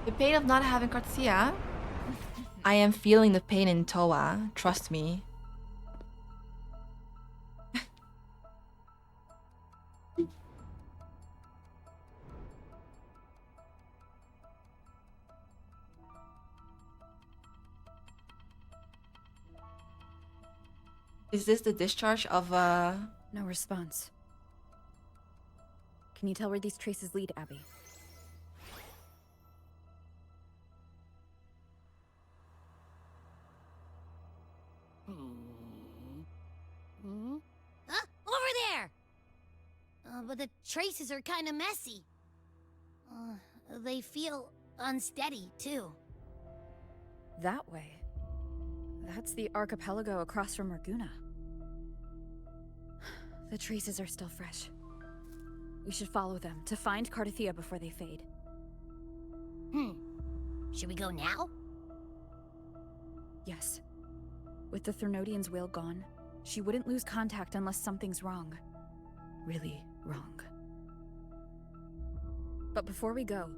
The pain of not having Cartia. I am feeling the pain in Toa. Trust me. Is this the discharge of No response. Can you tell where these traces lead, Abby? Huh? Over there! But the traces are kind of messy. They feel unsteady, too. That way. That's the archipelago across from Raguna. The traces are still fresh. We should follow them to find Cardathia before they fade. Should we go now? Yes. With the Thernodian's will gone, she wouldn't lose contact unless something's wrong. Really wrong. But before we go...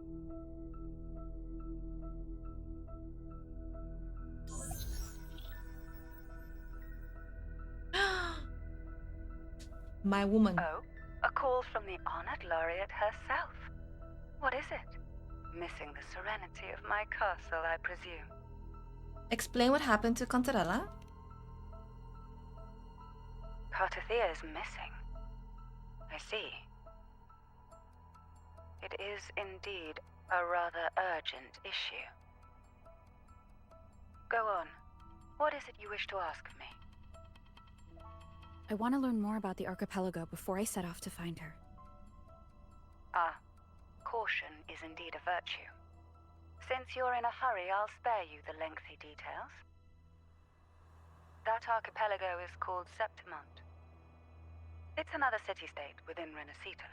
my woman. Oh, a call from the honored laureate herself. What is it? Missing the serenity of my castle, I presume. Explain what happened to Cantarella. Cartathea is missing. I see. It is indeed a rather urgent issue. Go on. What is it you wish to ask of me? I want to learn more about the archipelago before I set off to find her. Ah, caution is indeed a virtue. Since you're in a hurry, I'll spare you the lengthy details. That archipelago is called Septimont. It's another city-state within Renacita.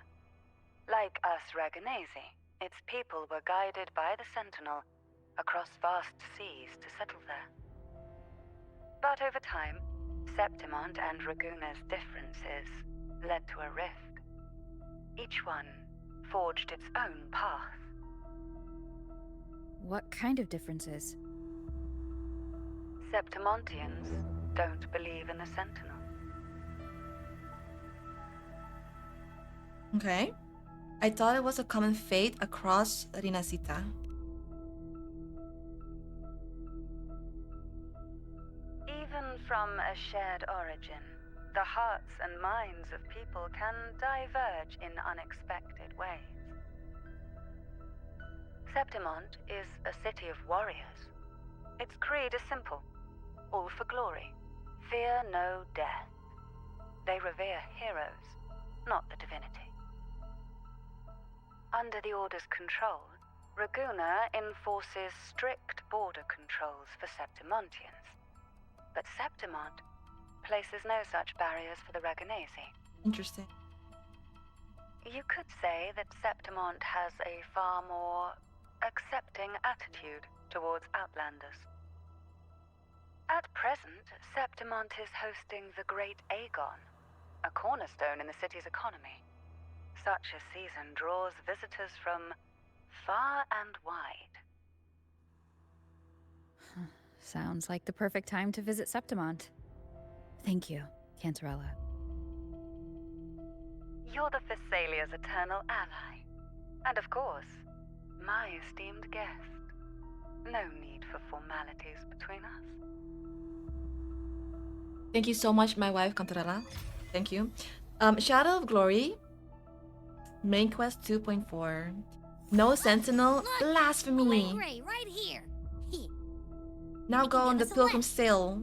Like us Raganesi, its people were guided by the Sentinel across vast seas to settle there. But over time, Septimont and Raguna's differences led to a rift. Each one forged its own path. What kind of differences? Septimontians don't believe in the Sentinel. Okay. I thought it was a common fate across Rinasita. Even from a shared origin, the hearts and minds of people can diverge in unexpected ways. Septimont is a city of warriors. Its creed is simple: all for glory. Fear no death. They revere heroes, not the divinity. Under the Order's control, Raguna enforces strict border controls for Septimontians. But Septimont places no such barriers for the Raganesi. Interesting. You could say that Septimont has a far more accepting attitude towards Outlanders. At present, Septimont is hosting the Great Aegon, a cornerstone in the city's economy. Such a season draws visitors from far and wide. Sounds like the perfect time to visit Septimont. Thank you, Cantarella. You're the Thessalia's eternal ally. And of course, my esteemed guest. No need for formalities between us. Thank you so much, my wife Cantarella. Thank you. Shadow of Glory. Main quest 2.4. No Sentinel. Look! Blasphemy. Gray, right here. Now We go can on give the us a Pilgrim lift. Sail.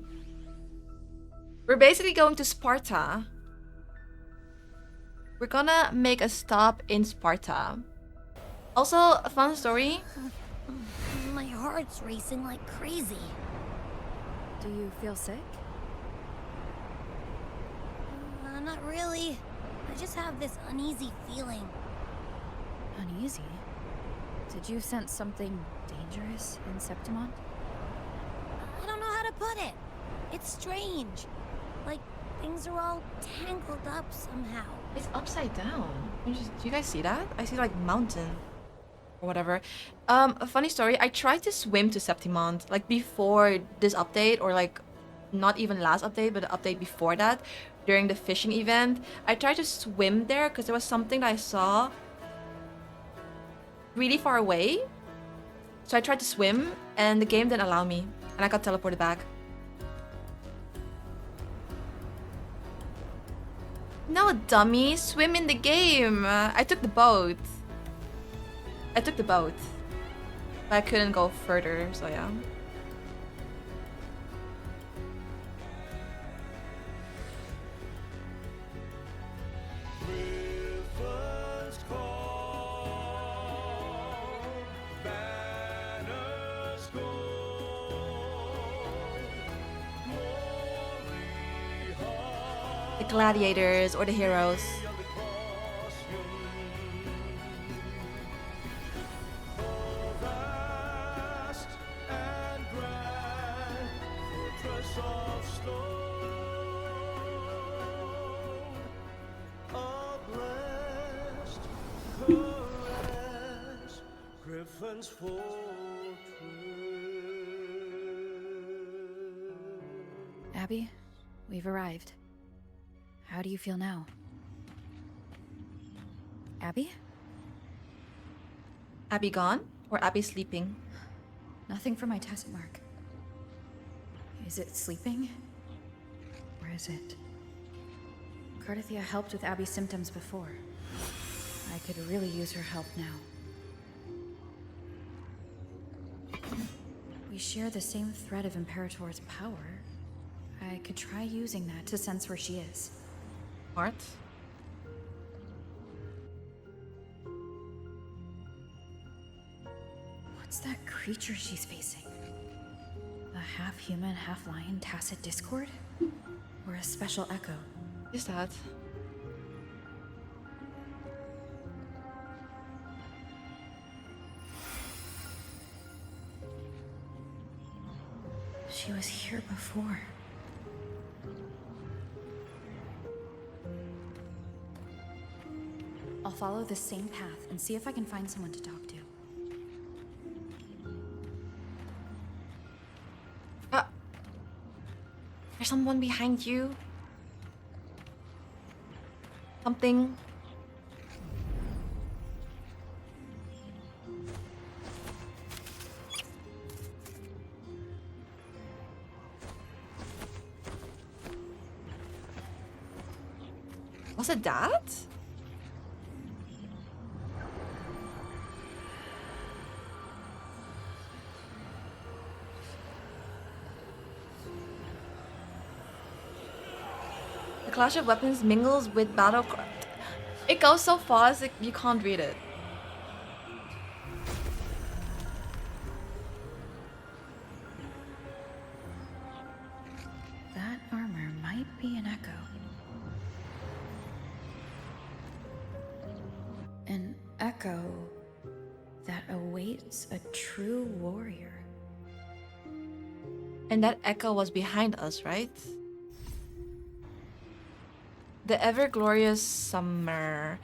We're basically going to Sparta. We're gonna make a stop in Sparta. Also, a fun story. My heart's racing like crazy. Do you feel sick? Not really. I just have this uneasy feeling. Uneasy? Did you sense something dangerous in Septimont? I don't know how to put it. It's strange. Like things are all tangled up somehow. It's upside down. Do you guys see that? I see like mountain or whatever. A funny story, I tried to swim to Septimont, like before this update, or like not even last update, but the update before that, during the fishing event. I tried to swim there because there was something that I saw really far away. So I tried to swim, and the game didn't allow me, and I got teleported back. No, dummy, swim in the game. I took the boat. But I couldn't go further, so yeah. The gladiators or the heroes. Abby, we've arrived. How do you feel now? Abby? Abby gone? Or Abby sleeping? Nothing for my test mark. Is it sleeping? Or is it? Cardathia helped with Abby's symptoms before. I could really use her help now. We share the same thread of Imperator's power. I could try using that to sense where she is. Smart. What's that creature she's facing? A half-human, half-lion tacit discord? Or a special echo? What is that? She was here before. I'll follow the same path and see if I can find someone to talk to. There's someone behind you. Something. Was it that? The clash of weapons mingles with battlecraft. It goes so fast you can't read it. That armor might be an echo. An echo that awaits a true warrior. And that echo was behind us, right? The ever glorious summer.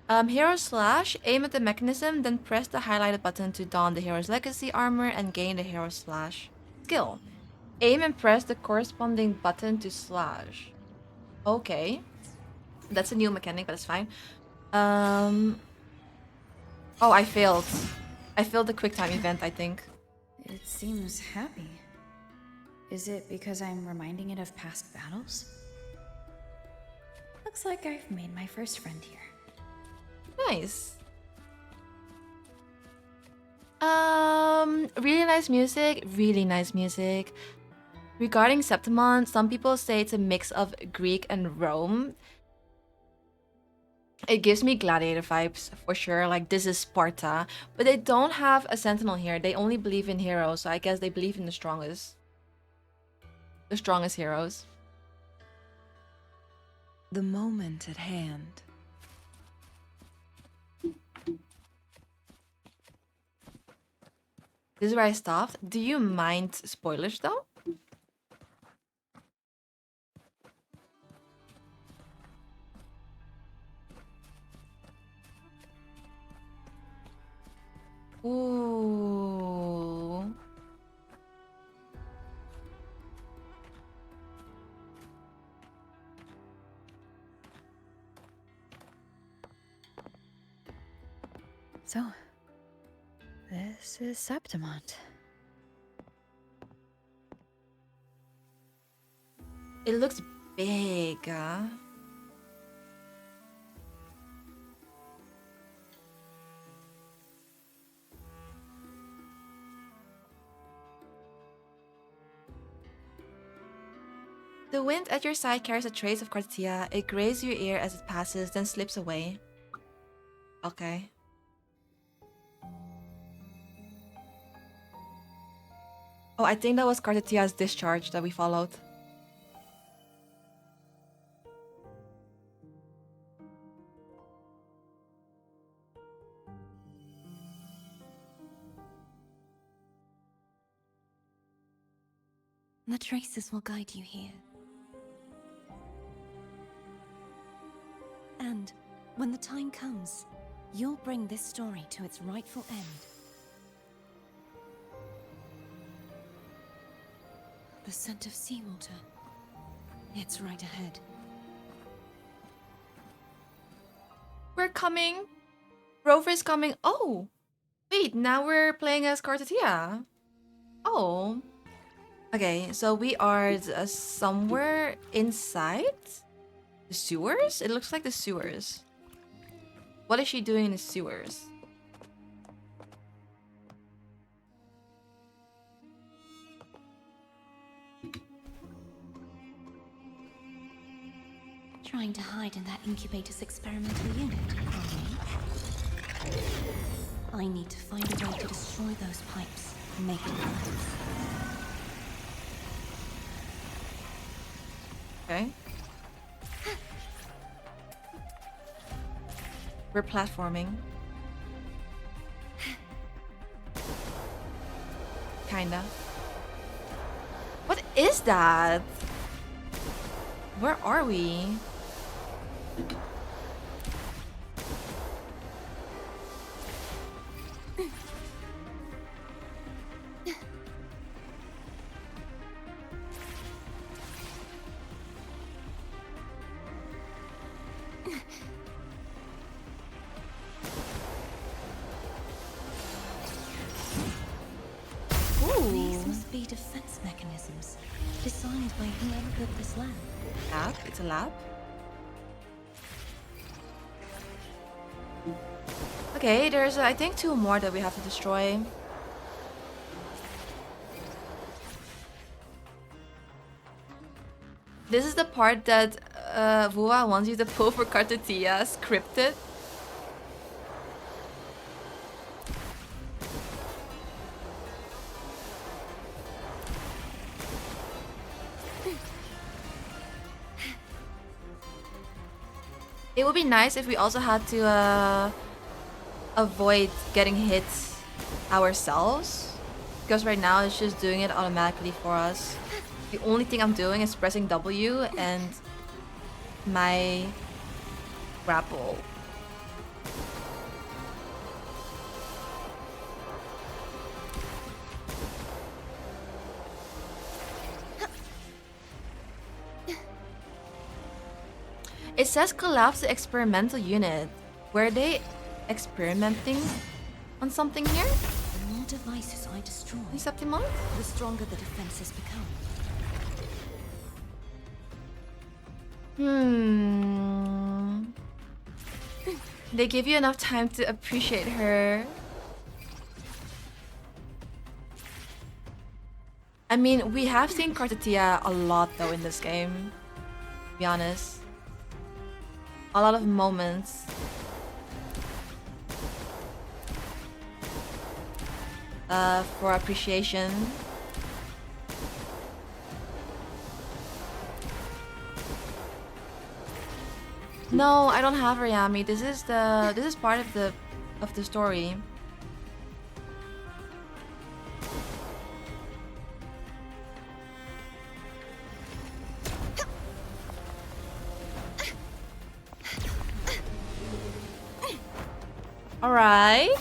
Hero slash, aim at the mechanism, then press the highlighted button to don the hero's legacy armor and gain the hero slash skill. Aim and press the corresponding button to slash. Okay. That's a new mechanic, but it's fine. Oh, I failed. I failed the quick time event, I think. It seems happy. Is it because I'm reminding it of past battles? Looks like I've made my first friend here. Nice. Really nice music. Really nice music. Regarding Septimon, some people say it's a mix of Greek and Rome. It gives me gladiator vibes for sure. Like, this is Sparta, but they don't have a sentinel here. They only believe in heroes, so I guess they believe in the strongest heroes. The moment at hand. This is where I stopped. Do you mind spoilers though? So, this is Septimont. It looks big. The wind at your side carries a trace of Cartia. It grazes your ear as it passes, then slips away. Okay. Oh, I think that was Cartia's discharge that we followed. The traces will guide you here. And when the time comes, you'll bring this story to its rightful end. The scent of seawater. It's right ahead. We're coming. Rover's coming. Oh! Wait, now we're playing as Cartia. Oh. Okay, so we are somewhere inside the sewers? It looks like the sewers. What is she doing in the sewers? Trying to hide in that incubator's experimental unit, are we? I need to find a way to destroy those pipes and make it collapse. Okay. We're platforming. Kinda. What is that? Where are we? These must be defense mechanisms designed by whoever built this lab. Lab? It's a lab? Okay, there's I think 2 more that we have to destroy. This is the part that Vua wants you to pull for Cartetia, scripted. It would be nice if we also had to avoid getting hit ourselves. Because right now it's just doing it automatically for us. The only thing I'm doing is pressing W and my grapple. It says collapse the experimental unit. Were they experimenting on something here? The more devices I destroy, In Septimont? the stronger the defenses become. They give you enough time to appreciate her. I mean, we have seen Cartetia a lot though in this game. To be honest. A lot of moments. For appreciation. No, I don't have Ryami. This is part of the story. All right.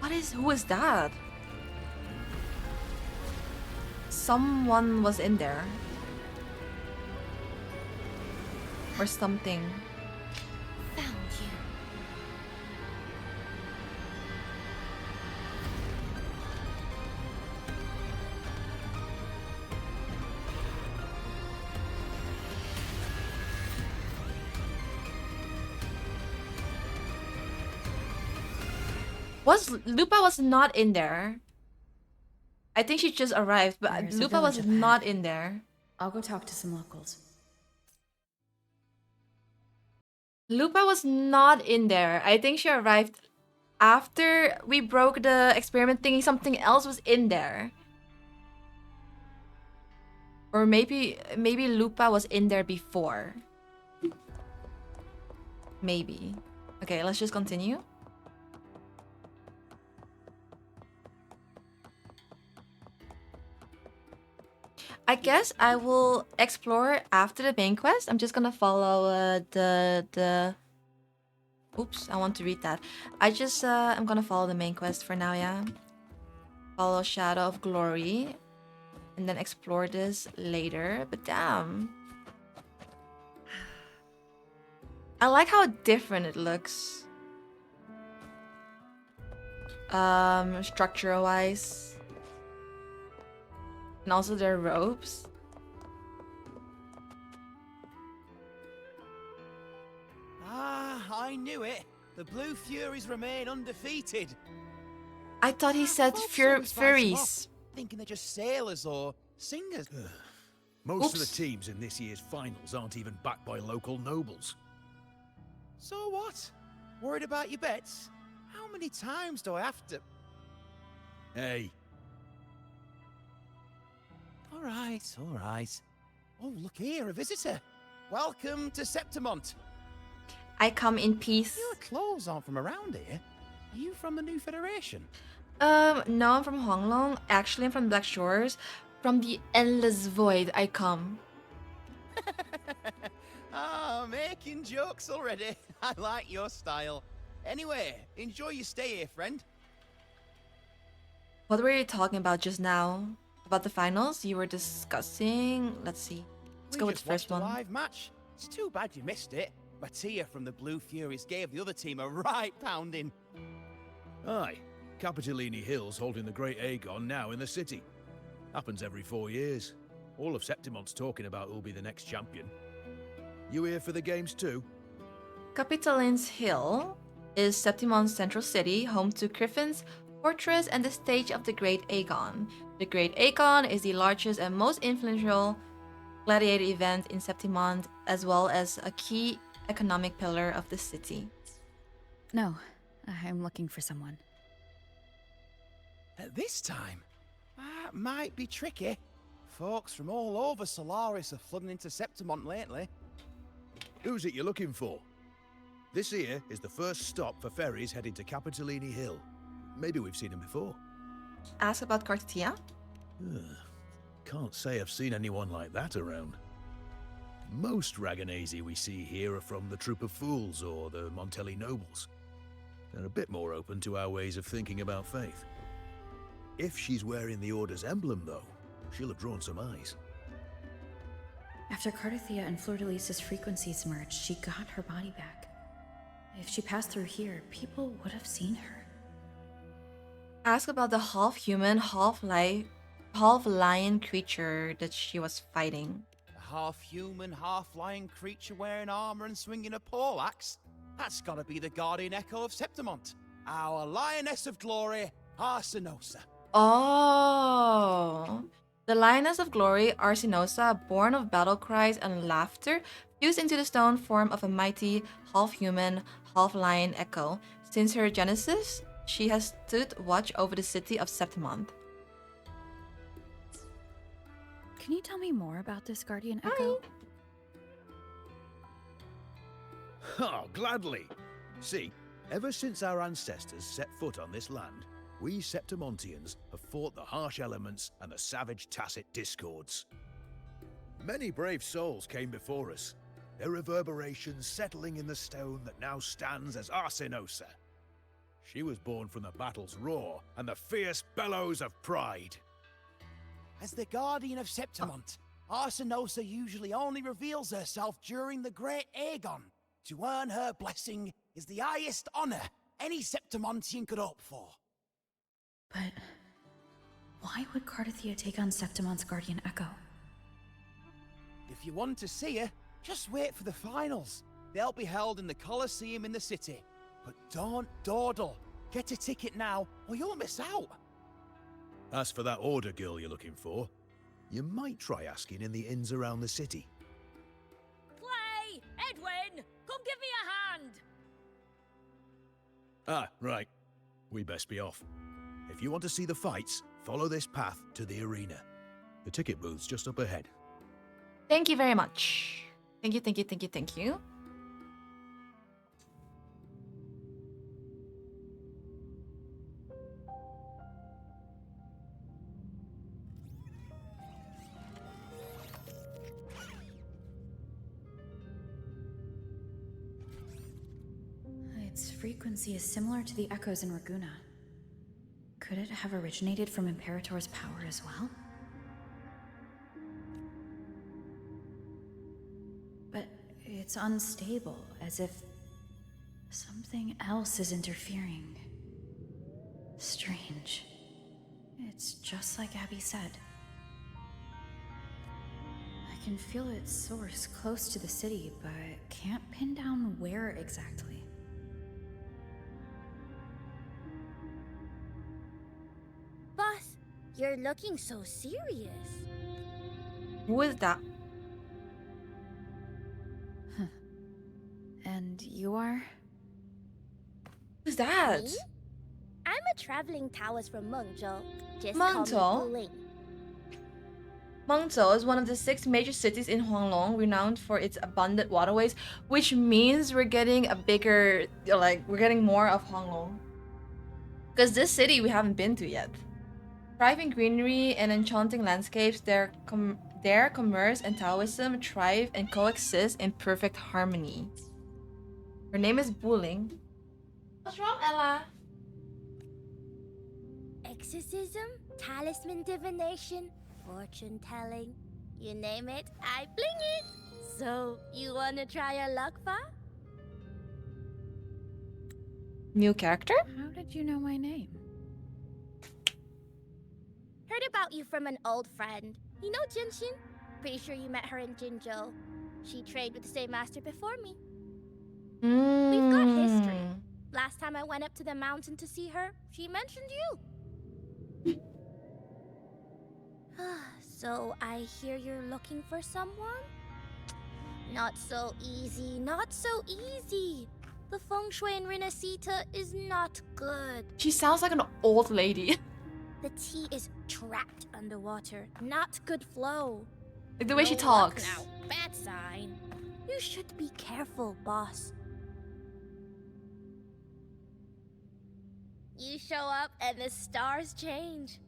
Who is that? Someone was in there. Or something. Found you. Lupa was not in there. I think she just arrived, but There's a Lupa was village up not ahead. in there. I'll go talk to some locals. Lupa was not in there. I think she arrived after we broke the experiment thingy. Something else was in there. Or maybe Lupa was in there before. Maybe. Okay, let's just continue. I guess I will explore after the main quest. I'm just gonna follow the. Oops, I want to read that. I'm gonna follow the main quest for now. Yeah. Follow Shadow of Glory, and then explore this later. But damn, I like how different it looks. Structure wise. And also their robes. Ah, I knew it. The Blue Furies remain undefeated. I thought he said Folks always write them off, Furies. thinking they're just sailors or singers. Most of Oops. the teams in this year's finals aren't even backed by local nobles. So what? Worried about your bets? How many times do I have to... Hey, All right. Oh, look here, a visitor. Welcome to Septimont. I come in peace. Your clothes aren't from around here. Are you from the New Federation? No, I'm from Honglong. Actually, I'm from Black Shores. From the endless void, I come. Making jokes already. I like your style. Anyway, enjoy your stay here, friend. What were you talking about just now? About the finals? You were discussing. Let's see. Let's We go with just the first watched one. a live match. It's too bad you missed it. Mattia from the Blue Furies gave the other team a right pounding. aye. Capitolini Hill's holding the Great Aegon now in the city. Happens every 4 years. All of Septimont's talking about who'll be the next champion. You here for the games too? Capitolin's Hill is Septimon's central city, home to Griffin's fortress and the stage of the Great Aegon. The Great Aegon is the largest and most influential gladiator event in Septimont, as well as a key economic pillar of the city. No, I'm looking for someone. At this time, that might be tricky. Folks from all over Solaris are flooding into Septimont lately. Who's it you're looking for? This here is the first stop for ferries heading to Capitolini Hill. Maybe we've seen him before. Ask about Cartitia. Can't say I've seen anyone like that around. Most Raganesi we see here are from the Troop of Fools or the Montelli Nobles. They're a bit more open to our ways of thinking about faith. If she's wearing the Order's emblem, though, she'll have drawn some eyes. After Cardathia and Fleur-de-Lis's frequencies merged, she got her body back. If she passed through here, people would have seen her. Ask about the half-human, half-lion creature that she was fighting. A half-human, half-lion creature wearing armor and swinging a poleaxe? That's gotta be the guardian echo of Septimont. Our lioness of glory, Arsinosa. Oh, the Lioness of Glory, Arsinosa, born of battle cries and laughter, fused into the stone form of a mighty, half-human, half-lion echo. Since her genesis, she has stood watch over the city of Septimont. Can you tell me more about this Guardian Echo? Oh, gladly. See, ever since our ancestors set foot on this land, we Septimontians have fought the harsh elements and the savage Tacit discords. Many brave souls came before us, their reverberations settling in the stone that now stands as Arsinosa. She was born from the battle's roar and the fierce bellows of pride. As the Guardian of Septimont, Arsinosa usually only reveals herself during the Great Aegon. To earn her blessing is the highest honor any Septimontian could hope for. But why would Cardathia take on Septimont's guardian Echo? If you want to see her, just wait for the finals. They'll be held in the Colosseum in the city. But don't dawdle. Get a ticket now, or you'll miss out. As for that order girl you're looking for, you might try asking in the inns around the city. Clay! Edwin! Come give me a hand! Ah, right. We best be off. If you want to see the fights, follow this path to the arena. The ticket booth's just up ahead. Thank you very much. Thank you, thank you, thank you, thank you. Its frequency is similar to the echoes in Raguna. Could it have originated from Imperator's power as well? But it's unstable, as if something else is interfering. Strange. It's just like Abby said. I can feel its source close to the city, but can't pin down where exactly. Boss, you're looking so serious. Who is that? And you are? Who's that? Me? I'm a traveling Taoist from Mengzhou. Just Mengzhou? call me Buling. Mengzhou is one of the 6 major cities in Huanglong, renowned for its abundant waterways, which means we're getting a bigger, we're getting more of Huanglong. Because this city we haven't been to yet. Thriving greenery and enchanting landscapes, their commerce and Taoism thrive and coexist in perfect harmony. Her name is Buling. What's wrong, Ella? Exorcism, talisman divination, fortune telling. You name it, I bling it. So, you wanna try your luck, Fa? New character? How did you know my name? Heard about you from an old friend. You know Jinshin? Pretty sure you met her in Jinzhou. She trained with the same master before me. We've got history. Last time I went up to the mountain to see her, she mentioned you. So I hear you're looking for someone? Not so easy, not so easy. The feng shui in Renacita is not good. She sounds like an old lady. The tea is trapped underwater, not good flow. Like the way she No luck talks. now, bad sign. You should be careful, boss. You show up and the stars change.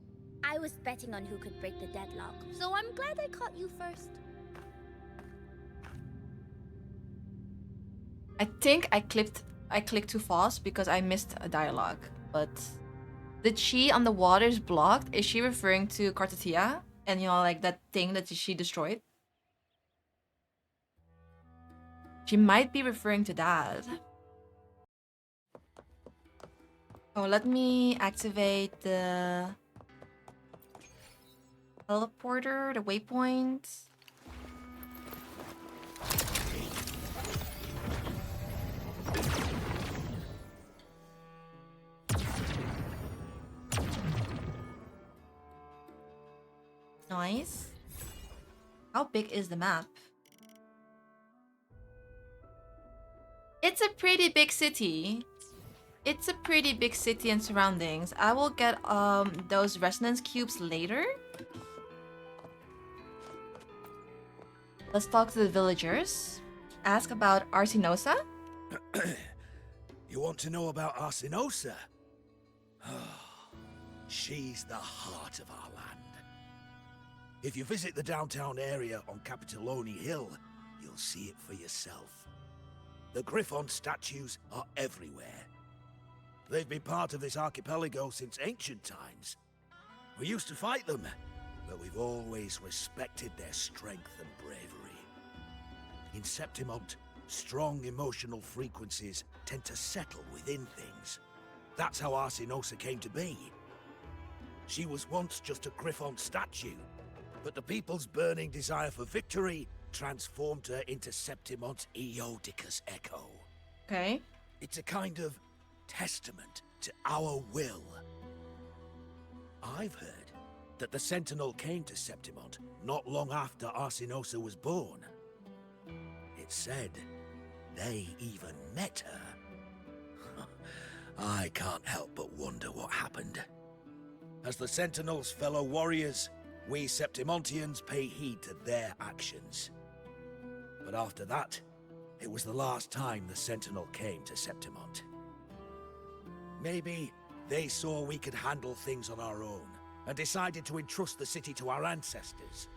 I was betting on who could break the deadlock, so I'm glad I caught you first. I think I clicked too fast because I missed a dialogue. But the chi on the water is blocked. Is she referring to Cartatia? And like that thing that she destroyed? She might be referring to that. Oh, let me activate the teleporter, the waypoint. Nice. How big is the map? It's a pretty big city. It's a pretty big city and surroundings. I will get those resonance cubes later. Let's talk to the villagers. Ask about Arsinosa. You want to know about Arsinosa? She's the heart of our land. If you visit the downtown area on Capitoloni Hill, you'll see it for yourself. The Griffon statues are everywhere. They've been part of this archipelago since ancient times. We used to fight them, but we've always respected their strength and bravery. In Septimont, strong emotional frequencies tend to settle within things. That's how Arsinosa came to be. She was once just a Griffon statue, but the people's burning desire for victory transformed her into Septimont's Eodicus Echo. Okay. It's a kind of testament to our will. I've heard that the Sentinel came to Septimont not long after Arsinosa was born. It's said they even met her. I can't help but wonder what happened. As the Sentinel's fellow warriors, we Septimontians pay heed to their actions. But after that, it was the last time the Sentinel came to Septimont. Maybe they saw we could handle things on our own, and decided to entrust the city to our ancestors.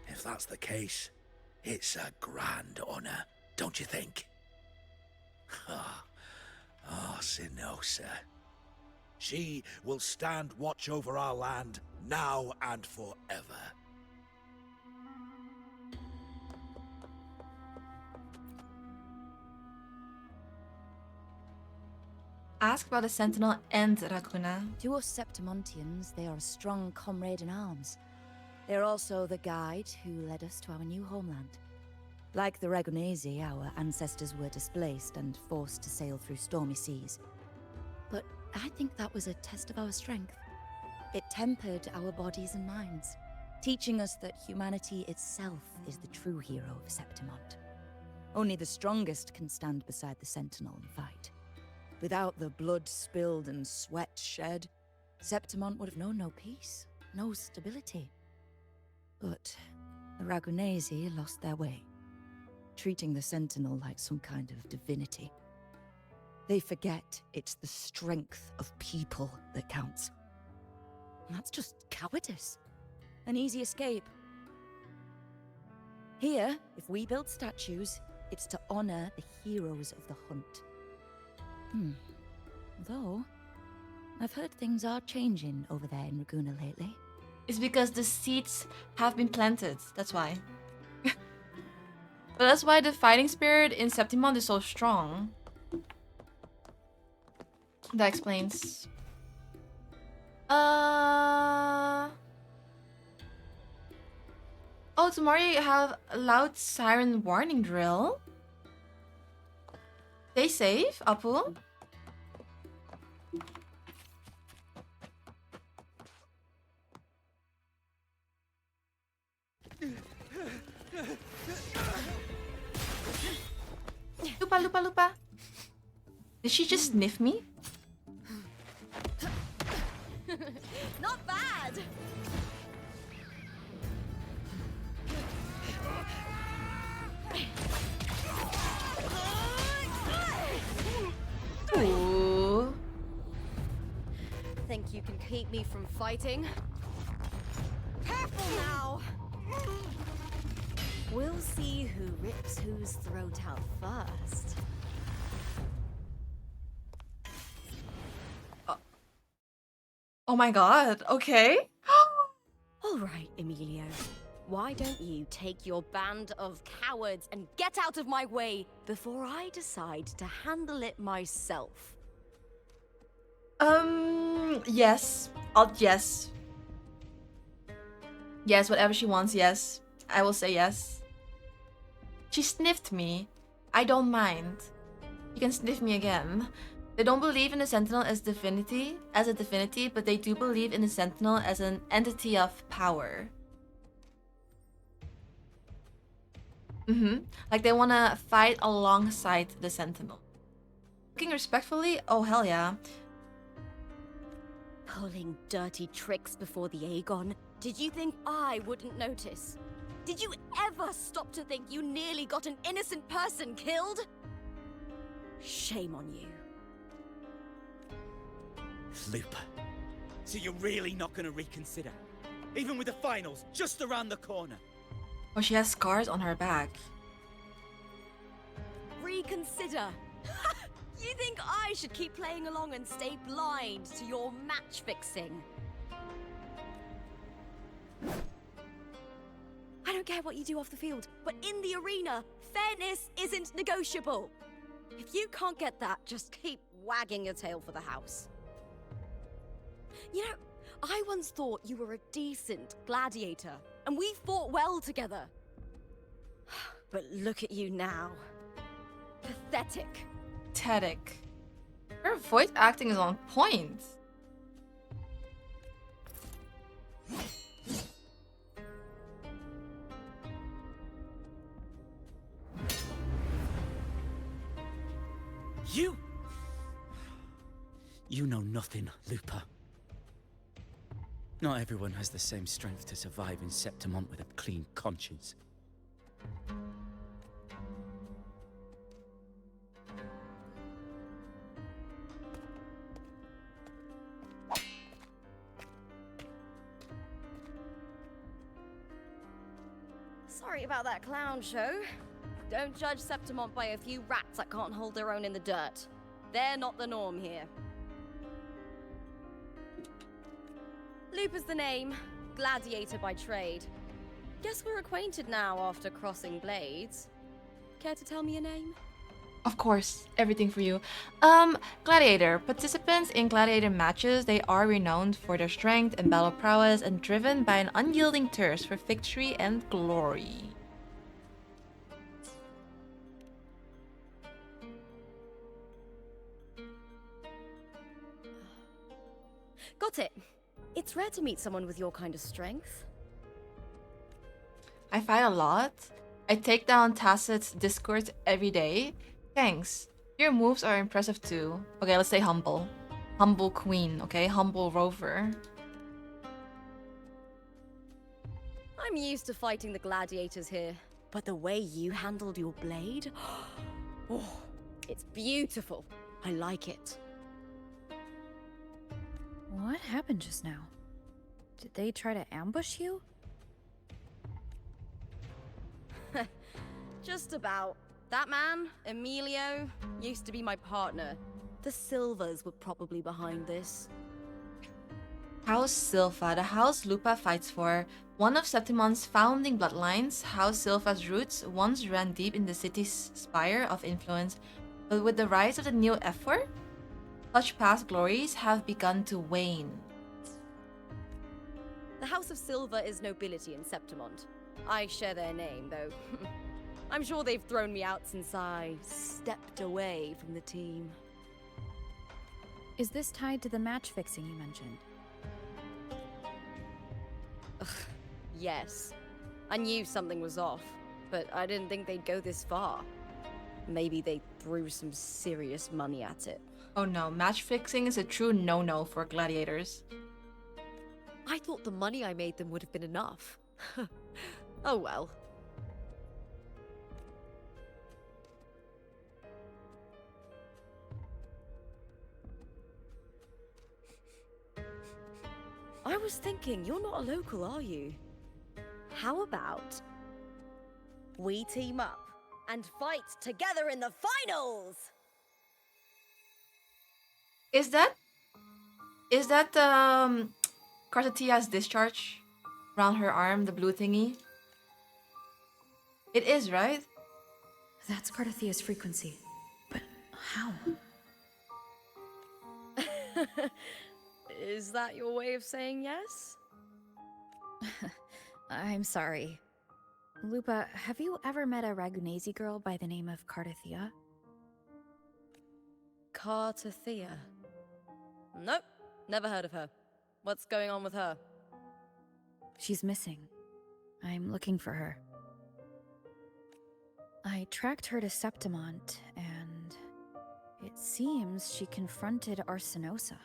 If that's the case, it's a grand honor, don't you think? Arsinosa. She will stand watch over our land now and forever. Ask about the Sentinel and Raguna. To us Septimontians, they are a strong comrade in arms. They are also the guide who led us to our new homeland. Like the Ragunesi, our ancestors were displaced and forced to sail through stormy seas. But I think that was a test of our strength. It tempered our bodies and minds, teaching us that humanity itself is the true hero of Septimont. Only the strongest can stand beside the Sentinel and fight. Without the blood spilled and sweat shed, Septimont would have known no peace, no stability. But the Ragunesi lost their way, treating the Sentinel like some kind of divinity. They forget it's the strength of people that counts. And that's just cowardice. An easy escape. Here, if we build statues, it's to honor the heroes of the hunt. Though, I've heard things are changing over there in Raguna lately. It's because the seeds have been planted. That's why. But that's why the fighting spirit in Septimont is so strong. That explains. Oh, tomorrow you have a loud siren warning drill. Stay safe, Apu. Lupa. Did she just sniff me? Not bad! Ooh. Think you can keep me from fighting? Careful now! We'll see who rips whose throat out first. Oh my god, okay. All right, Emilio. Why don't you take your band of cowards and get out of my way before I decide to handle it myself? Yes. Yes. Yes, whatever she wants, yes. I will say yes. She sniffed me. I don't mind. You can sniff me again. They don't believe in the Sentinel as a divinity, but they do believe in the Sentinel as an entity of power. Like they want to fight alongside the Sentinel. Looking respectfully? Oh, hell yeah. Pulling dirty tricks before the Aegon? Did you think I wouldn't notice? Did you ever stop to think you nearly got an innocent person killed? Shame on you. Lupa, so you're really not gonna reconsider? Even with the finals just around the corner? Oh, she has scars on her back. Reconsider? You think I should keep playing along and stay blind to your match fixing? I don't care what you do off the field, but in the arena, fairness isn't negotiable. If you can't get that, just keep wagging your tail for the house. You know, I once thought you were a decent gladiator, and we fought well together. But look at you now. Pathetic. Pathetic. Her voice acting is on point. You know nothing, Lupa. Not everyone has the same strength to survive in Septimont with a clean conscience. Sorry about that clown show. Don't judge Septimont by a few rats that can't hold their own in the dirt. They're not the norm here. Lupa's the name, gladiator by trade. Guess we're acquainted now after crossing blades. Care to tell me your name? Of course, everything for you. Gladiator. Participants in gladiator matches, they are renowned for their strength and battle prowess and driven by an unyielding thirst for victory and glory. Got it. It's rare to meet someone with your kind of strength. I fight a lot. I take down Tacit's discords every day. Thanks. Your moves are impressive too. Okay, let's stay humble. Humble queen, okay? Humble rover. I'm used to fighting the gladiators here, but the way you handled your blade... Oh, it's beautiful. I like it. What happened just now? Did they try to ambush you? Just about. That man, Emilio, used to be my partner. The Silvers were probably behind this. House Silva, the house Lupa fights for. One of Septimon's founding bloodlines, House Silva's roots once ran deep in the city's spire of influence, but with the rise of the new Ephor, such past glories have begun to wane. The House of Silva is nobility in Septimont. I share their name, though. I'm sure they've thrown me out since I stepped away from the team. Is this tied to the match fixing you mentioned? Ugh, yes. I knew something was off, but I didn't think they'd go this far. Maybe they threw some serious money at it. Oh no, match fixing is a true no-no for gladiators. I thought the money I made them would have been enough. Oh well. I was thinking, you're not a local, are you? How about we team up and fight together in the finals? Is that Cartatia's discharge around her arm, the blue thingy? It is, right? That's Cartathia's frequency. But how? Is that your way of saying yes? I'm sorry. Lupa, have you ever met a Ragunesi girl by the name of Cartathia? Cartathia? Nope, never heard of her. What's going on with her? She's missing. I'm looking for her. I tracked her to Septimont, and it seems she confronted Arsinosa.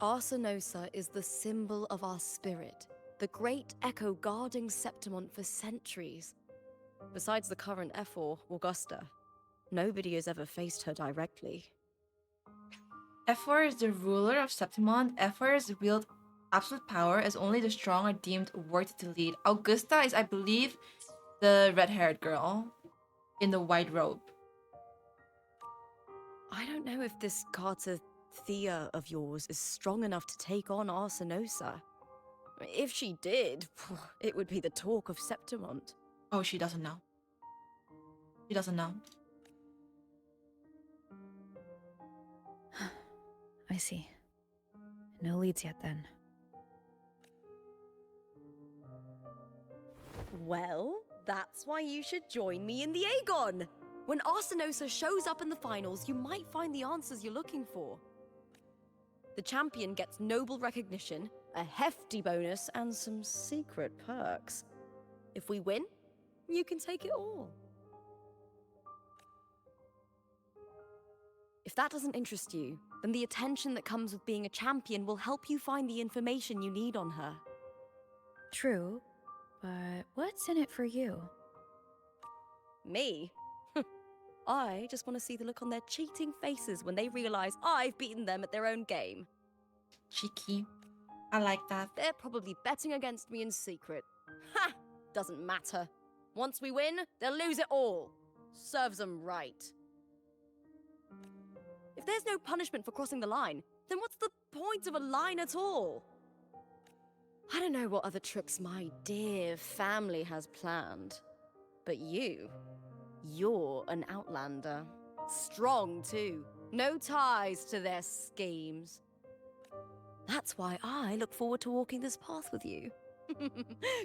Arsinosa is the symbol of our spirit, the great echo guarding Septimont for centuries. Besides the current Ephor, Augusta, nobody has ever faced her directly. Ephor is the ruler of Septimont. Ephors wield absolute power as only the strong are deemed worthy to lead. Augusta is, I believe, the red-haired girl in the white robe. I don't know if this Cartathea of yours is strong enough to take on Arsinosa. If she did, it would be the talk of Septimont. Oh, she doesn't know. She doesn't know. I see. No leads yet then. Well, that's why you should join me in the Aegon! When Arsinosa shows up in the finals, you might find the answers you're looking for. The champion gets noble recognition, a hefty bonus, and some secret perks. If we win, you can take it all. If that doesn't interest you, then the attention that comes with being a champion will help you find the information you need on her. True, but what's in it for you? Me? I just want to see the look on their cheating faces when they realize I've beaten them at their own game. Cheeky. I like that. They're probably betting against me in secret. Ha! Doesn't matter. Once we win, they'll lose it all. Serves them right. If there's no punishment for crossing the line, then what's the point of a line at all? I don't know what other tricks my dear family has planned, but you're an outlander. Strong, too. No ties to their schemes. That's why I look forward to walking this path with you.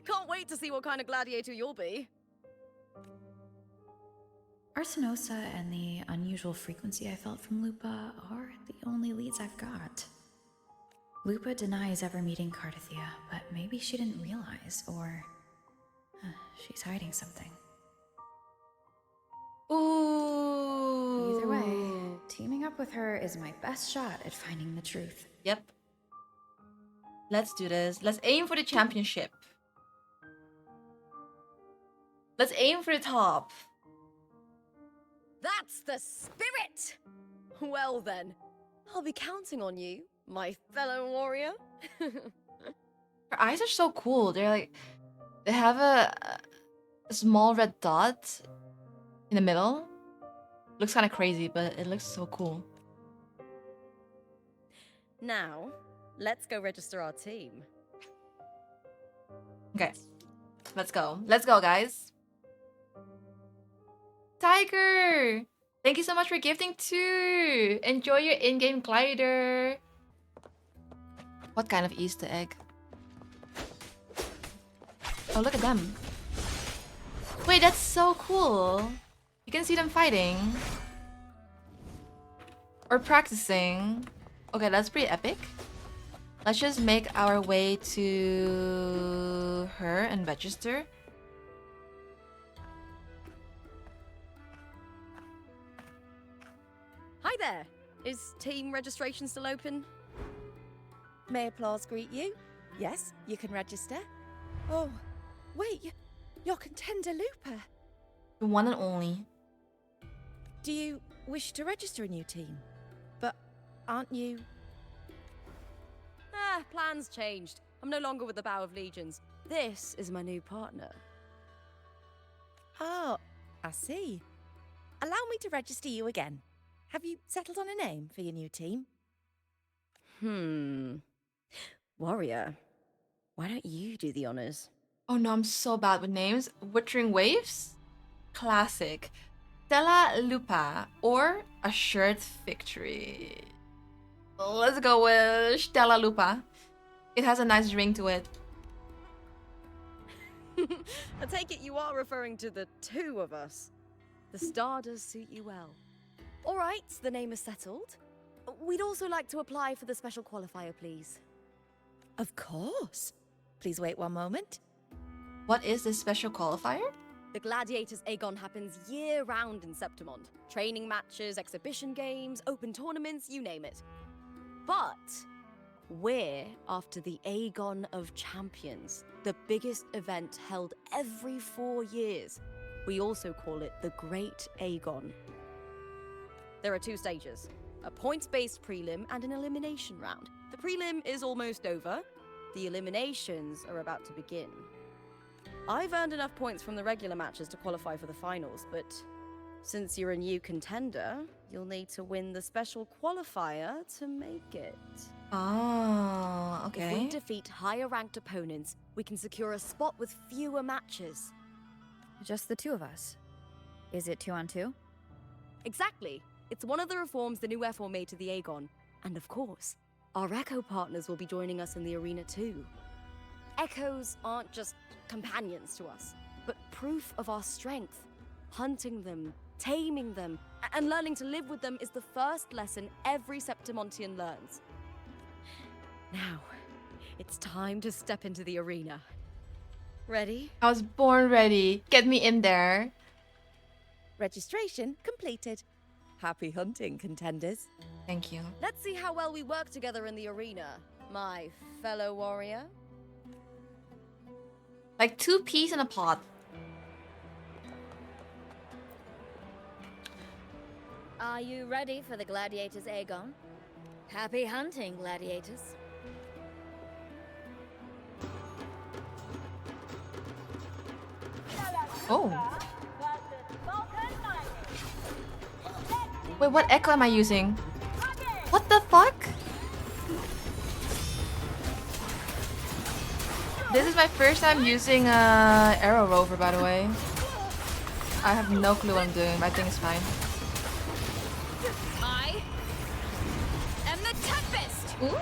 Can't wait to see what kind of gladiator you'll be. Arsinosa and the unusual frequency I felt from Lupa are the only leads I've got. Lupa denies ever meeting Cartathea, but maybe she didn't realize, or she's hiding something. Ooh. Either way, teaming up with her is my best shot at finding the truth. Yep. Let's do this. Let's aim for the championship. Let's aim for the top. That's the spirit! Well then, I'll be counting on you, my fellow warrior. Her eyes are so cool. They're like, they have a small red dot in the middle. Looks kind of crazy, but it looks so cool. Now, let's go register our team. Okay, let's go. Let's go, guys. Tiger! Thank you so much for gifting too. Enjoy your in-game glider. What kind of Easter egg? Oh, look at them. Wait, that's so cool. You can see them fighting. Or practicing. Okay, that's pretty epic. Let's just make our way to her and register. Hi there. Is team registration still open? May applause greet you? Yes, you can register. Oh, wait, you're Contender Lupa. The one and only. Do you wish to register a new team? But aren't you... plans changed. I'm no longer with the Bow of Legions. This is my new partner. Oh, I see. Allow me to register you again. Have you settled on a name for your new team? Warrior, why don't you do the honors? Oh no, I'm so bad with names. Withering Waves? Classic. Stella Lupa or Assured Victory. Let's go with Stella Lupa. It has a nice ring to it. I take it you are referring to the two of us. The star does suit you well. All right, the name is settled. We'd also like to apply for the special qualifier, please. Of course. Please wait one moment. What is this special qualifier? The Gladiators Aegon happens year-round in Septimont. Training matches, exhibition games, open tournaments, you name it. But we're after the Aegon of Champions, the biggest event held every 4 years. We also call it the Great Aegon. There are 2 stages, a points-based prelim and an elimination round. The prelim is almost over. The eliminations are about to begin. I've earned enough points from the regular matches to qualify for the finals, but since you're a new contender, You'll need to win the special qualifier to make it. Oh, If we okay. defeat higher ranked opponents, we can secure a spot with fewer matches. Just the two of us. Is it 2-on-2? Exactly. It's one of the reforms the new F4 made to the Aegon. And of course, our Echo partners will be joining us in the arena too. Echoes aren't just companions to us, but proof of our strength. Hunting them, taming them, and learning to live with them is the first lesson every Septimontian learns. Now, it's time to step into the arena. Ready? I was born ready. Get me in there. Registration completed. Happy hunting, contenders. Thank you. Let's see how well we work together in the arena, my fellow warrior. Like 2 peas in a pot. Are you ready for the gladiators, Aegon? Happy hunting, gladiators. Oh. Wait, what echo am I using? What the fuck? This is my first time using Arrow Rover, by the way. I have no clue what I'm doing, but I think it's fine. I am the Tempest! Ooh.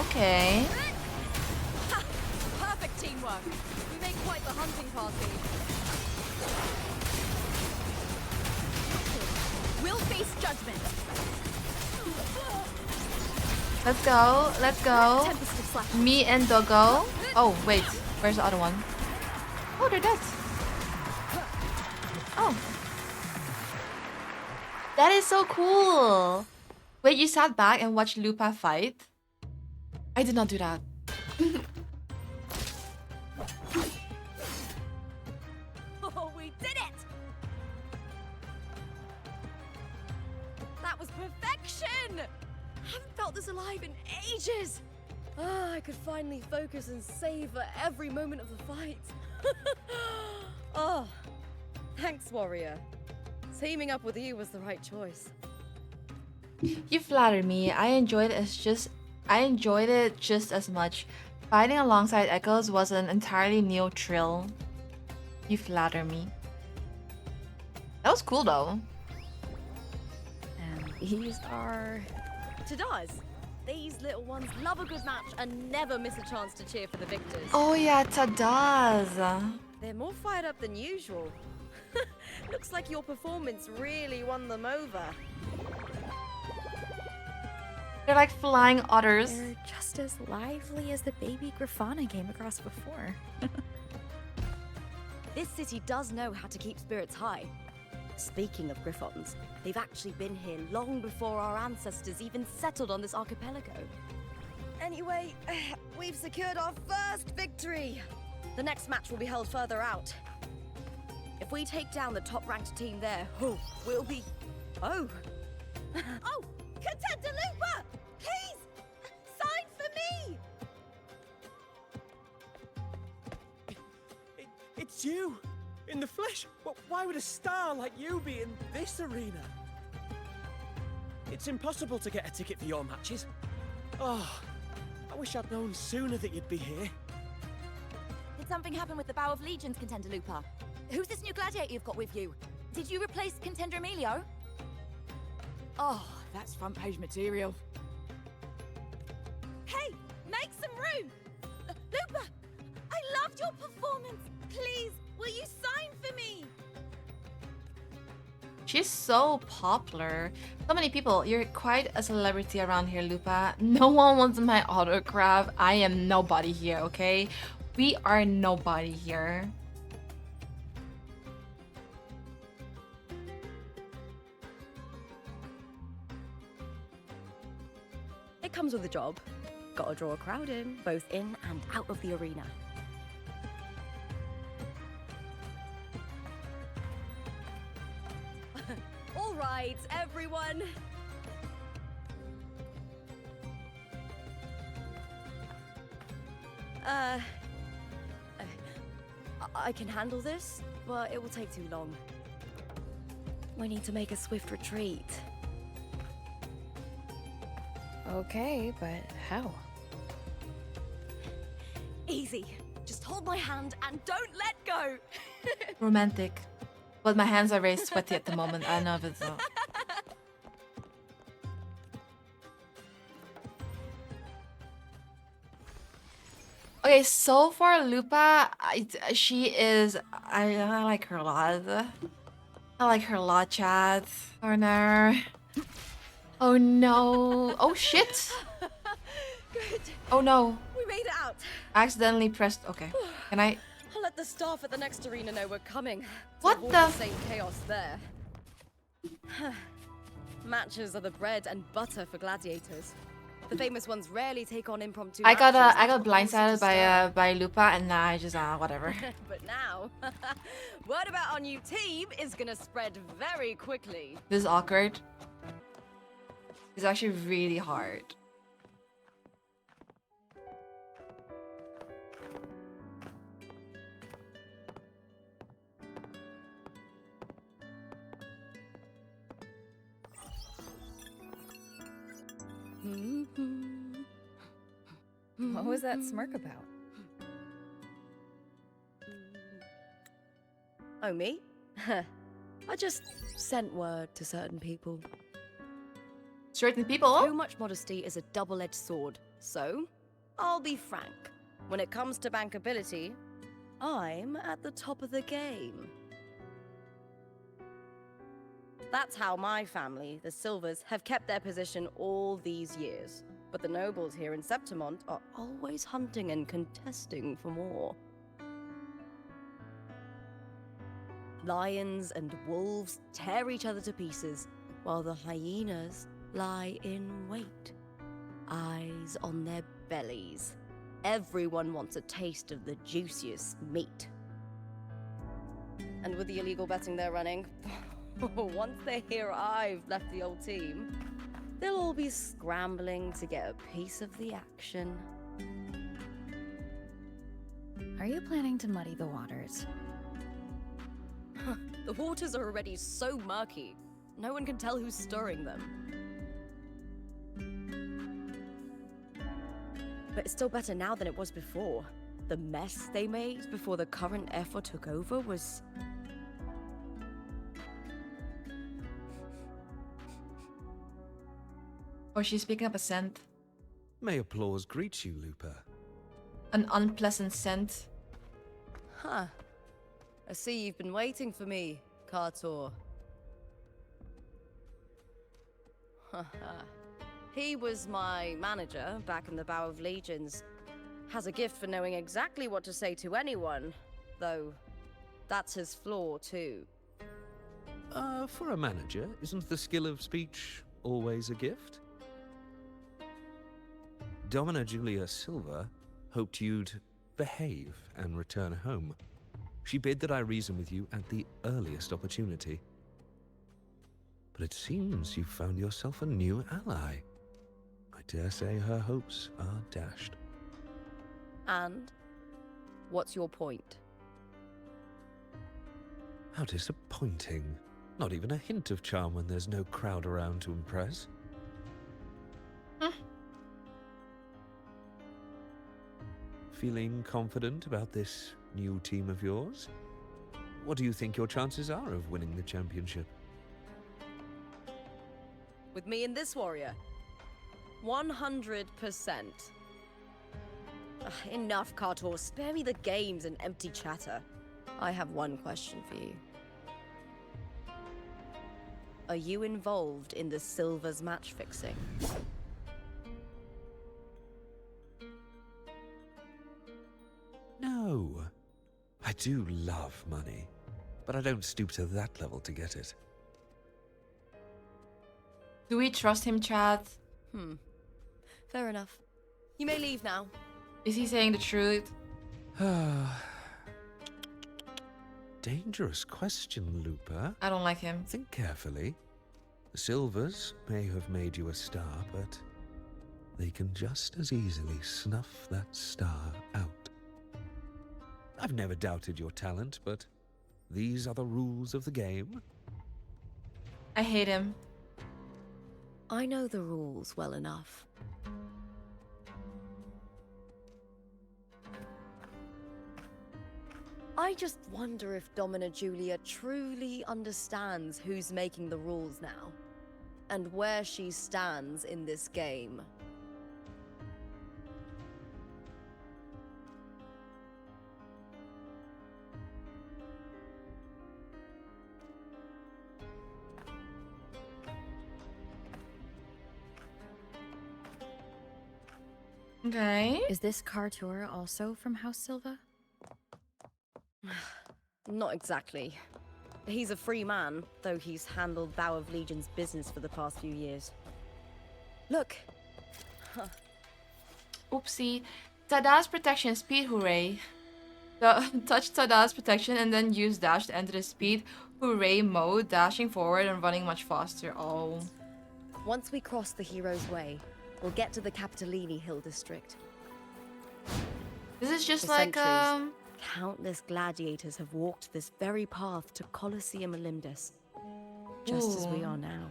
Okay. Ha! Perfect teamwork. We make quite the hunting party. We'll face judgment. Let's go. Let's go. Me and Doggo. Oh, wait. Where's the other one? Oh, they're dead. Oh. That is so cool. Wait, you sat back and watched Lupa fight? I did not do that. Oh, we did it! That was perfection! I haven't felt this alive in ages. Ah, I could finally focus and savor every moment of the fight. Oh, thanks, warrior. Teaming up with you was the right choice. You flatter me. I enjoyed it just as much. Fighting alongside Echoes was an entirely new thrill. You flatter me. That was cool though. And these are... Tadaz. These little ones love a good match and never miss a chance to cheer for the victors. Oh yeah, Tadaz. They're more fired up than usual. Looks like your performance really won them over. They're like flying otters. They're just as lively as the baby Grafana came across before. This city does know how to keep spirits high. Speaking of Griffons, they've actually been here long before our ancestors even settled on this archipelago. Anyway, we've secured our first victory. The next match will be held further out. If we take down the top-ranked team there, we'll be... Oh! Oh! Contender Lupa! Please! Sign for me! It's you! In the flesh! Well, why would a star like you be in this arena? It's impossible to get a ticket for your matches. Oh, I wish I'd known sooner that you'd be here. Did something happen with the Bow of Legions, Contender Lupa? Who's this new gladiator you've got with you? Did you replace Contender Emilio? Oh, that's front page material. Hey! Make some room! Lupa! I loved your performance! Please, will you sign for me? She's so popular. So many people. You're quite a celebrity around here, Lupa. No one wants my autograph. I am nobody here, okay? We are nobody here. It comes with a job. Gotta draw a crowd in, both in and out of the arena. All right, everyone. I can handle this, but it will take too long. we need to make a swift retreat. Okay, but how? Easy. Just hold my hand and don't let go. Romantic. But my hands are very sweaty at the moment. I don't know if it's Okay, so far Lupa, she is. I like her a lot. I like her a lot, Chad. Corner. Oh no. Oh shit. Good. Oh no. We made it out. I accidentally pressed. Okay. Can I? I'll let the staff at the next arena know we're coming. What avoid the? Same chaos there. Matches are the bread and butter for gladiators. The famous ones rarely take on impromptu. I got matches blindsided by Lupa, and now I just whatever. But now, word about our new team is gonna spread very quickly. This is awkward. It's actually really hard. What was that smirk about? Oh, me? I just sent word to certain people. Certain people? Too much modesty is a double-edged sword. So, I'll be frank. When it comes to bankability, I'm at the top of the game. That's how my family, the Silvers, have kept their position all these years. But the nobles here in Septimont are always hunting and contesting for more. Lions and wolves tear each other to pieces, while the hyenas lie in wait, eyes on their bellies. Everyone wants a taste of the juiciest meat. And with the illegal betting they're running, once they hear I've left the old team, they'll all be scrambling to get a piece of the action. Are you planning to muddy the waters? The waters are already so murky, no one can tell who's stirring them. But it's still better now than it was before. The mess they made before the current effort took over was... Oh, she's picking up a scent. May applause greet you, Lupa. An unpleasant scent. Huh. I see you've been waiting for me, Kartor. He was my manager back in the Bow of Legions. Has a gift for knowing exactly what to say to anyone, though that's his flaw too. For a manager, isn't the skill of speech always a gift? Domina Julia Silva hoped you'd behave and return home. She bid that I reason with you at the earliest opportunity. But it seems you've found yourself a new ally. I dare say her hopes are dashed. And? What's your point? How disappointing. Not even a hint of charm when there's no crowd around to impress. Feeling confident about this new team of yours? What do you think your chances are of winning the championship? With me and this warrior? 100%. Enough, Kartor. Spare me the games and empty chatter. I have one question for you. Are you involved in the Silvers match fixing? No. I do love money, but I don't stoop to that level to get it. Do we trust him, Chad? Fair enough. You may leave now. Is he saying the truth? Dangerous question, Lupa. I don't like him. Think carefully. The Silvers may have made you a star, but they can just as easily snuff that star out. I've never doubted your talent, but these are the rules of the game. I hate him. I know the rules well enough. I just wonder if Domina Julia truly understands who's making the rules now, and where she stands in this game. Okay. Is this car tour also from House Silva? Not exactly. He's a free man, though he's handled Bow of Legion's business for the past few years. Look! Oopsie. Tada's protection speed, hooray. Touch Tada's protection and then use dash to enter the speed, hooray mode, dashing forward and running much faster. Oh. Once we cross the Hero's Way, we'll get to the Capitolini Hill district. This is just For like, centuries, countless gladiators have walked this very path to Colosseum Olympus, just as we Ooh. are now.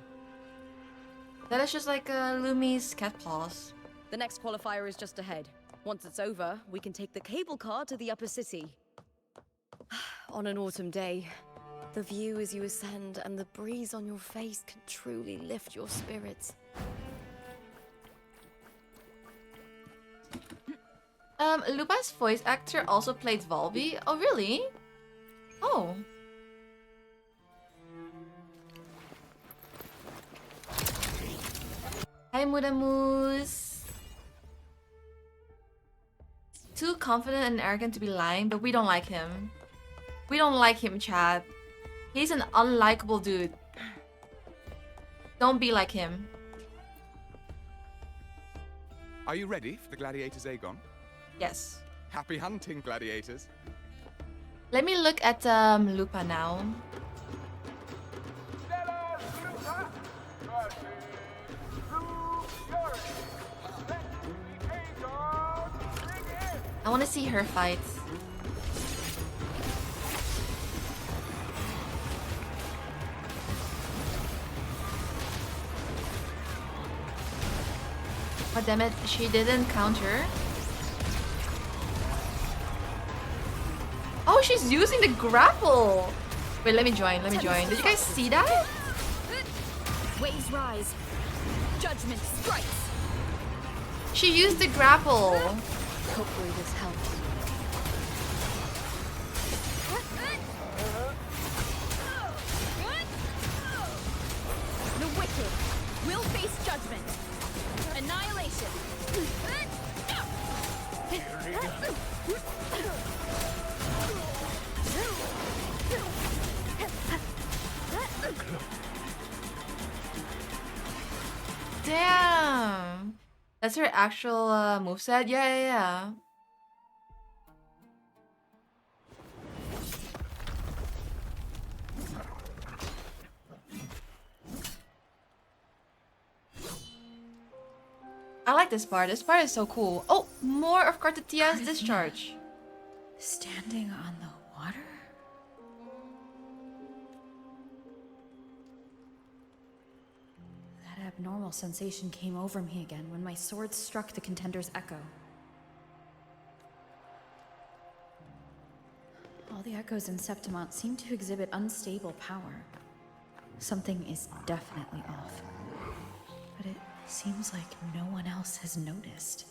That is just like Lumi's cat paws. The next qualifier is just ahead. Once it's over, we can take the cable car to the upper city. On an autumn day, the view as you ascend and the breeze on your face can truly lift your spirits. Lupa's voice actor also played Volby. Oh, really? Oh. Hi, Mudamus. Too confident and arrogant to be lying, but we don't like him. We don't like him, Chad. He's an unlikable dude. Don't be like him. Are you ready for the gladiators, Aegon? Yes. Happy hunting, gladiators. Let me look at Lupa now. I want to see her fight. Oh damn it, she didn't counter. Oh, she's using the grapple! Wait, let me join, Did you guys see that? Waves rise. Judgment strikes. She used the grapple. Hopefully this helps. The wicked will face judgment. Annihilation. Damn. That's her actual moveset? Yeah. I like this part. This part is so cool. Oh, more of Cartatia's discharge. Standing on the water? That abnormal sensation came over me again when my sword struck the contender's echo. All the echoes in Septimont seem to exhibit unstable power. Something is definitely off. But it seems like no one else has noticed.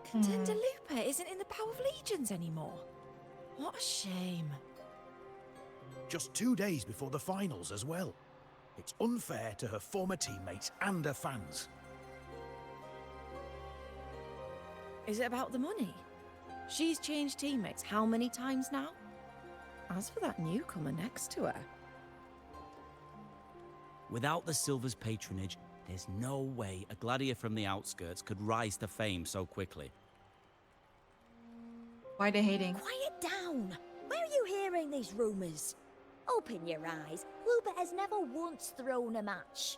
Contender Lupa isn't in the Bow of Legions anymore. What a shame. Just 2 days before the finals as well. It's unfair to her former teammates and her fans. Is it about the money? She's changed teammates how many times now? As for that newcomer next to her... Without the Silver's patronage, there's no way a gladiator from the outskirts could rise to fame so quickly. Why are they hating? Quiet down! Where are you hearing these rumors? Open your eyes. Lupa has never once thrown a match.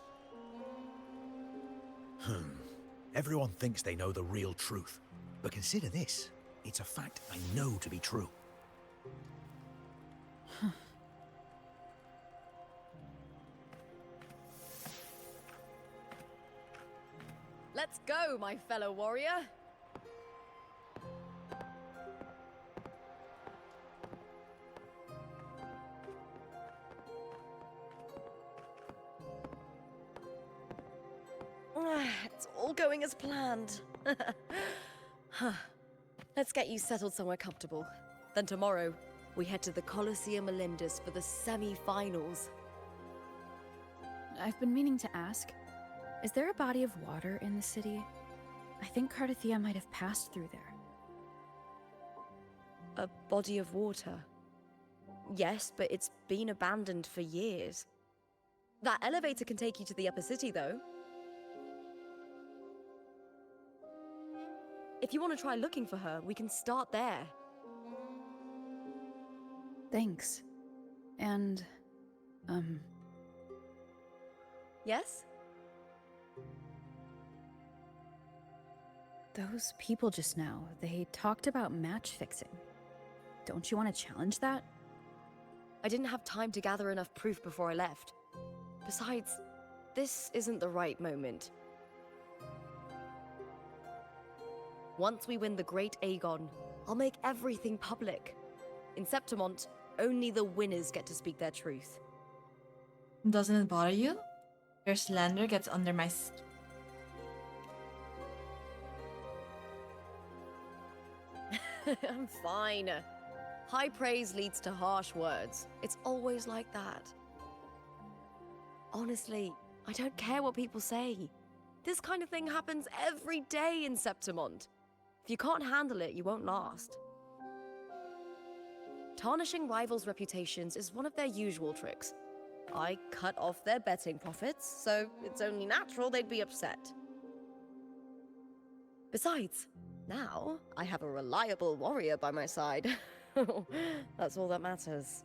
Everyone thinks they know the real truth. But consider this. It's a fact I know to be true. Let's go, my fellow warrior. It's all going as planned. Let's get you settled somewhere comfortable. Then tomorrow, we head to the Colosseum Melindus for the semi-finals. I've been meaning to ask, is there a body of water in the city? I think Cardathia might have passed through there. A body of water? Yes, but it's been abandoned for years. That elevator can take you to the upper city, though. If you want to try looking for her, we can start there. Thanks. And, Yes? those people just now, they talked about match fixing. Don't you want to challenge that? I didn't have time to gather enough proof before I left. Besides, this isn't the right moment. Once we win the Great Aegon, I'll make everything public. In Septimont, only the winners get to speak their truth. Doesn't it bother you? Your slander gets under my skin. I'm fine. High praise leads to harsh words. It's always like that. Honestly, I don't care what people say. This kind of thing happens every day in Septimont. If you can't handle it, you won't last. Tarnishing rivals' reputations is one of their usual tricks. I cut off their betting profits, so it's only natural they'd be upset. Besides, now I have a reliable warrior by my side. That's all that matters.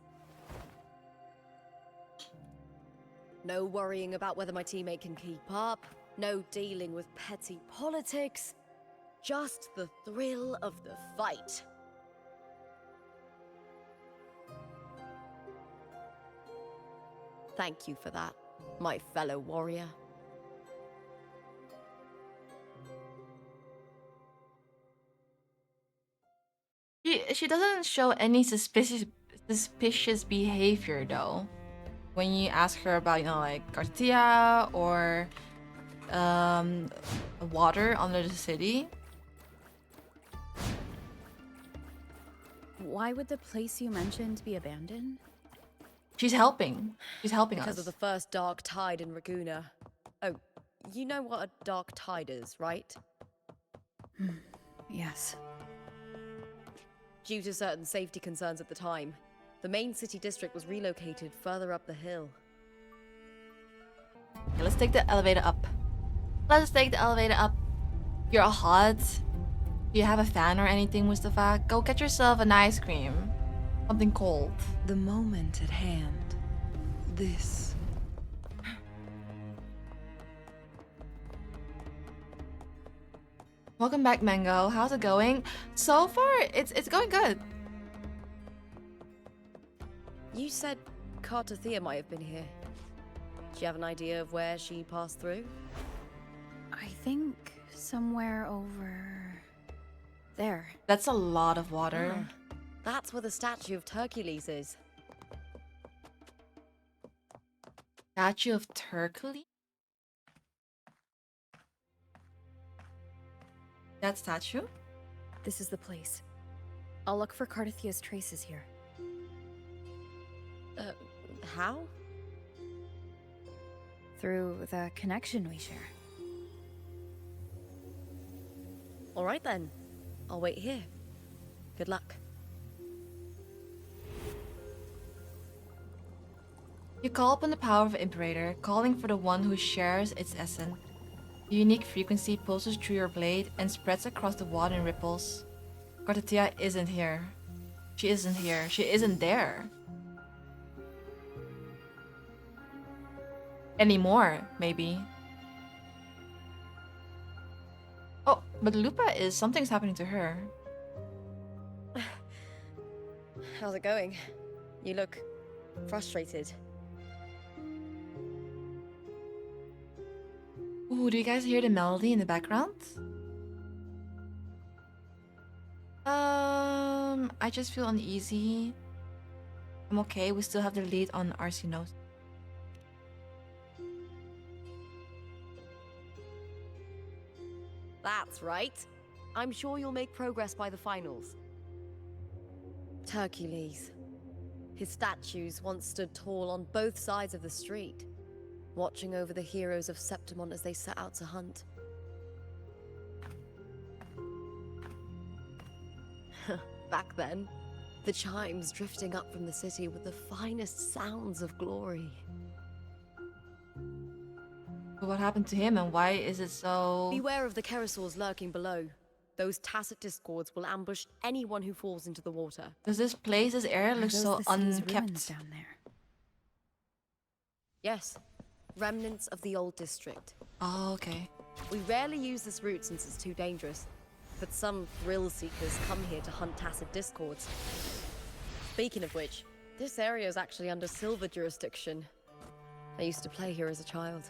No worrying about whether my teammate can keep up, no dealing with petty politics, just the thrill of the fight. Thank you for that, my fellow warrior. She doesn't show any suspicious behavior though. When you ask her about, you know, like Cartia or water under the city. Why would the place you mentioned be abandoned? She's helping. She's helping Because us. of the first dark tide in Raguna. Oh, you know what a dark tide is, right? Yes. Due to certain safety concerns at the time, the main city district was relocated further up the hill. Okay, let's take the elevator up. Let's take the elevator up. You're hot. Do you have a fan or anything, Mustafa? Go get yourself an ice cream. Something cold. The moment at hand. This. Welcome back, Mango. How's it going? So far, it's going good. You said Cartathea might have been here. Do you have an idea of where she passed through? I think somewhere over there. That's a lot of water. That's where the statue of Hercules is. Statue of Hercules? That statue? This is the place. I'll look for Cardathia's traces here. How? Through the connection we share. All right then. I'll wait here. Good luck. You call upon the power of Imperator, calling for the one who shares its essence. The unique frequency pulses through your blade and spreads across the water in ripples. Cartathea isn't here. She isn't here. She isn't there. Anymore, maybe. Oh, but Lupa is... something's happening to her. How's it going? You look frustrated. Ooh, do you guys hear the melody in the background? I just feel uneasy. I'm okay. We still have the lead on Arsenos. That's right. I'm sure you'll make progress by the finals. Hercules. His statues once stood tall on both sides of the street, watching over the heroes of Septimon as they set out to hunt. Back then, the chimes drifting up from the city were the finest sounds of glory. But what happened to him and why is it so... Beware of the Kerasaurs lurking below. Those tacit discords will ambush anyone who falls into the water. Does this place, this area look so unkept? Down there. Yes, remnants of the old district. Oh, okay. We rarely use this route since it's too dangerous, but some thrill seekers come here to hunt tacit discords. Speaking of which, this area is actually under Silver jurisdiction. I used to play here as a child.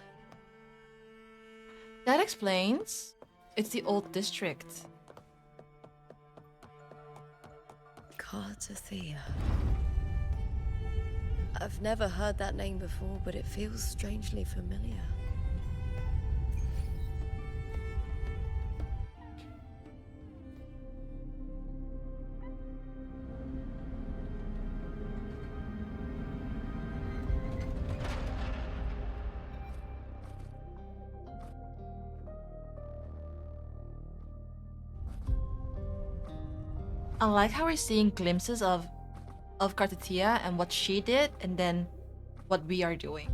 That explains. It's the old district. Cartathea. I've never heard that name before, but it feels strangely familiar. I like how we're seeing glimpses of Cartathea and what she did, and then what we are doing.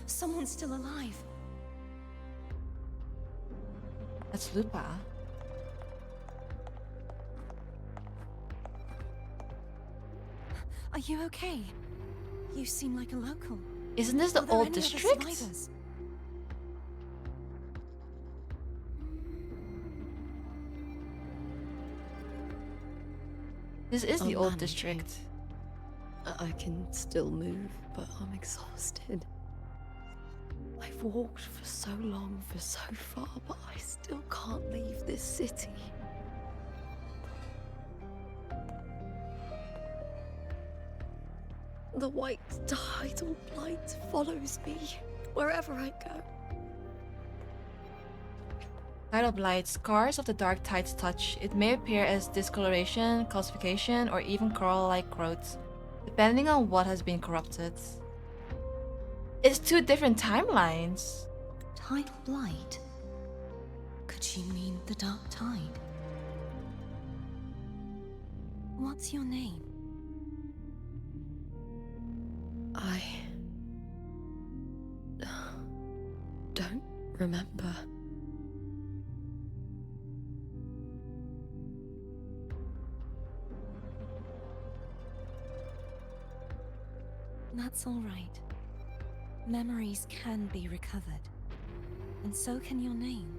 Someone's still alive. That's Lupa. Are you okay? You seem like a local. Isn't this the Are there old any other district? survivors? This is the Oh, old man, district. I can still move, but I'm exhausted. I've walked for so long, for so far, but I still can't leave this city. The white tidal blight follows me wherever I go. Tidal blight, scars of the dark tide's touch. It may appear as discoloration, calcification, or even coral-like growths, depending on what has been corrupted. It's two different timelines. Tidal blight? Could she mean the dark tide? What's your name? I don't remember. That's all right. Memories can be recovered. And so can your name.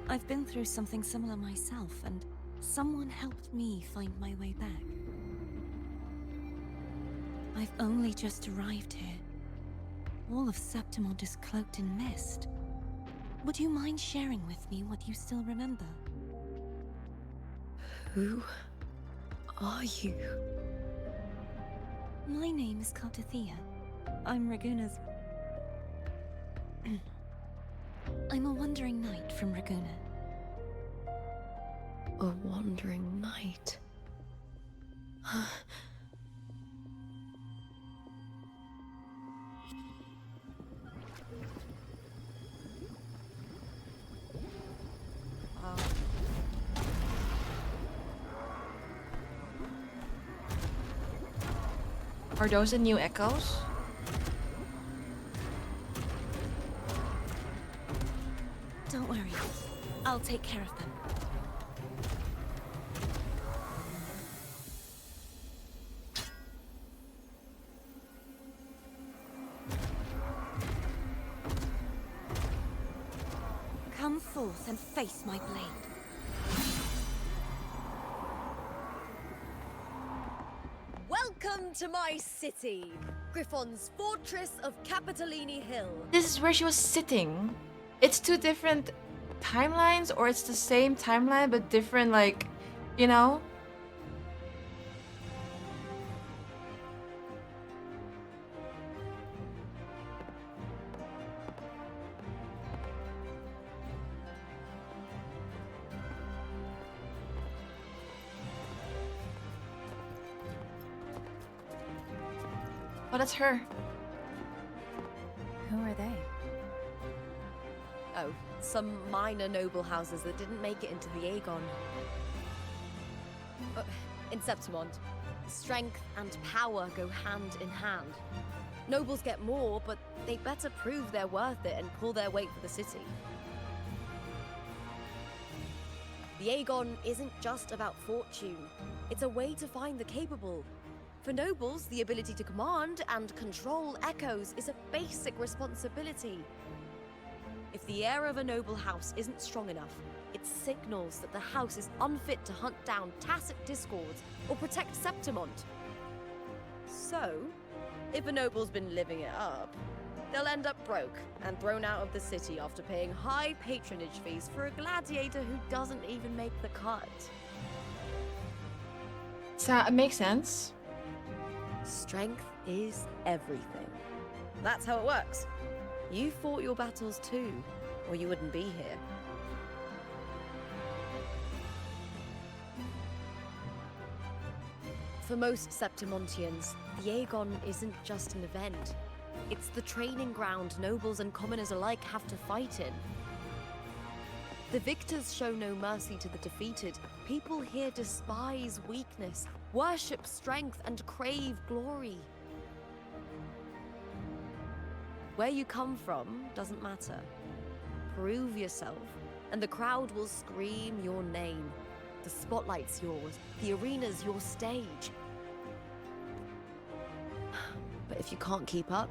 I've been through something similar myself, and someone helped me find my way back. I've only just arrived here. All of Septimon is cloaked in mist. Would you mind sharing with me what you still remember? Who are you? My name is Cartathea. I'm Raguna's... I'm a wandering knight from Raguna. A wandering knight. Are those the new echoes? Don't worry. I'll take care of them. Come forth and face my blade. Welcome to my city, Griffon's fortress of Capitolini Hill. This is where she was sitting. It's two different timelines, or it's the same timeline but different, like, you know? Oh, that's her. Who are they? Oh, some minor noble houses that didn't make it into the Aegon. In Septimont, strength and power go hand in hand. Nobles get more, but they better prove they're worth it and pull their weight for the city. The Aegon isn't just about fortune. It's a way to find the capable. For nobles, the ability to command and control echoes is a basic responsibility. If the heir of a noble house isn't strong enough, it signals that the house is unfit to hunt down tacit discords or protect Septimont. So, if a noble's been living it up, they'll end up broke and thrown out of the city after paying high patronage fees for a gladiator who doesn't even make the cut. So it makes sense. Strength is everything. That's how it works. You fought your battles too, or you wouldn't be here. For most Septimontians, the Aegon isn't just an event. It's the training ground nobles and commoners alike have to fight in. The victors show no mercy to the defeated. People here despise weakness, worship strength, and crave glory. Where you come from doesn't matter. Prove yourself, and the crowd will scream your name. The spotlight's yours, the arena's your stage. But if you can't keep up,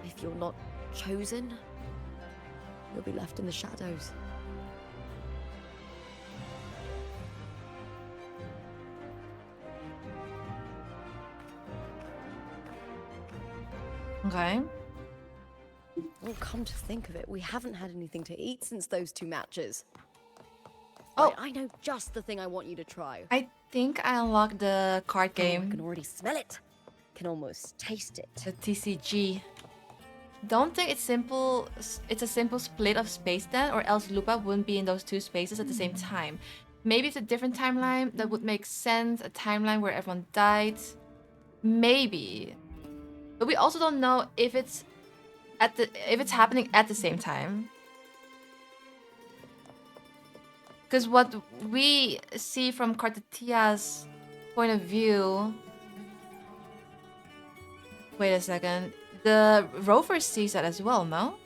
if you're not chosen, you'll be left in the shadows. Okay. Well, come to think of it, we haven't had anything to eat since those two matches. Oh, Right, I know just the thing I want you to try. I think I unlocked the card game. I can already smell it. Can almost taste it. The TCG. Don't think it's simple. It's a simple split of space then, or else Lupa wouldn't be in those two spaces at the same time. Maybe it's a different timeline that would make sense. A timeline where everyone died. Maybe. But we also don't know if it's happening at the same time. Because what we see from Cartetia's point of view... Wait a second. The rover sees that as well, no?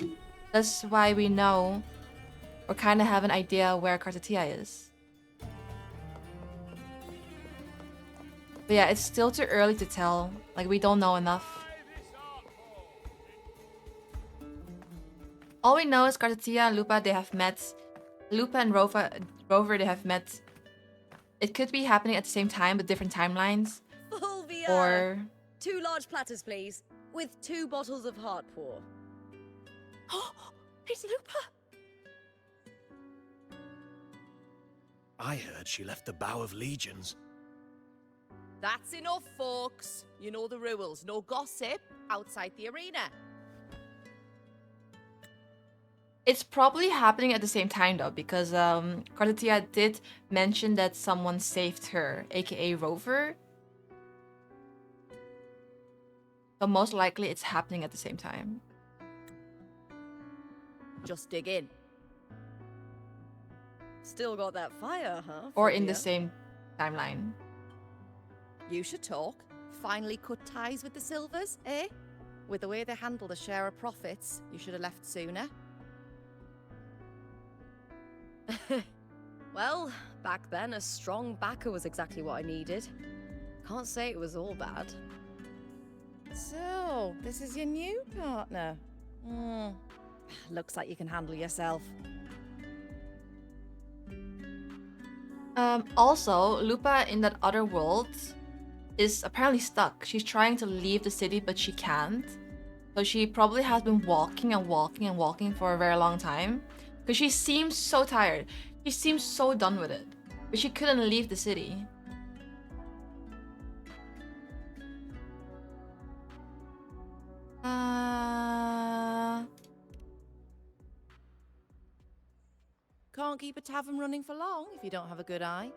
That's why we know or kind of have an idea where Cartetia is. But yeah, it's still too early to tell. Like, we don't know enough. All we know is Cartetia and Lupa, they have met. Lupa and Rover, they have met. It could be happening at the same time, but different timelines. Fulvia! Or... 2 large platters, please. With 2 bottles of heart pour. Oh, it's Lupa! I heard she left the Bow of Legions. That's enough, folks. You know the rules. No gossip outside the arena. It's probably happening at the same time though, because Cartetia did mention that someone saved her, aka Rover. But most likely it's happening at the same time. Just dig in. Still got that fire, huh? Or in the Fulvia? same timeline. You should talk. Finally cut ties with the Silvers, eh? With the way they handle the share of profits, you should have left sooner. Well, back then, a strong backer was exactly what I needed. Can't say it was all bad. So, this is your new partner. Looks like you can handle yourself. Also, Lupa in that other world is apparently stuck. She's trying to leave the city, but she can't. So she probably has been walking and walking and walking for a very long time. Because she seems so tired. She seems so done with it. But she couldn't leave the city. Can't keep a tavern running for long if you don't have a good eye.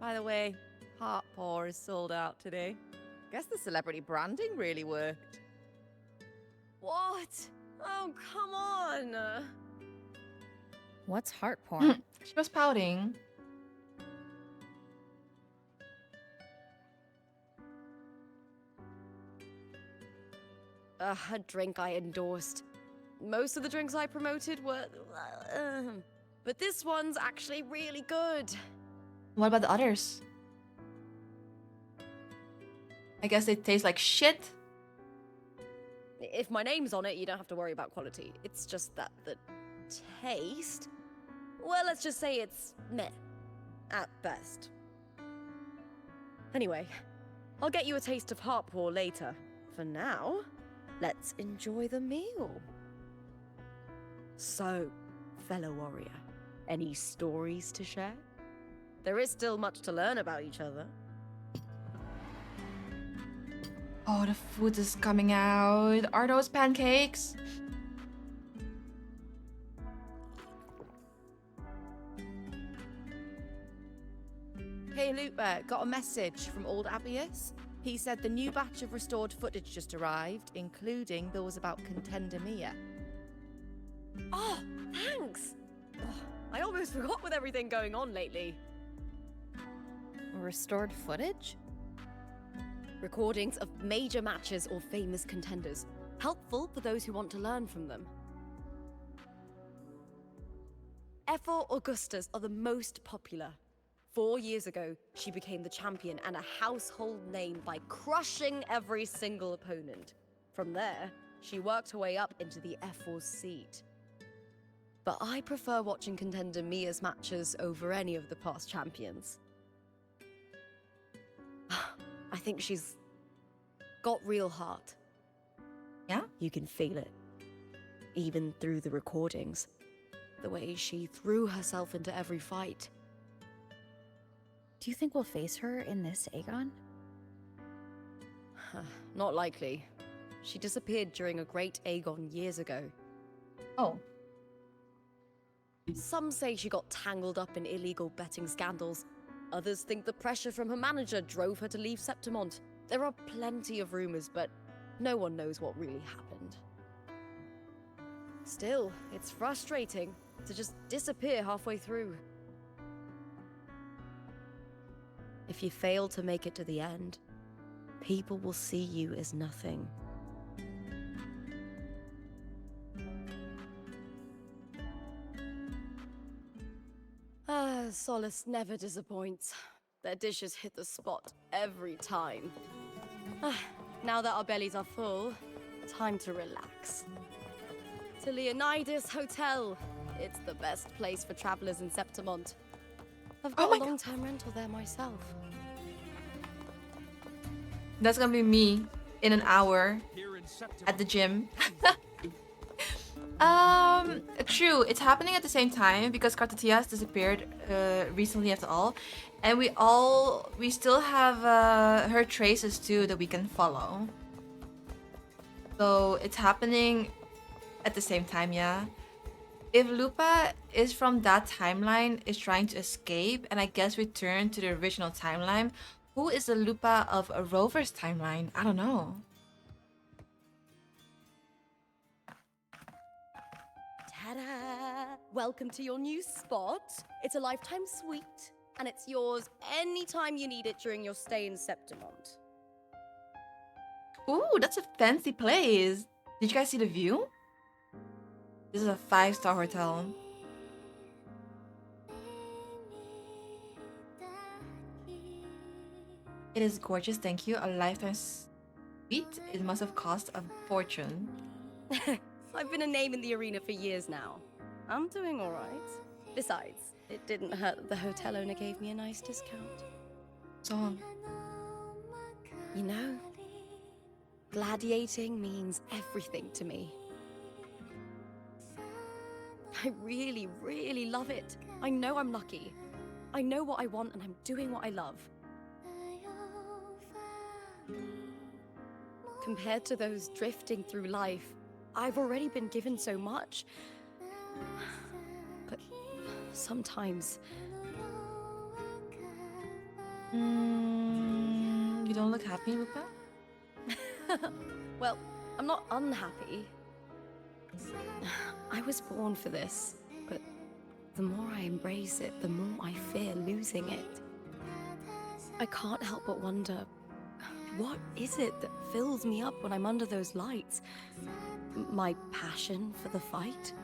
By the way, Heart Paw is sold out today. Guess the celebrity branding really worked. What? Oh, come on! What's heart porn? She was pouting. A drink I endorsed. Most of the drinks I promoted were... but this one's actually really good. What about the others? I guess they taste like shit. If my name's on it, you don't have to worry about quality. It's just that the taste... Well, let's just say it's meh. At best. Anyway, I'll get you a taste of Heart Paw later. For now, let's enjoy the meal. So, fellow warrior, any stories to share? There is still much to learn about each other. Oh, the food is coming out. Are those pancakes? Hey Lupa, got a message from old Abius. He said the new batch of restored footage just arrived, including those about Contender Mia. Oh, thanks! Oh, I almost forgot with everything going on lately. Restored footage? Recordings of major matches or famous contenders. Helpful for those who want to learn from them. Ephor Augustas are the most popular. 4 years ago, she became the champion and a household name by crushing every single opponent. From there, she worked her way up into the Ephor's seat. But I prefer watching Contender Mia's matches over any of the past champions. I think she's got real heart. Yeah? You can feel it. Even through the recordings. The way she threw herself into every fight. Do you think we'll face her in this Aegon? Not likely. She disappeared during a great Aegon years ago. Oh. Some say she got tangled up in illegal betting scandals. Others think the pressure from her manager drove her to leave Septimont. There are plenty of rumors, but no one knows what really happened. Still, it's frustrating to just disappear halfway through. If you fail to make it to the end, people will see you as nothing. Solace never disappoints. Their dishes hit the spot every time. Now that our bellies are full, time to relax. To Leonidas Hotel. It's the best place for travelers in Septimont. I've got a long-term rental there myself. That's gonna be me in an hour at the gym. True, it's happening at the same time because Kartatias disappeared recently after all. And we still have her traces too that we can follow. So it's happening at the same time, yeah. If Lupa is from that timeline, is trying to escape and I guess return to the original timeline, who is the Lupa of a Rover's timeline? I don't know. Ta-da! Welcome to your new spot. It's a lifetime suite, and it's yours anytime you need it during your stay in Septimont. Ooh, that's a fancy place. Did you guys see the view? This is a 5-star hotel. It is gorgeous, thank you. A lifetime suite. It must have cost a fortune. I've been a name in the arena for years now. I'm doing all right. Besides, it didn't hurt that the hotel owner gave me a nice discount. Song. You know, gladiating means everything to me. I really, really love it. I know I'm lucky. I know what I want and I'm doing what I love. Compared to those drifting through life, I've already been given so much. But sometimes... You don't look happy, Luca? Well, I'm not unhappy. I was born for this, but the more I embrace it, the more I fear losing it. I can't help but wonder, what is it that fills me up when I'm under those lights? My passion for the fight?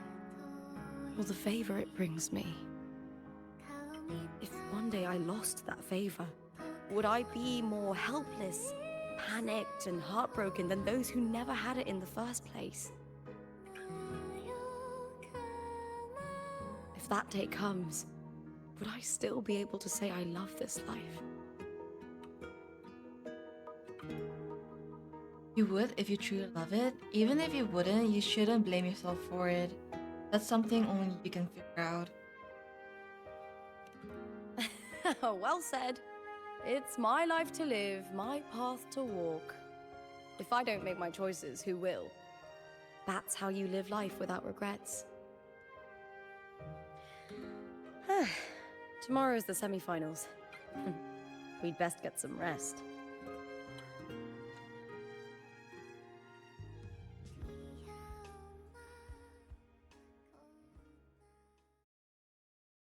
Or the favor it brings me? If one day I lost that favor, would I be more helpless, panicked, and heartbroken than those who never had it in the first place? If that day comes, would I still be able to say I love this life? You would if you truly love it. Even if you wouldn't, you shouldn't blame yourself for it. That's something only you can figure out. Well said. It's my life to live, my path to walk. If I don't make my choices, who will? That's how you live life without regrets. Tomorrow's the semi-finals. We'd best get some rest.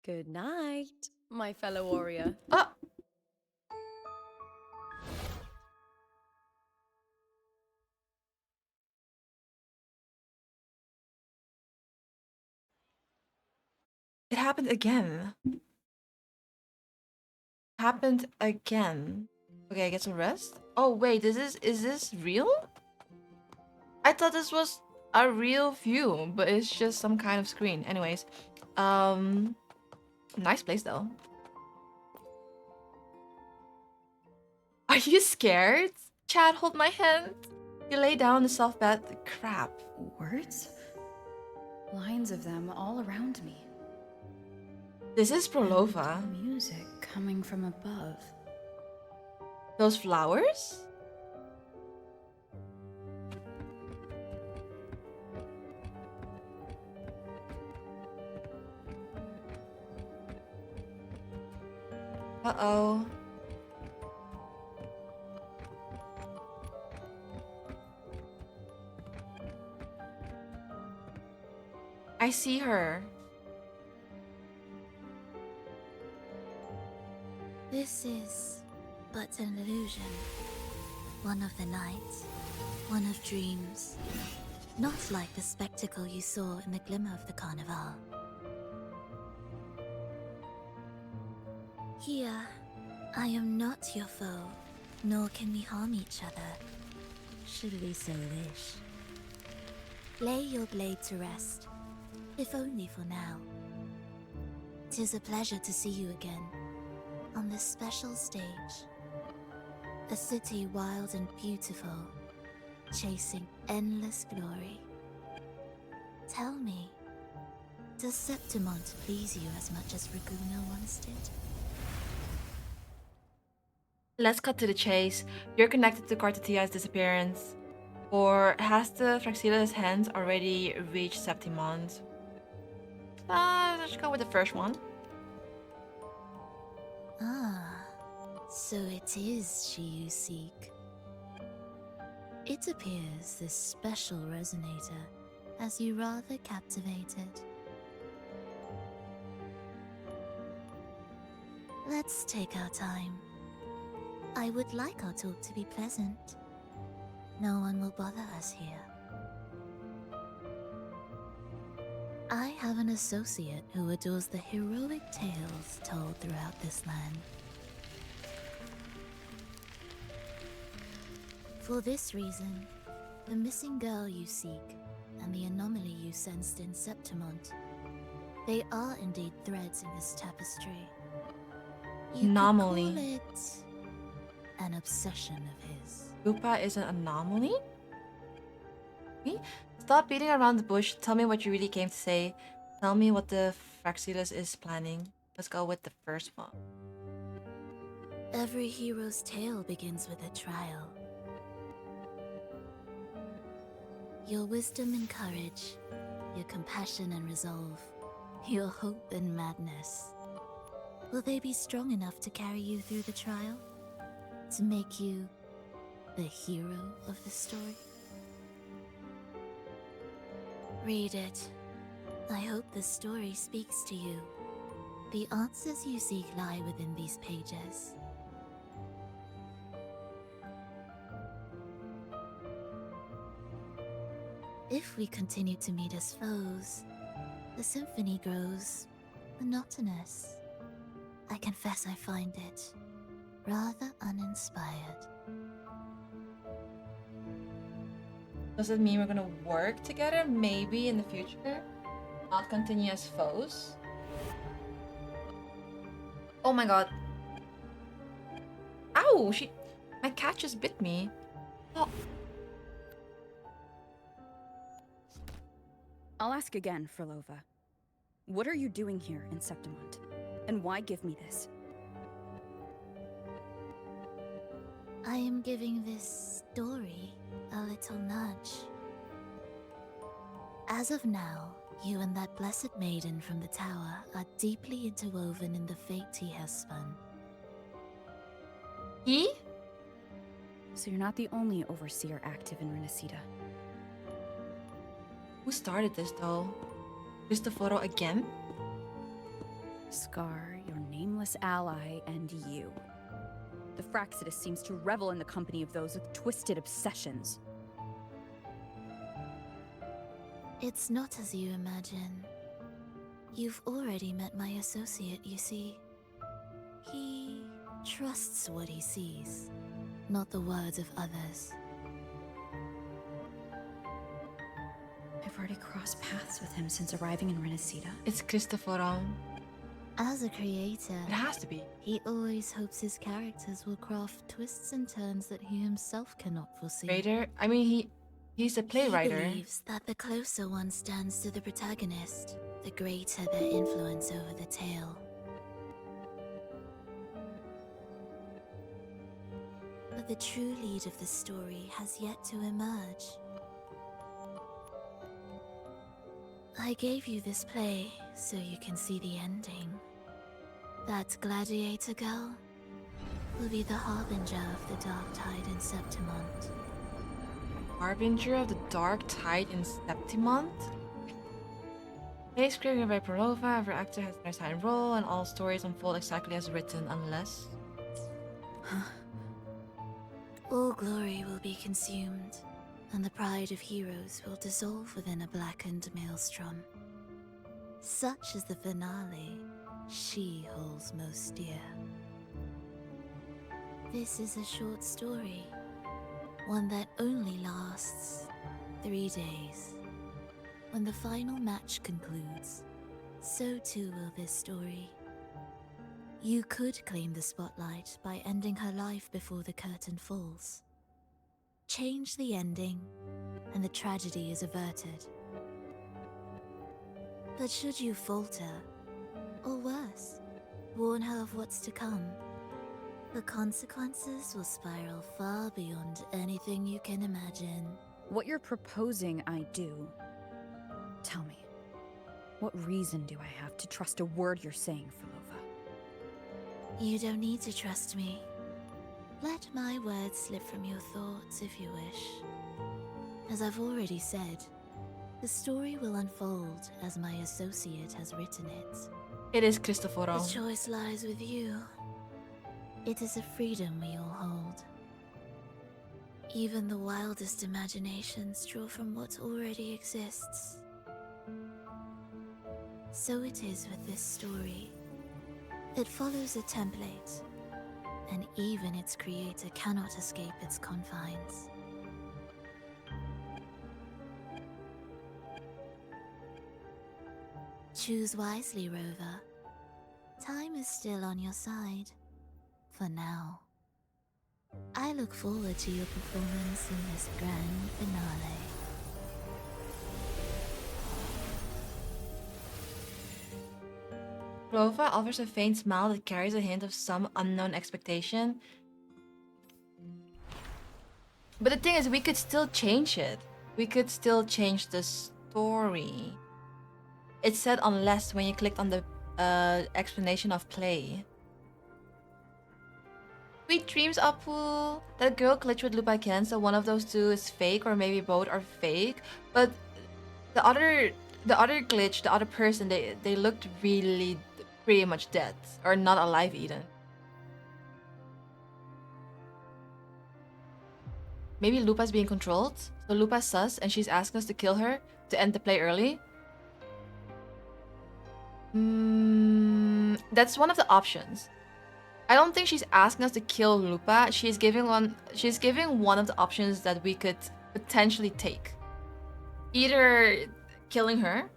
Good night, my fellow warrior. Oh! It happened again. Happened again. Okay, I get some rest. Oh wait, is this real? I thought this was a real view, but it's just some kind of screen. Anyways, nice place though. Are you scared? Chad, hold my hand. You lay down on the soft bed. Crap. Words? Lines of them all around me. This is Prolova. And music coming from above. Those flowers? Uh-oh. I see her. This is but an illusion. One of the nights, one of dreams. Not like the spectacle you saw in the glimmer of the Carnival. Here, I am not your foe, nor can we harm each other, should we so wish. Lay your blade to rest, if only for now. 'Tis a pleasure to see you again, on this special stage. A city wild and beautiful, chasing endless glory. Tell me, does Septimont please you as much as Raguna once did? Let's cut to the chase. You're connected to Cartatia's disappearance. Or has the Fraxila's hands already reached Septimont? Let's go with the first one. Ah, so it is she you seek. It appears this special resonator has you rather captivated. Let's take our time. I would like our talk to be pleasant. No one will bother us here. I have an associate who adores the heroic tales told throughout this land. For this reason, the missing girl you seek and the anomaly you sensed in Septimont, They are indeed threads in this tapestry. You could Anomaly. call it an obsession of his. Rupa is an anomaly? Me? Stop beating around the bush. Tell me what you really came to say. Tell me what the Fraxilus is planning. Let's go with the first one. Every hero's tale begins with a trial. Your wisdom and courage, your compassion and resolve, your hope and madness. Will they be strong enough to carry you through the trial? To make you the hero of the story? Read it. I hope the story speaks to you. The answers you seek lie within these pages. If we continue to meet as foes, the symphony grows monotonous. I confess I find it rather uninspired. Does it mean we're gonna work together? Maybe in the future? Not continue as foes? Oh my god. Ow! My cat just bit me. Oh. I'll ask again, Frolova. What are you doing here in Septimont? And why give me this? I am giving this story a little nudge. As of now, you and that blessed maiden from the tower are deeply interwoven in the fate he has spun. He? So you're not the only overseer active in Renacita. Who started this though? Cristoforo again? Scar, your nameless ally, and you. The Fraxidus seems to revel in the company of those with twisted obsessions. It's not as you imagine. You've already met my associate, you see. He trusts what he sees, not the words of others. I've already crossed paths with him since arriving in Renacita. It's Cristoforo. As a creator, It has to be. he always hopes his characters will craft twists and turns that he himself cannot foresee. Raider? I mean, he's a playwright. He believes that the closer one stands to the protagonist, the greater their influence over the tale. But the true lead of the story has yet to emerge. I gave you this play so you can see the ending. That gladiator girl will be the harbinger of the dark tide in Septimont. Harbinger of the Dark Tide in Septimont? Play script by Prolova, every actor has an assigned role, and all stories unfold exactly as written unless... All glory will be consumed, and the pride of heroes will dissolve within a blackened maelstrom. Such is the finale she holds most dear. This is a short story, one that only lasts 3 days. When the final match concludes, so too will this story. You could claim the spotlight by ending her life before the curtain falls. Change the ending, and the tragedy is averted. But should you falter, or worse, warn her of what's to come, the consequences will spiral far beyond anything you can imagine. What you're proposing I do. Tell me, what reason do I have to trust a word you're saying, Frolova? You don't need to trust me. Let my words slip from your thoughts if you wish. As I've already said, the story will unfold as my associate has written it. It is Cristoforo. The choice lies with you. It is a freedom we all hold. Even the wildest imaginations draw from what already exists. So it is with this story. It follows a template, and even its creator cannot escape its confines. Choose wisely, Rover. Time is still on your side. For now. I look forward to your performance in this grand finale. Clova offers a faint smile that carries a hint of some unknown expectation. But the thing is, we could still change it. We could still change the story. It said unless when you clicked on the explanation of play. Sweet dreams, Apu. That girl glitched with Lupa Ken, so one of those two is fake, or maybe both are fake. But the other glitch, the other person, they looked really pretty much dead or not alive even. Maybe Lupa's being controlled. So Lupa's sus and she's asking us to kill her to end the play early. That's one of the options. I don't think she's asking us to kill Lupa. She's giving one of the options that we could potentially take. Either killing her.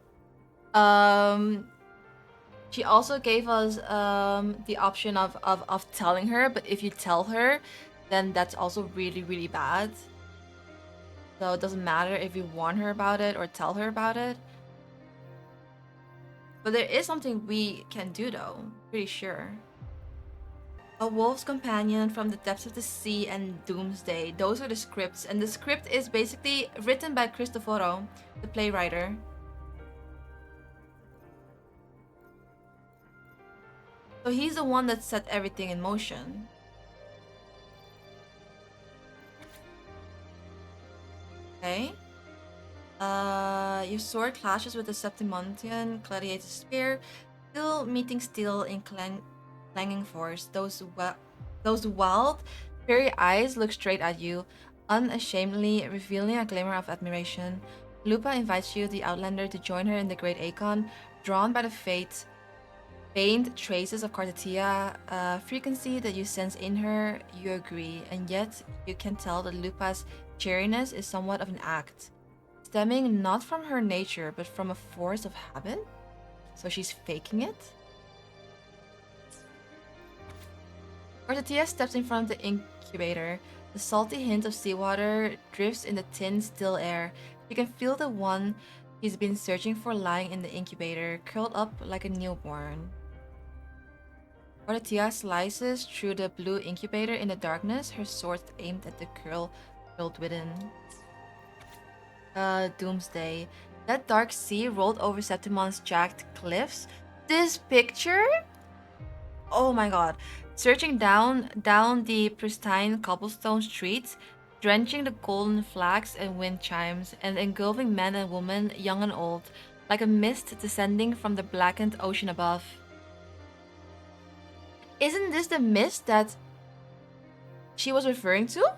She also gave us the option of telling her, but if you tell her, then that's also really, really bad. So it doesn't matter if you warn her about it or tell her about it. But there is something we can do though, pretty sure. A Wolf's Companion, From the Depths of the Sea, and Doomsday. Those are the scripts, and the script is basically written by Cristoforo, the playwright. So he's the one that set everything in motion. Okay. Your sword clashes with the Septimontian Gladiator Spear, still meeting steel in clanging force. Those wild, fiery eyes look straight at you, unashamedly revealing a glimmer of admiration. Lupa invites you, the Outlander, to join her in the Great Aegon, drawn by the faint traces of Cartetia frequency that you sense in her. You agree, and yet you can tell that Lupa's cheeriness is somewhat of an act, stemming not from her nature, but from a force of habit? So she's faking it? Cartetia steps in front of the incubator. The salty hint of seawater drifts in the thin, still air. You can feel the one he's been searching for lying in the incubator, curled up like a newborn. Cartetia slices through the blue incubator in the darkness, her sword aimed at the curled within. Doomsday. That dark sea rolled over Septimon's jagged cliffs. This picture? Oh my god. Searching down the pristine cobblestone streets, drenching the golden flags and wind chimes, and engulfing men and women, young and old, like a mist descending from the blackened ocean above. Isn't this the mist that she was referring to?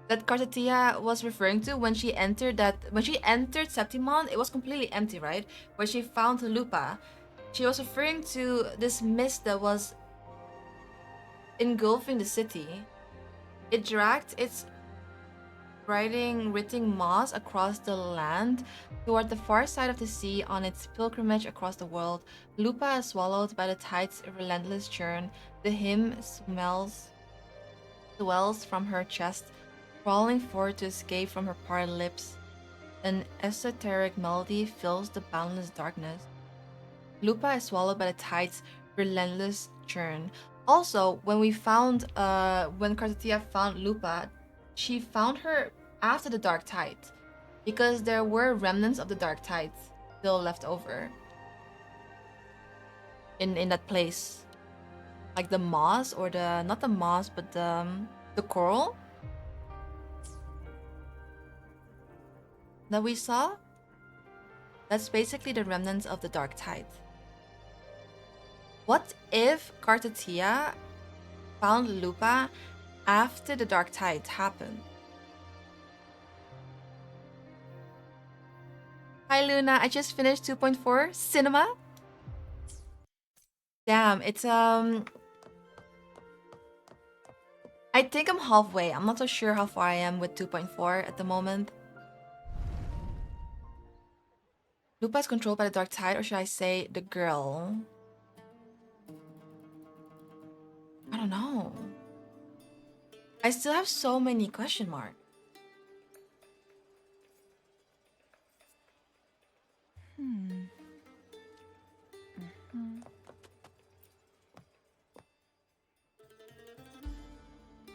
That Cartetia was referring to when she entered Septimon? It was completely empty, right? Where she found Lupa. She was referring to this mist that was engulfing the city. It dragged its writhing moss across the land toward the far side of the sea on its pilgrimage across the world. Lupa is swallowed by the tide's relentless churn. The hymn swells from her chest, crawling forward to escape from her parted lips. An esoteric melody fills the boundless darkness. Lupa is swallowed by the tide's relentless churn. Also, when Cartetia found Lupa, she found her after the Dark Tide, because there were remnants of the Dark Tide still left over in that place, like the moss, or not the moss, but the coral that we saw. That's basically the remnants of the Dark Tide. What if Cartetia found Lupa after the Dark Tide happened? Hi Luna, I just finished 2.4 cinema. Damn, it's I think I'm halfway. I'm not so sure how far I am with 2.4 at the moment. Lupa is controlled by the dark tide, or should I say the girl? I don't know. I still have so many question marks.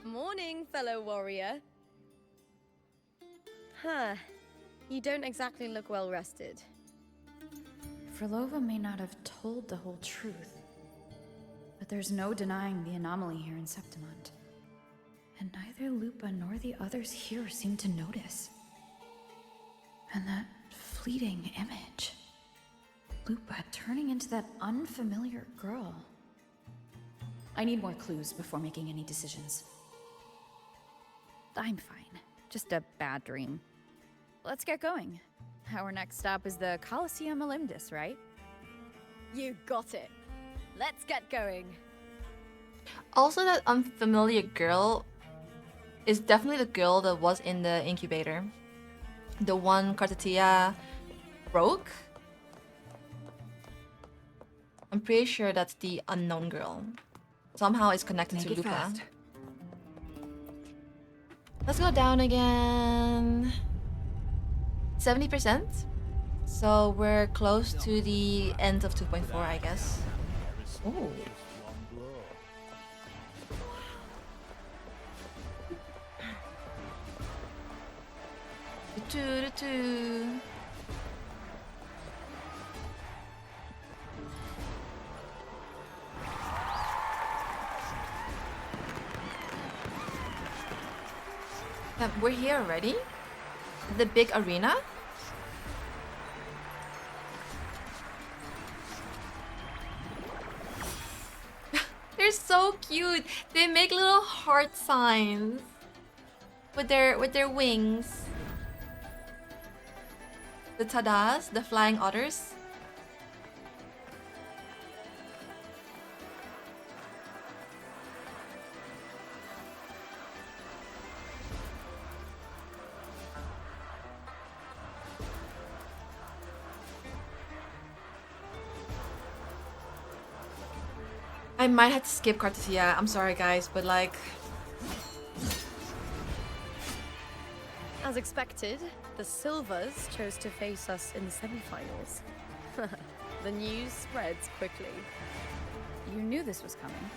Morning, fellow warrior. Huh. You don't exactly look well rested. Frolova may not have told the whole truth, but there's no denying the anomaly here in Septimont. And neither Lupa nor the others here seem to notice. And that fleeting image. Lupa turning into that unfamiliar girl. I need more clues before making any decisions. I'm fine. Just a bad dream. Let's get going. Our next stop is the Colosseum Olympus, right? You got it. Let's get going. Also, that unfamiliar girl is definitely the girl that was in the incubator. The one Kartatia broke. I'm pretty sure that's the unknown girl. Somehow it's connected to Lupa. Fast. Let's go down again. 70%. So we're close to the end of 2.4, I guess. Oh. We're here already? The big arena? They're so cute. They make little heart signs with their wings. The tadas, the flying otters. I might have to skip Kartatia. I'm sorry, guys, but like... As expected, the Silvers chose to face us in the semifinals. The news spreads quickly. You knew this was coming.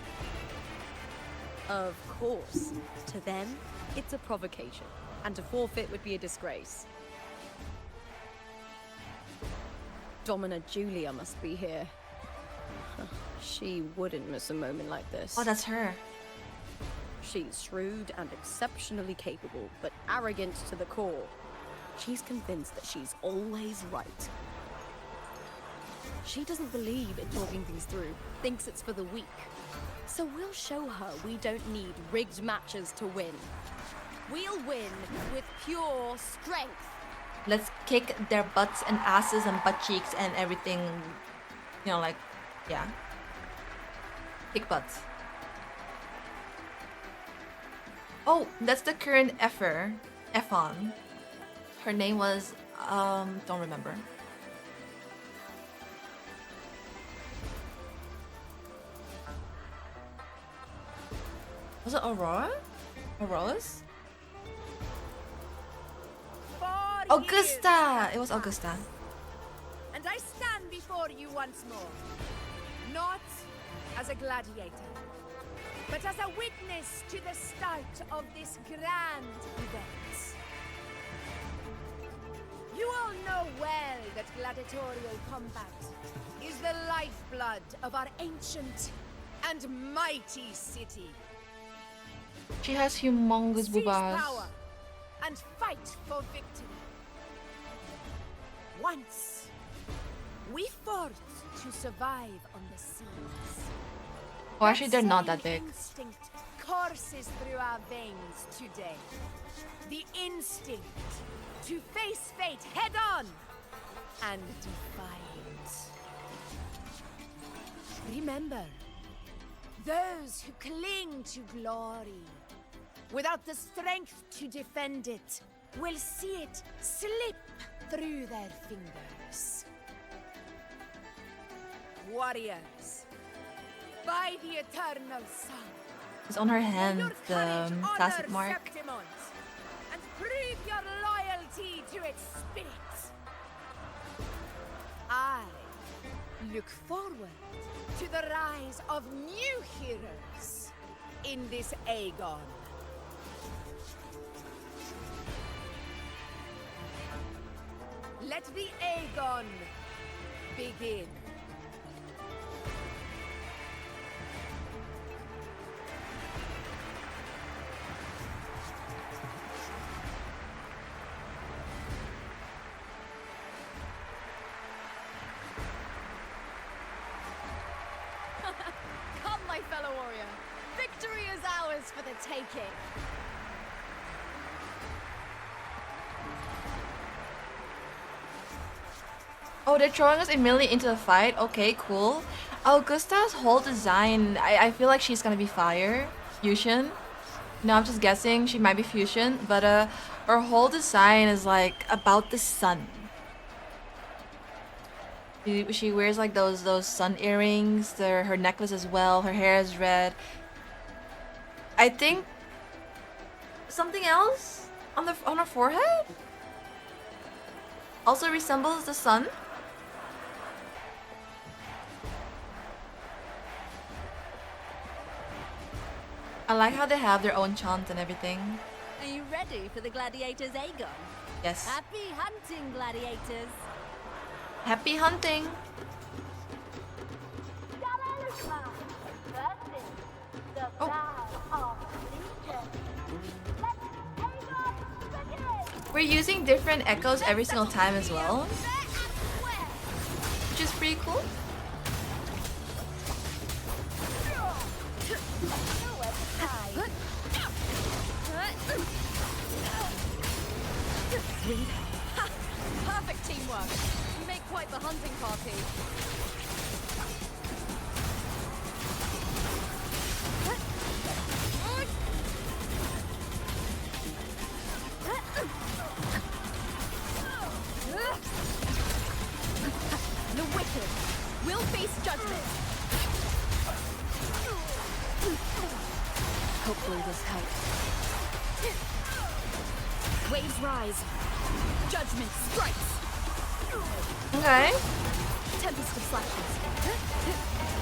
Of course. To them, it's a provocation. And to forfeit would be a disgrace. Domina Julia must be here. She wouldn't miss a moment like this. Oh, that's her. She's shrewd and exceptionally capable, but arrogant to the core. She's convinced that she's always right. She doesn't believe in talking things through, thinks it's for the weak. So we'll show her we don't need rigged matches to win. We'll win with pure strength. Let's kick their butts and asses and butt cheeks and everything. You know, like, yeah. Kick butts. Oh, that's the current Effer. Effon. Her name was, don't remember. Was it Aurora? Aurora's? Augusta! It was Augusta. And I stand before you once more. Not as a gladiator, but as a witness to the start of this grand event. You all know well that gladiatorial combat is the lifeblood of our ancient and mighty city. She has humongous Seize boobas. power and fight for victory. Once, we fought to survive on the seas. Oh, actually, they're not that big. Instinct courses through our veins today. The instinct to face fate head on and defy it. Remember, those who cling to glory without the strength to defend it will see it slip through their fingers. warriors. By the eternal sun. It's on her hand, Your the courage tacit honor mark. Septimont, and prove your loyalty to its spirit. I look forward to the rise of new heroes in this Aegon. Let the Aegon begin. Come, my fellow warrior. Victory is ours for the taking. Oh, they're throwing us immediately into the fight. Okay, cool. Oh, Gustav's whole design, I feel like she's gonna be fire. Fusion. No, I'm just guessing. She might be fusion, but her whole design is like about the sun. She wears like those sun earrings. Her necklace as well. Her hair is red. I think something else on her forehead also resembles the sun. I like how they have their own chant and everything. Are you ready for the gladiators, Aegon? Yes. Happy hunting, gladiators. Happy hunting. We're using different echoes every single time as well, which is pretty cool. Perfect teamwork. You make quite the hunting party. The wicked will face judgment. Hopefully this helps. Waves rise. Judgment strikes. Okay. Tempest of slashes.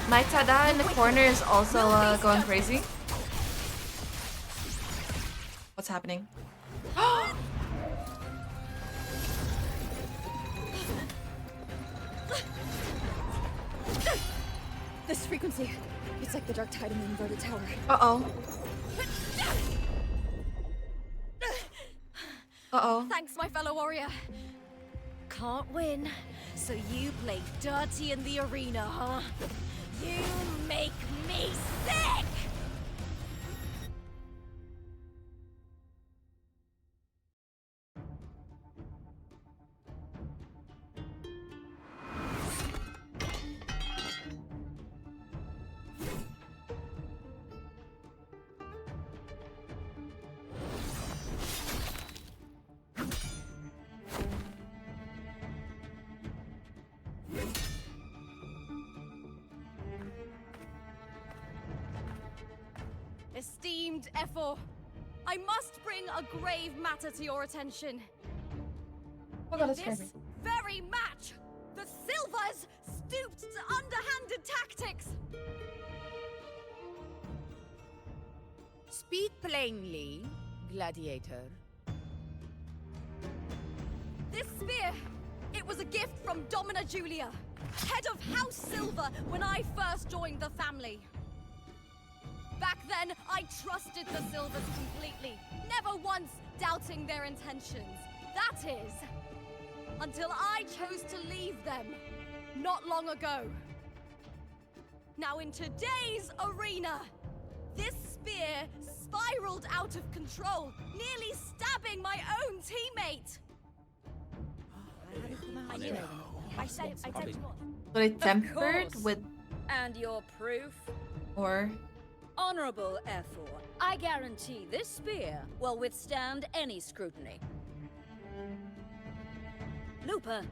My Tada in the corner is also going crazy. What's happening? This frequency, it's like the dark tide in the inverted tower. Uh-oh. Uh-oh. Thanks, my fellow warrior. Can't win, so you play dirty in the arena, huh? You make me sick! Esteemed Ephor, I must bring a grave matter to your attention. Oh God, In that's this crazy. very match, the Silvers stooped to underhanded tactics. Speak plainly, gladiator. This spear, it was a gift from Domina Julia, head of House Silver when I first joined the family. Back then, I trusted the Silvers completely, never once doubting their intentions. That is, until I chose to leave them, not long ago. Now in today's arena, this spear spiraled out of control, nearly stabbing my own teammate. I knew it. I said what? So they tempered course. with And your proof? or Honorable Ephor, I guarantee this spear will withstand any scrutiny. Looper,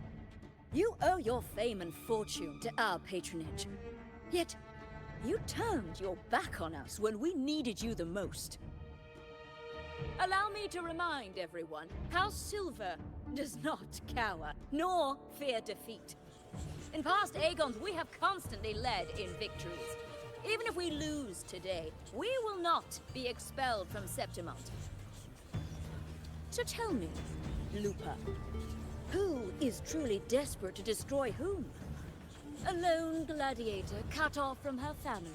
You owe your fame and fortune to our patronage. Yet, you turned your back on us when we needed you the most. Allow me to remind everyone, House Silver does not cower, nor fear defeat. In past Aegons, we have constantly led in victories. Even if we lose today, we will not be expelled from Septimont. So tell me, Lupa, who is truly desperate to destroy whom? A lone gladiator cut off from her family?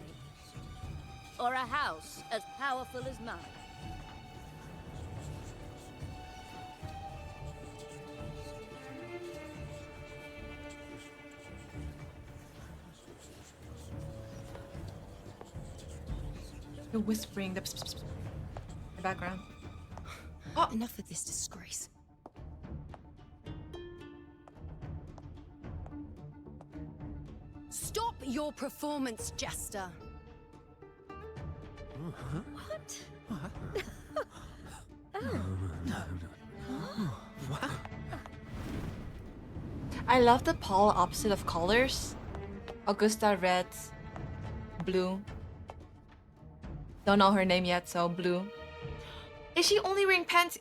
Or a house as powerful as mine? The whispering, the background. Oh, enough of this disgrace. Stop your performance, Jester. What? I love the polar opposite of colors. Augusta red, blue. Don't know her name yet, so blue. Is she only wearing pants?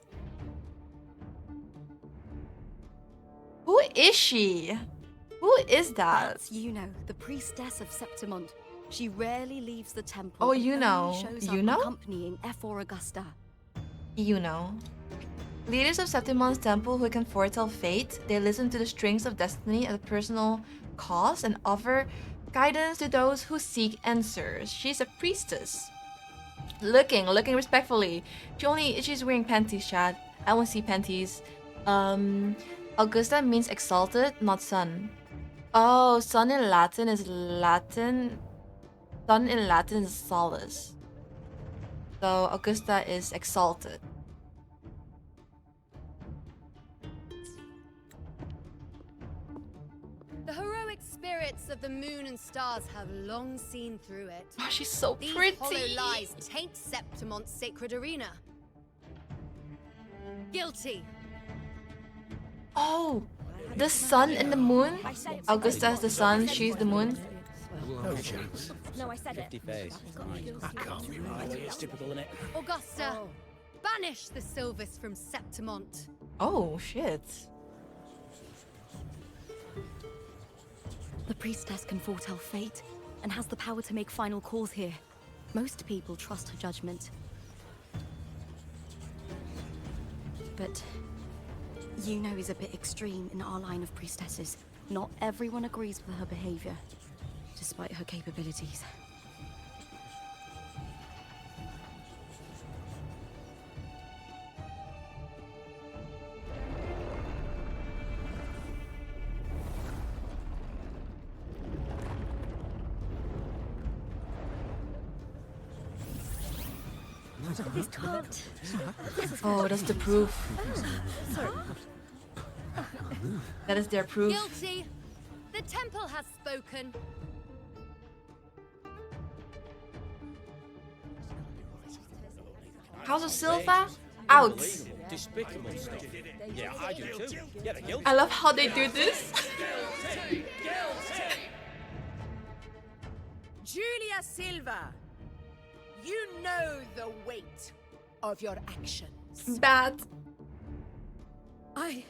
Who is she? Who is that? That's Yuno, the priestess of Septimont. She rarely leaves the temple. Oh, and Yuno. only shows up Yuno? accompanying F4 Augusta. You know. Leaders of Septimont's temple who can foretell fate, they listen to the strings of destiny at a personal cost and offer guidance to those who seek answers. She's a priestess. Looking respectfully. She's wearing panties, Chad. I won't see panties. Augusta means exalted, not sun. Oh, sun in Latin is Latin. Sun in Latin is solace. So Augusta is exalted. The heroic spirits of the moon and stars have long seen through it. Oh, she's so These pretty. hollow lies taint Septimont's sacred arena. Guilty. Oh, the sun and the moon? Augusta is the sun, she's the moon. No chance. No, I said it. 50 face. That can't be right. It's typical, isn't it? Augusta, banish the Silvers from Septimont. Oh, shit. The priestess can foretell fate and has the power to make final calls here. Most people trust her judgment. But Yuno is a bit extreme in our line of priestesses. Not everyone agrees with her behavior, despite her capabilities. This can't. Oh, that's the proof. That is their proof. Guilty. The temple has spoken. House of Silva? Out. Despicable stuff. Yeah, I do too. Yeah, they're guilty. I love how they do this. Julia Silva, you know the weight of your actions. Bad. I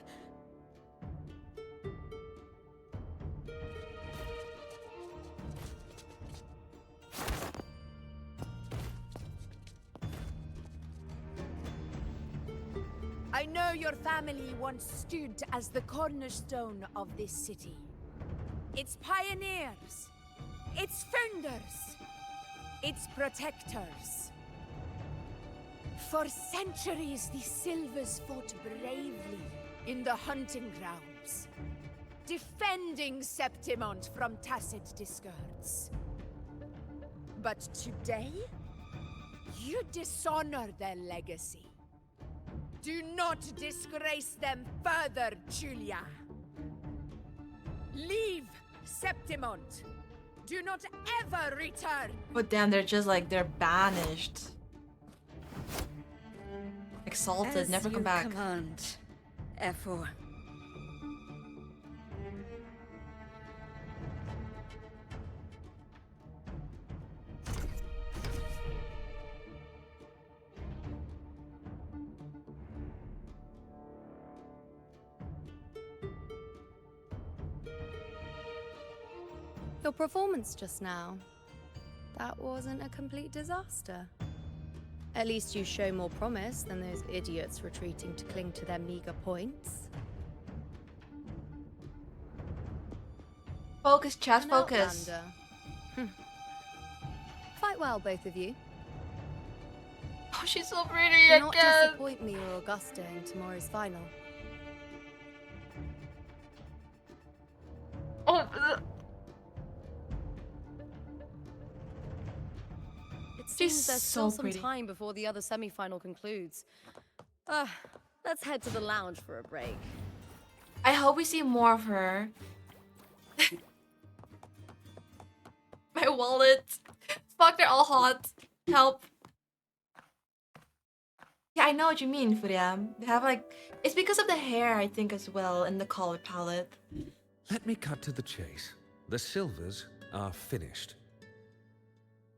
know your family once stood as the cornerstone of this city. Its pioneers, its founders, its protectors. For centuries, the Silvers fought bravely in the hunting grounds, defending Septimont from tacit discards. But today, you dishonor their legacy. Do not disgrace them further, Julia. Leave Septimont. Do not ever return. But damn, they're banished. Exalted, As never come you back. Command, F4. Your performance just now. That wasn't a complete disaster. At least you show more promise than those idiots retreating to cling to their meager points. Focus, chat, An focus. Outlander. Fight well, both of you. Oh, she's so pretty Do not again. disappoint me or Augusta in tomorrow's final. Oh, It she's seems there's so still pretty. some time before the other semi-final concludes. Let's head to the lounge for a break. I hope we see more of her. My wallet. Fuck, they're all hot. Help. Yeah, I know what you mean, Furia. They have like... It's because of the hair, I think, as well, and the color palette. Let me cut to the chase. The Silvers are finished.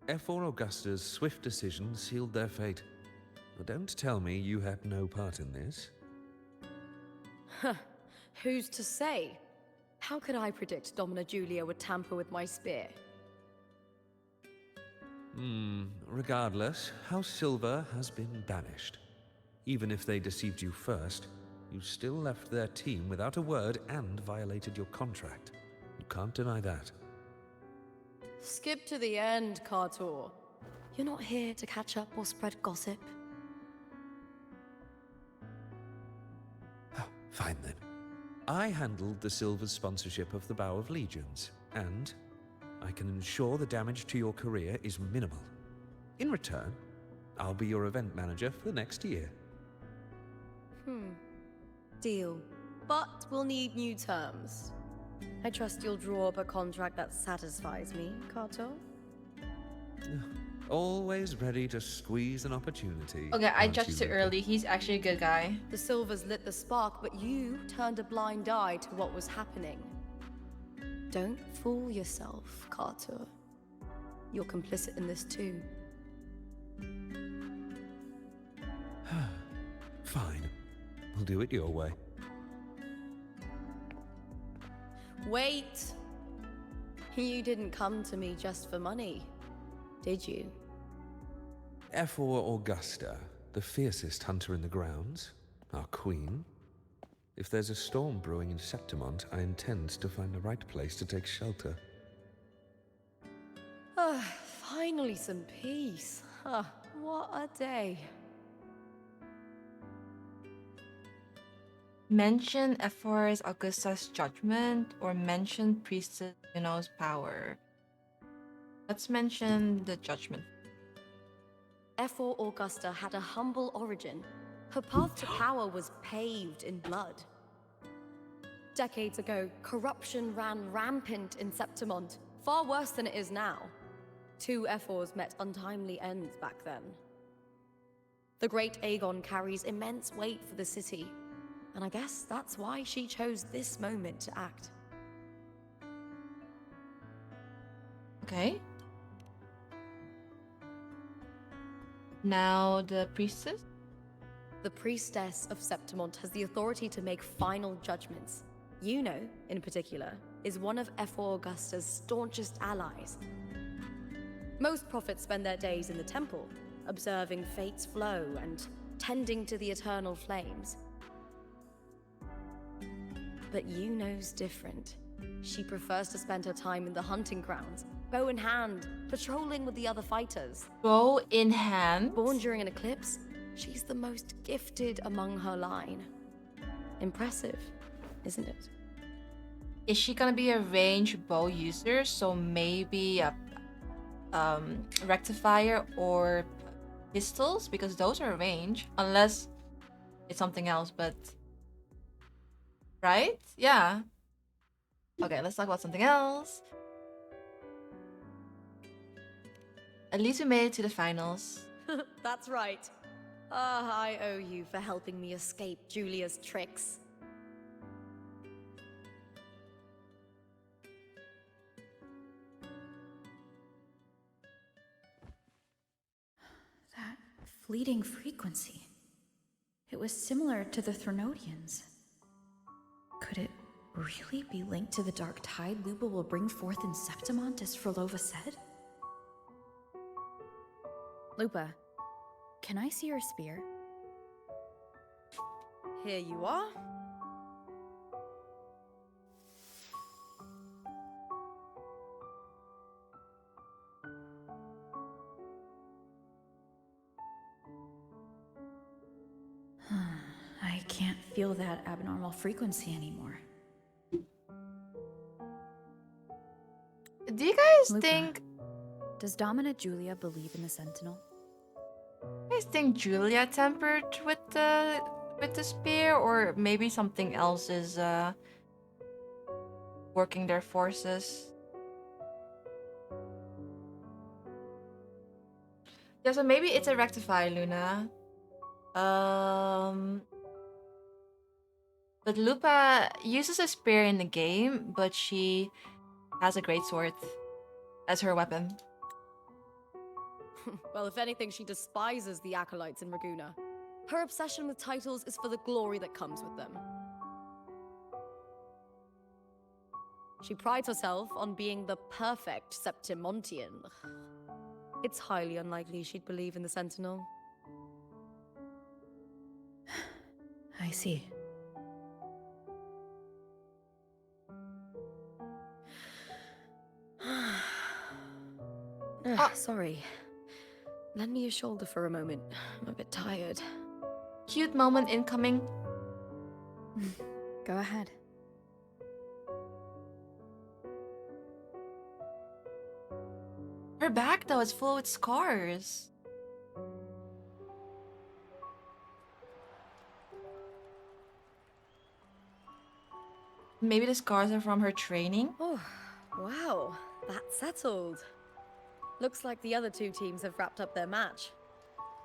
F4 Augusta's swift decision sealed their fate. But don't tell me you had no part in this. Huh. Who's to say? How could I predict Domina Julia would tamper with my spear? Regardless, House Silver has been banished. Even if they deceived you first, you still left their team without a word and violated your contract. You can't deny that. Skip to the end, Kartor. You're not here to catch up or spread gossip. Fine then. I handled the Silver's sponsorship of the Bow of Legions, and I can ensure the damage to your career is minimal. In return, I'll be your event manager for the next year. Deal. But we'll need new terms. I trust you'll draw up a contract that satisfies me, Kato. Always ready to squeeze an opportunity. Okay, I aren't judged you, too Luca? early. He's actually a good guy. The Silvers lit the spark, but you turned a blind eye to what was happening. Don't fool yourself, Kato. You're complicit in this too. Fine. We'll do it your way. Wait! You didn't come to me just for money, did you? F4 Augusta, the fiercest hunter in the grounds, our queen. If there's a storm brewing in Septimont, I intend to find the right place to take shelter. Finally some peace. What a day. Mention F4's Augusta's judgment or mention Priestess Juno's power. Let's mention the judgment. F4 Augusta had a humble origin. Her path to power was paved in blood. Decades ago, corruption ran rampant in Septimont, far worse than it is now. 2 F4s met untimely ends back then. The Great Aegon carries immense weight for the city, and I guess that's why she chose this moment to act. Okay. Now the priestess? The Priestess of Septimont has the authority to make final judgments. Juno, in particular, is one of F4 Augusta's staunchest allies. Most prophets spend their days in the temple, observing fate's flow and tending to the eternal flames. But Juno's different. She prefers to spend her time in the hunting grounds, bow in hand, patrolling with the other fighters. Bow in hand? Born during an eclipse, she's the most gifted among her line. Impressive, isn't it? Is she gonna be a ranged bow user? So maybe a rectifier or pistols? Because those are range. Unless it's something else, but... Right? Yeah. Okay, let's talk about something else. At least we made it to the finals. That's right. I owe you for helping me escape Julia's tricks. That fleeting frequency. It was similar to the Threnodians. Could it really be linked to the Dark Tide Lupa will bring forth in Septimont, as Frolova said? Lupa, can I see your spear? Here you are. I can't feel that abnormal frequency anymore. Do you guys Lupa, think... Does Domina Julia believe in the Sentinel? You guys think Julia tampered with the spear, or maybe something else is working their forces? Yeah, so maybe it's a rectify, Luna. But Lupa uses a spear in the game, but she has a greatsword as her weapon. Well, if anything, she despises the acolytes in Raguna. Her obsession with titles is for the glory that comes with them. She prides herself on being the perfect Septimontian. It's highly unlikely she'd believe in the Sentinel. I see. Sorry. Lend me your shoulder for a moment. I'm a bit tired. Cute moment incoming. Go ahead. Her back, though, is full with scars. Maybe the scars are from her training? Oh, wow. That's settled. Looks like the other two teams have wrapped up their match.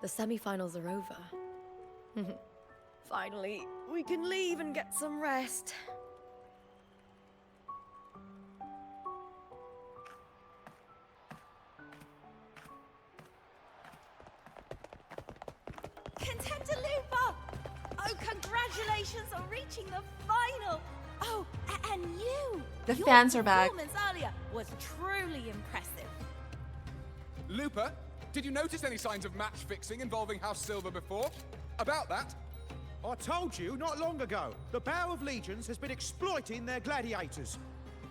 The semi-finals are over. Finally, we can leave and get some rest. Contender Lupa! Oh, congratulations on reaching the final! Oh, and you! The Your fans are back. performance earlier was truly impressive. Lupa, did you notice any signs of match fixing involving House Silver before? About that? I told you not long ago. The Bow of Legions has been exploiting their gladiators.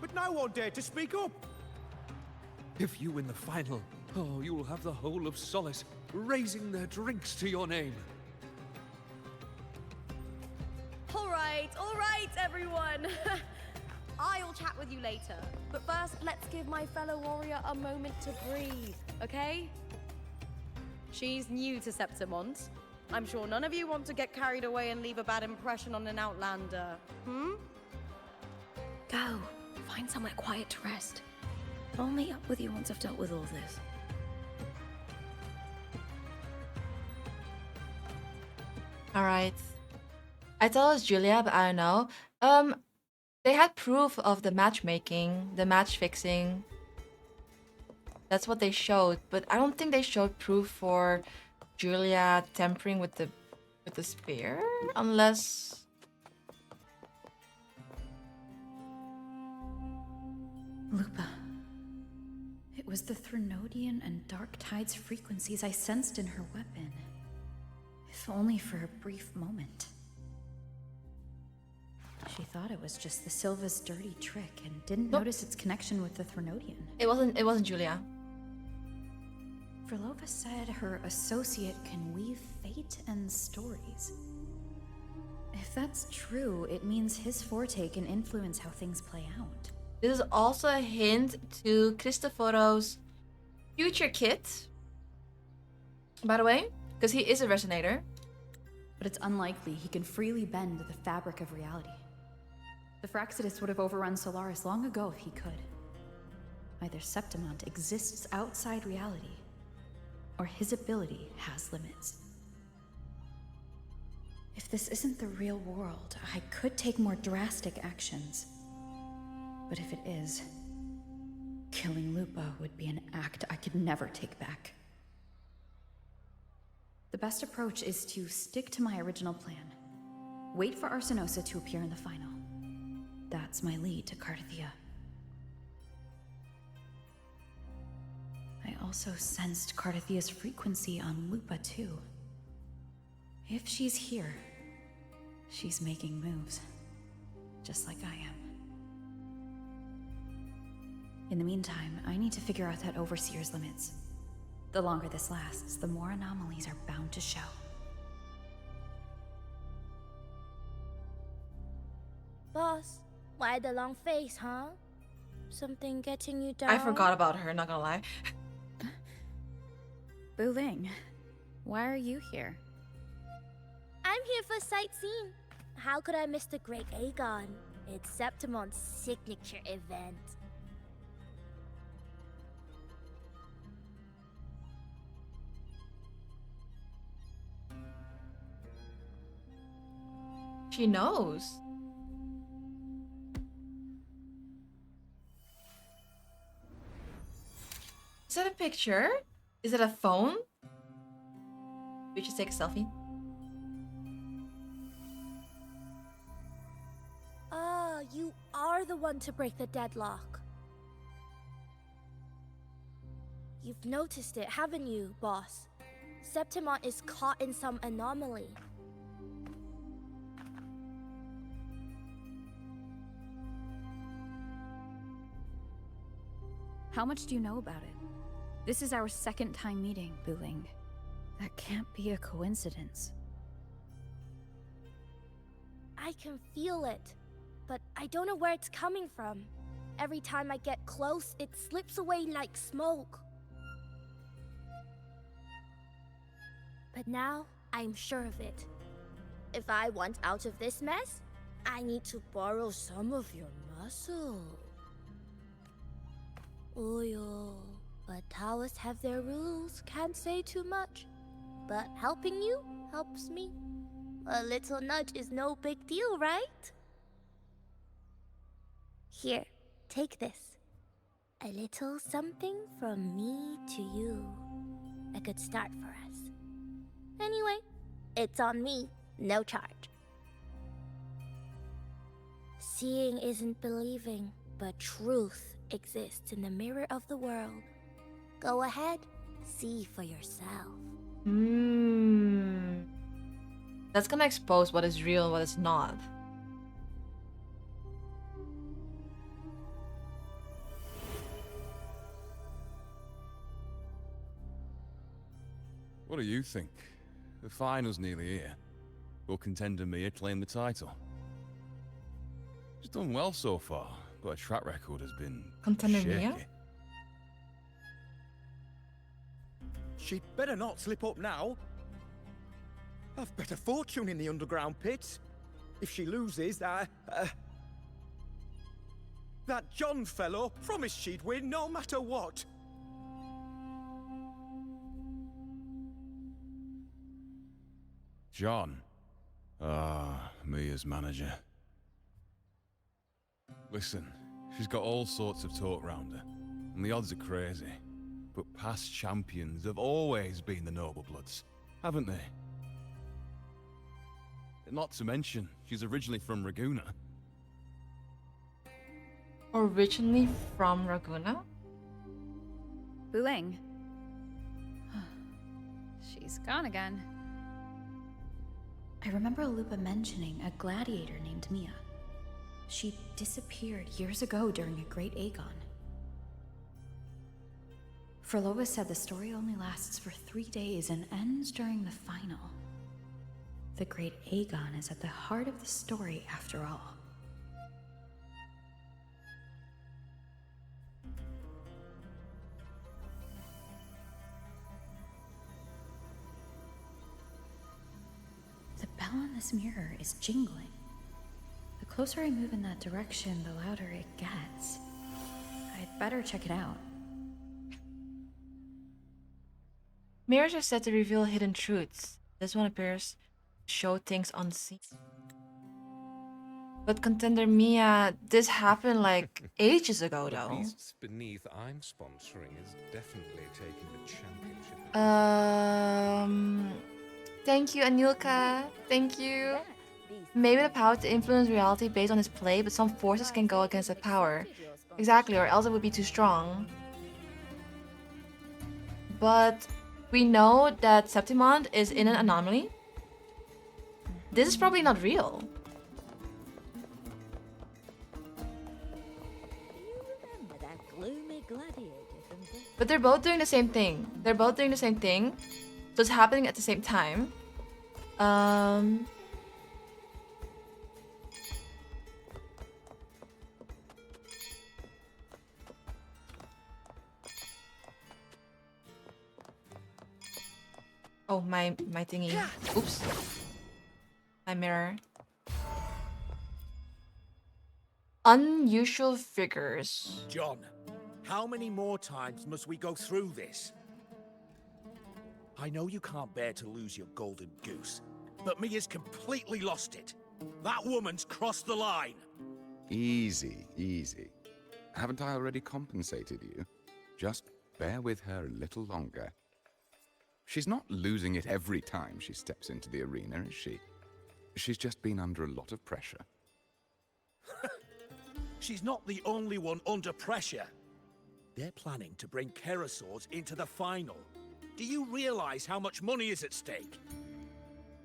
But no one dared to speak up. If you win the final, oh, you will have the whole of Solace raising their drinks to your name. All right, everyone. I'll chat with you later. But first, let's give my fellow warrior a moment to breathe, okay? She's new to Septimont. I'm sure none of you want to get carried away and leave a bad impression on an outlander, Go. Find somewhere quiet to rest. I'll meet up with you once I've dealt with all this. Alright. I thought it was Julia, but I don't know. They had proof of the matchmaking, the match fixing. That's what they showed, but I don't think they showed proof for Julia tampering with the spear, unless... Lupa. It was the Threnodian and Dark Tide's frequencies I sensed in her weapon. If only for a brief moment. She thought it was just the Silva's dirty trick and didn't notice its connection with the Threnodian. It wasn't Julia. Frolova said her associate can weave fate and stories. If that's true, it means his forte can influence how things play out. This is also a hint to Cristoforo's future kit, by the way, because he is a resonator. But it's unlikely he can freely bend the fabric of reality. The Fraxidus would have overrun Solaris long ago if he could. Either Septimont exists outside reality, or his ability has limits. If this isn't the real world, I could take more drastic actions. But if it is, killing Lupa would be an act I could never take back. The best approach is to stick to my original plan. Wait for Arsinosa to appear in the final. That's my lead to Cardathia. I also sensed Cardathia's frequency on Lupa too. If she's here, she's making moves, just like I am. In the meantime, I need to figure out that Overseer's limits. The longer this lasts, the more anomalies are bound to show. Boss, why the long face, huh? Something getting you down? I forgot about her, not gonna lie. Buling, why are you here? I'm here for sightseeing. How could I miss the Great Aegon? It's Septimon's signature event. She knows. Is that a picture? Is it a phone? We should take a selfie. Ah, you are the one to break the deadlock. You've noticed it, haven't you, boss? Septimon is caught in some anomaly. How much do you know about it? This is our second time meeting, Buling. That can't be a coincidence. I can feel it, but I don't know where it's coming from. Every time I get close, it slips away like smoke. But now, I'm sure of it. If I want out of this mess, I need to borrow some of your muscle. Oyo, but Taoists have their rules, can't say too much. But helping you helps me. A little nudge is no big deal, right? Here, take this. A little something from me to you. A good start for us. Anyway, it's on me, no charge. Seeing isn't believing, but truth exists in the mirror of the world. Go ahead, see for yourself. That's gonna expose what is real and what is not. What do you think? The final's nearly here. Will contender Mia claim the title? She's done well so far, but her track record has been Contender shaky. Mia? She'd better not slip up now. I've better fortune in the underground pits. If she loses, that John fellow promised she'd win no matter what. John. Ah, Mia's manager. Listen, she's got all sorts of talk round her, and the odds are crazy. But past champions have always been the noble bloods, haven't they? Not to mention, she's originally from Raguna. Originally from Raguna? Buling. She's gone again. I remember Lupa mentioning a gladiator named Mia. She disappeared years ago during a Great Aegon. Frolova said the story only lasts for 3 days and ends during the final. The Great Aegon is at the heart of the story after all. The bell on this mirror is jingling. The closer I move in that direction, the louder it gets. I'd better check it out. Mirrors are said to reveal hidden truths. This one appears to show things unseen. But Contender Mia, this happened like ages ago The though. beasts beneath I'm sponsoring is definitely taking the championship. Thank you, Anilka. Thank you. Maybe the power to influence reality based on his play, but some forces can go against that power. Exactly, or else it would be too strong. But we know that Septimond is in an anomaly. This is probably not real. But they're both doing the same thing. They're both doing the same thing. So it's happening at the same time. Oh, my thingy. Oops. My mirror. Unusual figures. John, how many more times must we go through this? I know you can't bear to lose your golden goose, but Mia's completely lost it. That woman's crossed the line. Easy, easy. Haven't I already compensated you? Just bear with her a little longer. She's not losing it every time she steps into the arena, is she? She's just been under a lot of pressure. She's not the only one under pressure. They're planning to bring Keresaurs into the final. Do you realize how much money is at stake?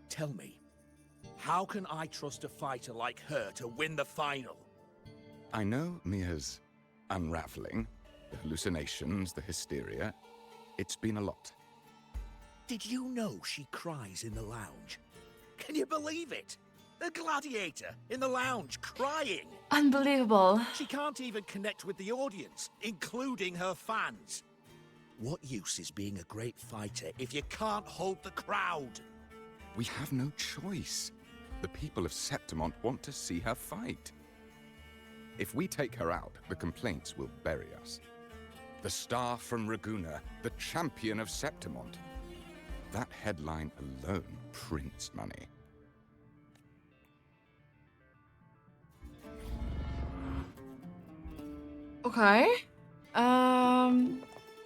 Tell me, how can I trust a fighter like her to win the final? I know Mia's unraveling, the hallucinations, the hysteria. It's been a lot. Did you know she cries in the lounge? Can you believe it? A gladiator in the lounge crying. Unbelievable. She can't even connect with the audience, including her fans. What use is being a great fighter if you can't hold the crowd? We have no choice. The people of Septimont want to see her fight. If we take her out, the complaints will bury us. The star from Raguna, the champion of Septimont. That headline alone prints money. Okay.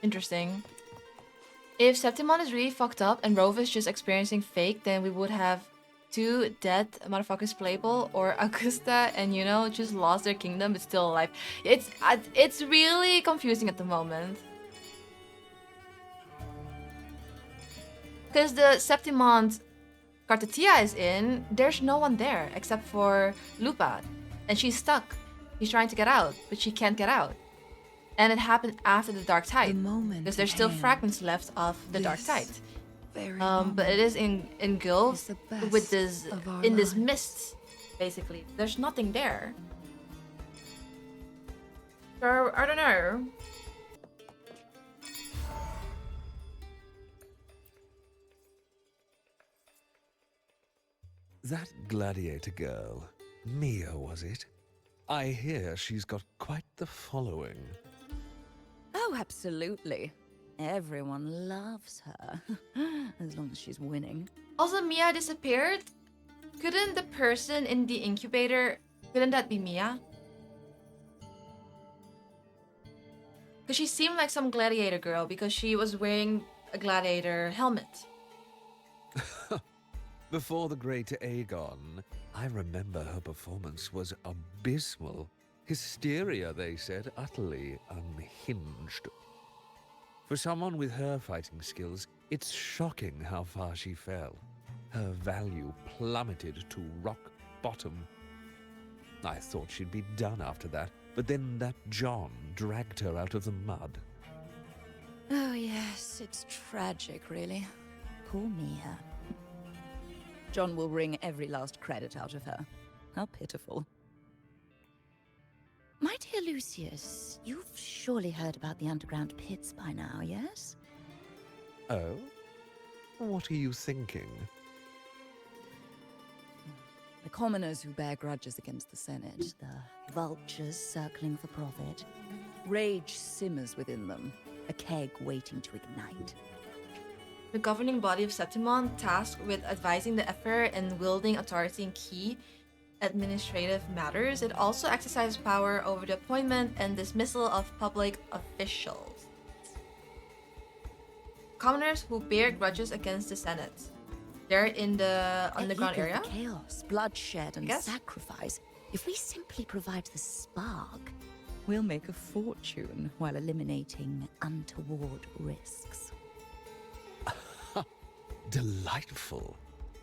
Interesting. If Septimon is really fucked up and Rove is just experiencing fake, then we would have two dead motherfuckers playable, or Augusta and Yuno just lost their kingdom but still alive. It's really confusing at the moment. Because the Septimond Cartatia is in, there's no one there except for Lupa. And she's stuck. She's trying to get out, but she can't get out. And it happened after the Dark Tide. Because there's still fragments left of the Dark Tide. But it is engulfed with this in this mist, basically. There's nothing there. So I don't know. That gladiator girl, Mia, was it? I hear she's got quite the following. Oh, absolutely. Everyone loves her, as long as she's winning. Also, Mia disappeared. Couldn't the person in the incubator, couldn't that be Mia? Because she seemed like some gladiator girl because she was wearing a gladiator helmet. Before the great Aegon, I remember her performance was abysmal. Hysteria, they said, utterly unhinged. For someone with her fighting skills, it's shocking how far she fell. Her value plummeted to rock bottom. I thought she'd be done after that, but then that John dragged her out of the mud. Oh yes, it's tragic, really. Poor Mia. John will wring every last credit out of her. How pitiful. My dear Lucius, you've surely heard about the underground pits by now, yes? Oh? What are you thinking? The commoners who bear grudges against the Senate, the vultures circling for profit. Rage simmers within them, a keg waiting to ignite. The governing body of Septimon, tasked with advising the Emperor and wielding authority in key administrative matters, it also exercises power over the appointment and dismissal of public officials. Commoners who bear grudges against the Senate. there in the At underground peak of area. the chaos, bloodshed, and guess. sacrifice. If we simply provide the spark, we'll make a fortune while eliminating untoward risks. Delightful.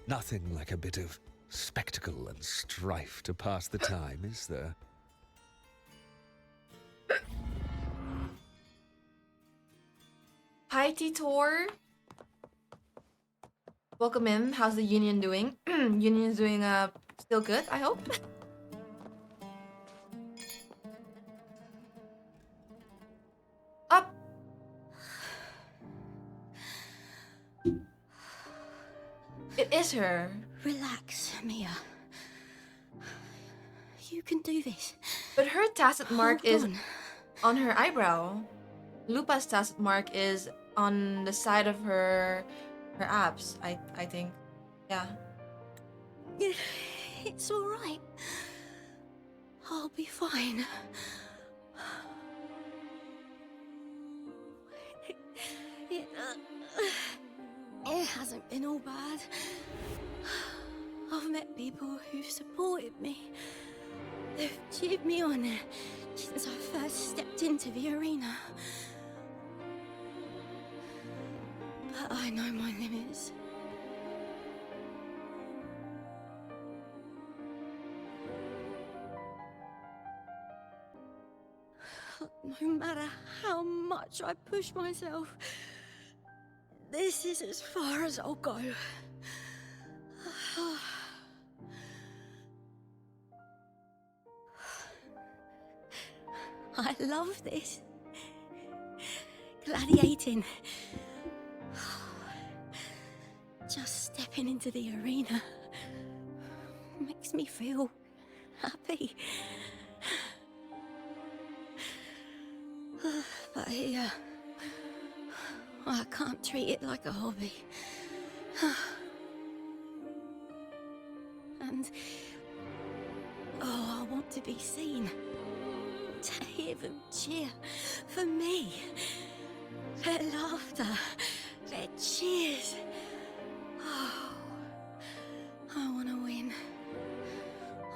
Nothing like a bit of spectacle and strife to pass the time, is there? Hi, Titor. Welcome in. How's the union doing? Union's doing still good, I hope. Up. It is her. Relax, Mia. You can do this. But her tacit mark Hold is on her eyebrow. Lupa's tacit mark is on the side of her abs, I think. Yeah. It's all right. I'll be fine. It hasn't been all bad. I've met people who've supported me. They've cheered me on since I first stepped into the arena. But I know my limits. No matter how much I push myself, this is as far as I'll go. I love this. Gladiating. Just stepping into the arena makes me feel happy. But here, I can't treat it like a hobby. And I want to be seen. To hear them cheer for me. Their laughter, their cheers. Oh, I want to win.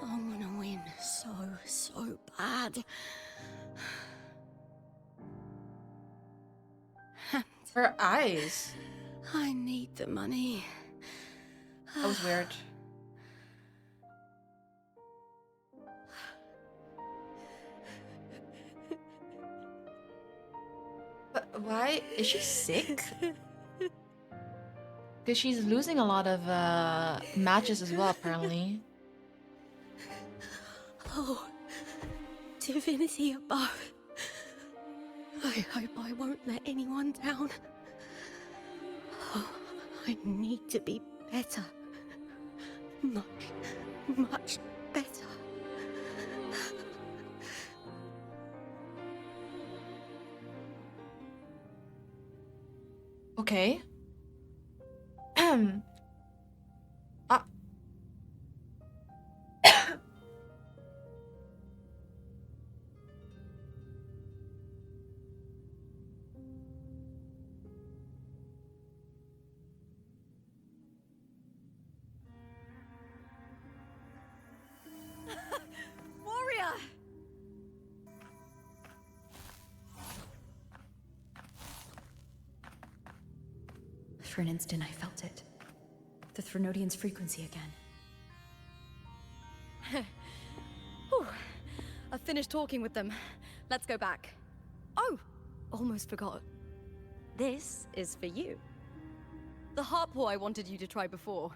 I want to win so bad. Her eyes. I need the money. That was weird. But why is she sick? Because she's losing a lot of matches as well, apparently. Oh, divinity above. I hope I won't let anyone down. Oh, I need to be better. Much better. Okay. Warrior! For an instant, I felt it. The Threnodian's frequency again. Whew. I've finished talking with them. Let's go back. Oh, almost forgot. This is for you. The Harpore I wanted you to try before.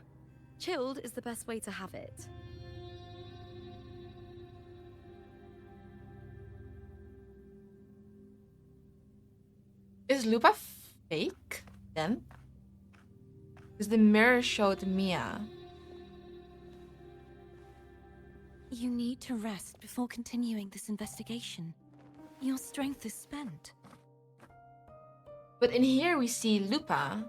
Chilled is the best way to have it. Is Lupa fake then? Because the mirror showed Mia. You need to rest before continuing this investigation. Your strength is spent. But in here we see Lupa.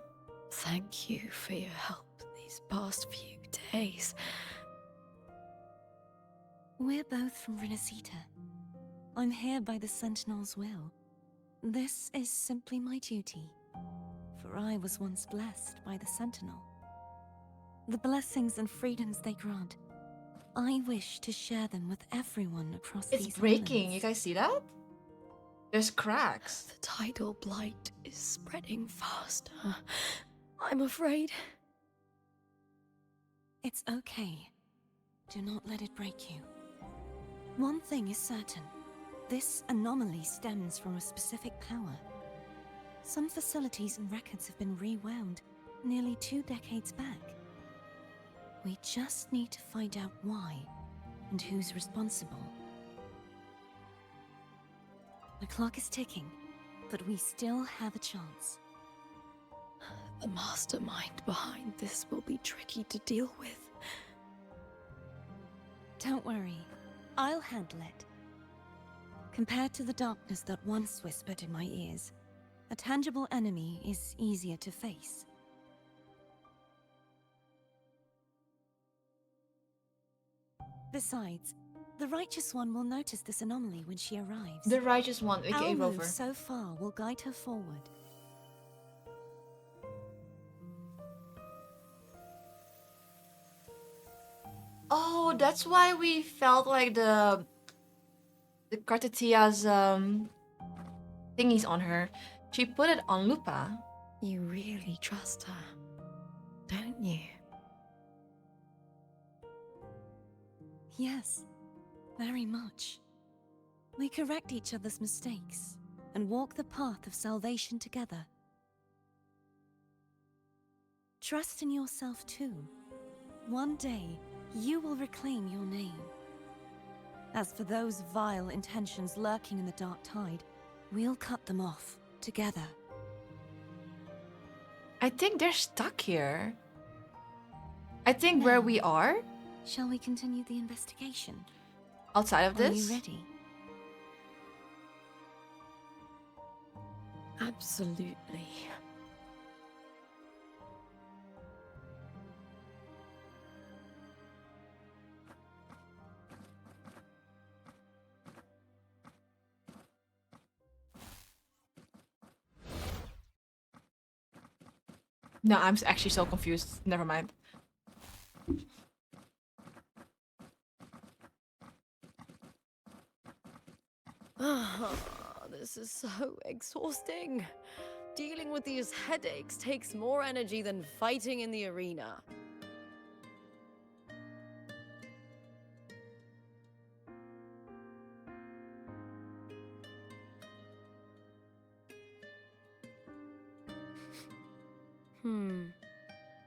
Thank you for your help these past few days. We're both from Renacita. I'm here by the Sentinel's will. This is simply my duty, for I was once blessed by the Sentinel. the blessings and freedoms they grant. I wish to share them with everyone across It's these breaking. islands. You guys see that? There's cracks. The tidal blight is spreading faster. I'm afraid. It's okay. Do not let it break you. One thing is certain. This anomaly stems from a specific power. Some facilities and records have been rewound nearly 2 decades back. We just need to find out why and who's responsible. The clock is ticking, but we still have a chance. The mastermind behind this will be tricky to deal with. Don't worry, I'll handle it. Compared to the darkness that once whispered in my ears, a tangible enemy is easier to face. Besides, the Righteous One will notice this anomaly when she arrives. The Righteous One, Our aka move Rover. so far will guide her forward. Oh, that's why we felt like the Cartetia's thingies on her. She put it on Lupa. You really trust her, don't you? Yes, very much. We correct each other's mistakes and walk the path of salvation together. Trust in yourself too. One day, you will reclaim your name. As for those vile intentions lurking in the Dark Tide, we'll cut them off together. I think they're stuck here. I think where we are, Shall we continue the investigation? outside of Are this, you ready? Absolutely. No, I'm actually so confused. Never mind. This is so exhausting. Dealing with these headaches takes more energy than fighting in the arena.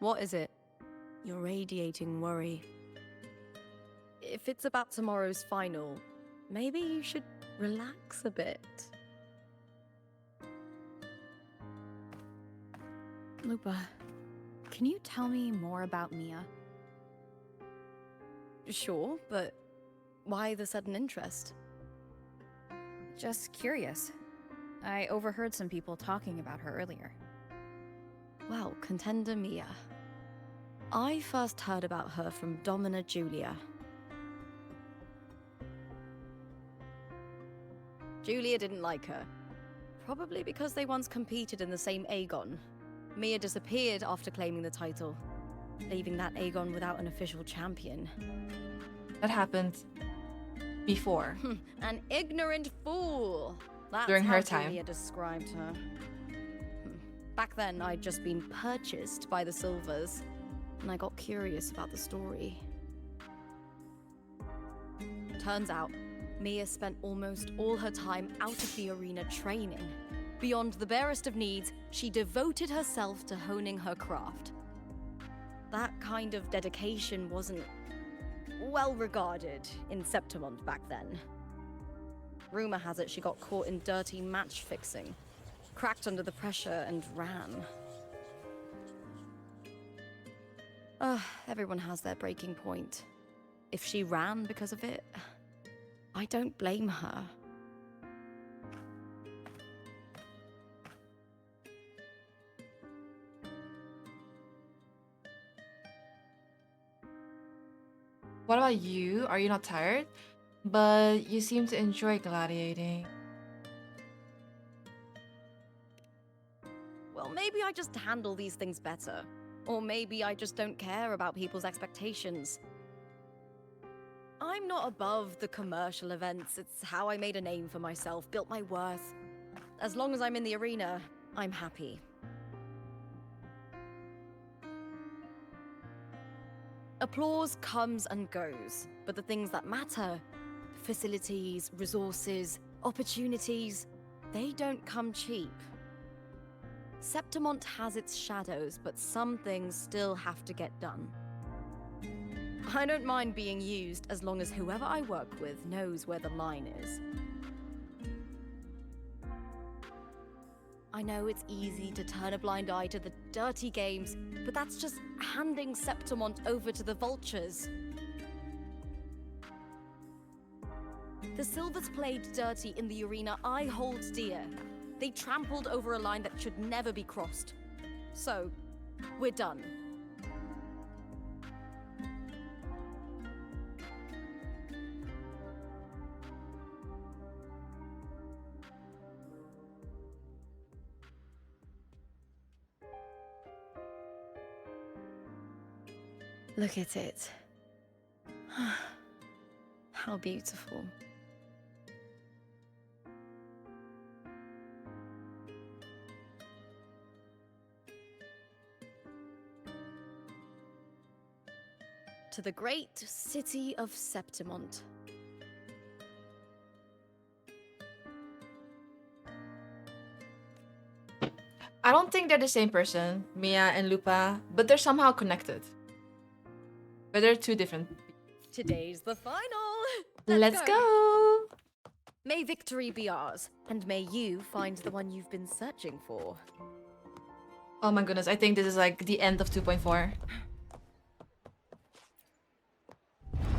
What is it? You're radiating worry. If it's about tomorrow's final, maybe you should relax a bit. Lupa, can you tell me more about Mia? Sure, but why the sudden interest? Just curious. I overheard some people talking about her earlier. Well, Contender Mia. I first heard about her from Domina Julia. Julia didn't like her. Probably because they once competed in the same Aegon. Mia disappeared after claiming the title, leaving that Aegon without an official champion. That happened before. An ignorant fool! That's During how her time. Julia described her. Back then, I'd just been purchased by the Silvers, and I got curious about the story. Turns out, Mia spent almost all her time out of the arena training. Beyond the barest of needs, she devoted herself to honing her craft. That kind of dedication wasn't well regarded in Septimont back then. Rumor has it she got caught in dirty match fixing, cracked under the pressure, and ran. Everyone has their breaking point. If she ran because of it, I don't blame her. What about you? Are you not tired? But you seem to enjoy gladiating. Well, maybe I just handle these things better. Or maybe I just don't care about people's expectations. I'm not above the commercial events. It's how I made a name for myself, built my worth. As long as I'm in the arena, I'm happy. Applause comes and goes, but the things that matter, facilities, resources, opportunities, they don't come cheap. Septimont has its shadows, but some things still have to get done. I don't mind being used as long as whoever I work with knows where the line is. I know it's easy to turn a blind eye to the dirty games, but that's just handing Septimont over to the vultures. The Silvers played dirty in the arena I hold dear. They trampled over a line that should never be crossed. So, we're done. Look at it. How beautiful. To the great city of Septimont. I don't think they're the same person, Mia and Lupa, but they're somehow connected. But they're two different. Today's the final. Let's go! May victory be ours, and may you find the one you've been searching for. Oh my goodness, I think this is like the end of 2.4.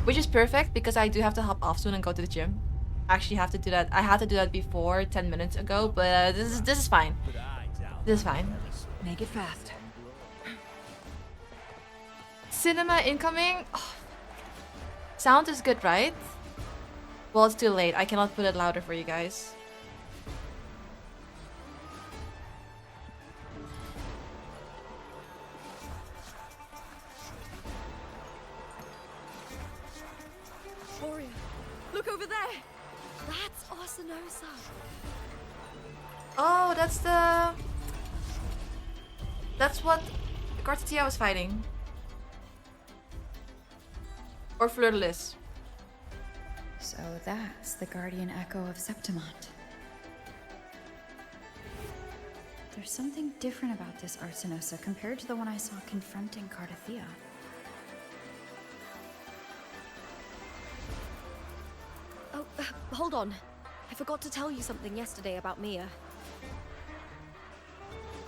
Which is perfect because I do have to hop off soon and go to the gym. I actually have to do that. I had to do that before 10 minutes ago, but this is fine. This is fine. Make it fast. Cinema incoming. Oh. Sound is good, right? Well, it's too late. I cannot put it louder for you guys. Warrior, look over there. That's Arsinosa. Oh, that's what Cartitia was fighting. Or Fleur-de-Lis. So that's the guardian echo of Septimont. There's something different about this Arsinosa compared to the one I saw confronting Cartithia. Oh, hold on. I forgot to tell you something yesterday about Mia.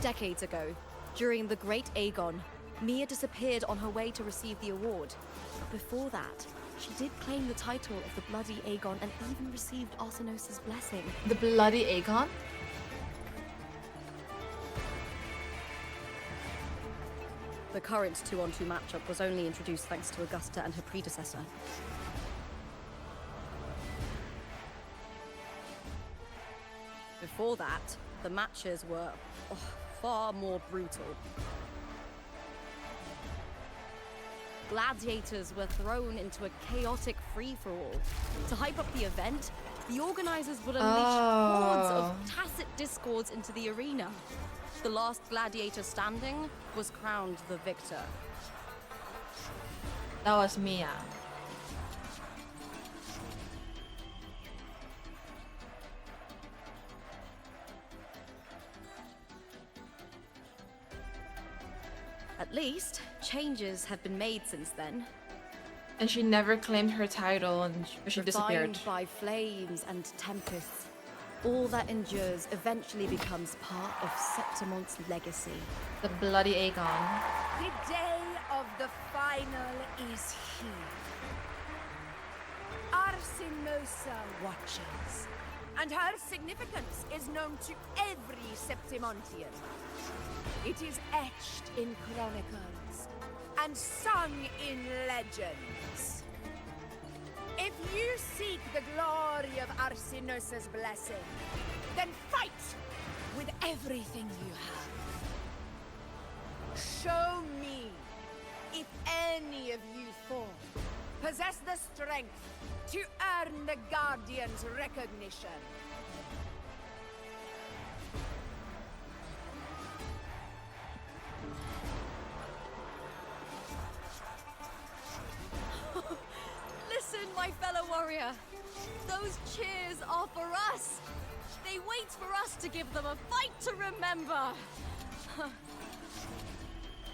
Decades ago, during the Great Aegon, Mia disappeared on her way to receive the award. But before that, she did claim the title of the Bloody Aegon and even received Arsinosa's blessing. The Bloody Aegon? The current 2-on-2 matchup was only introduced thanks to Augusta and her predecessor. Before that, the matches were far more brutal. Gladiators were thrown into a chaotic free-for-all. To hype up the event, the organizers would unleash hordes of tacit discords into the arena. The last gladiator standing was crowned the victor. That was Mia. At least, changes have been made since then. And she never claimed her title and she disappeared. Refined by flames and tempests, all that endures eventually becomes part of Septimont's legacy. The Bloody Aegon. The day of the final is here. Arsinosa watches, and her significance is known to every Septimontian. It is etched in chronicles and sung in legends. If you seek the glory of Arsinosa's blessing, then fight with everything you have. Show me if any of you four possess the strength to earn the Guardian's recognition. Listen, my fellow warrior. Those cheers are for us. They wait for us to give them a fight to remember.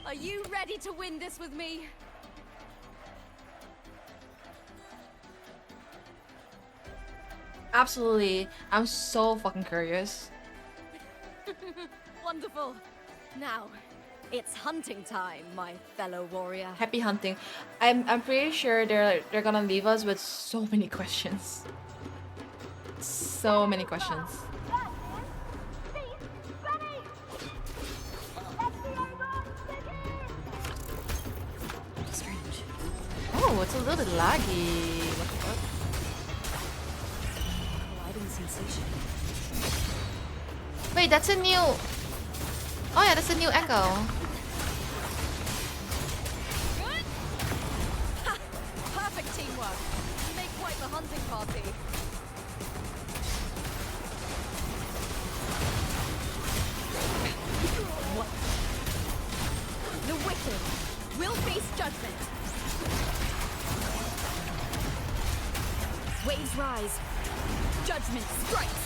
Are you ready to win this with me? Absolutely. I'm so fucking curious. Wonderful. Now, it's hunting time, my fellow warrior. Happy hunting. I'm pretty sure they're gonna leave us with so many questions. So many questions. Strange. Oh, it's a little bit laggy. What the fuck? Gliding sensation. Wait, that's a new... Oh yeah, that's a new echo. Ha! Perfect teamwork. You make quite the hunting party. What? The wicked will face judgment. Waves rise. Judgment strikes.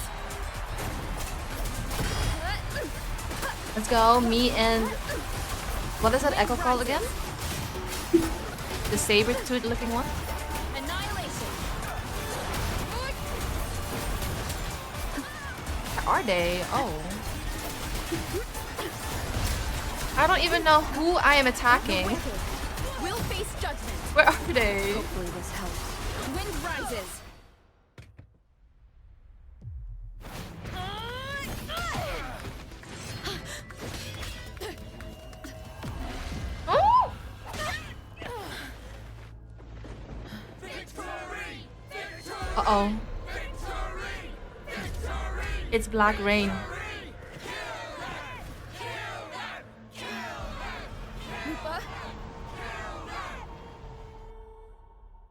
Let's go, me and... What is that echo called again? The saber-tooth looking one? Annihilation. Where are they? Oh. I don't even know who I am attacking. Will face judgment. Where are they? Hopefully this helps. Wind rises. Oh! Uh-oh. It's Black Rain.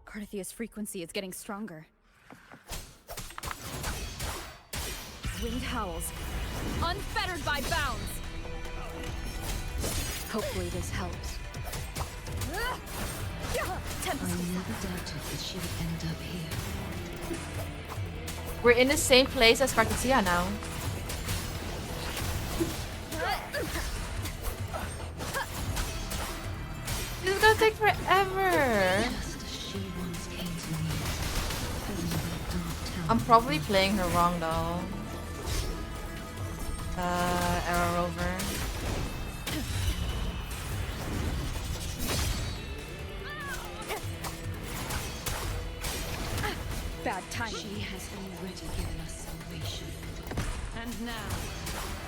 Cardathia's frequency is getting stronger. Wind howls. Unfettered by bounds. Hopefully this helps. I never doubted that she would end up here. We're in the same place as Cardathia now. This is gonna take forever. I'm probably playing her wrong though. Arrow Rover. Bad time. She has already given us salvation. And now,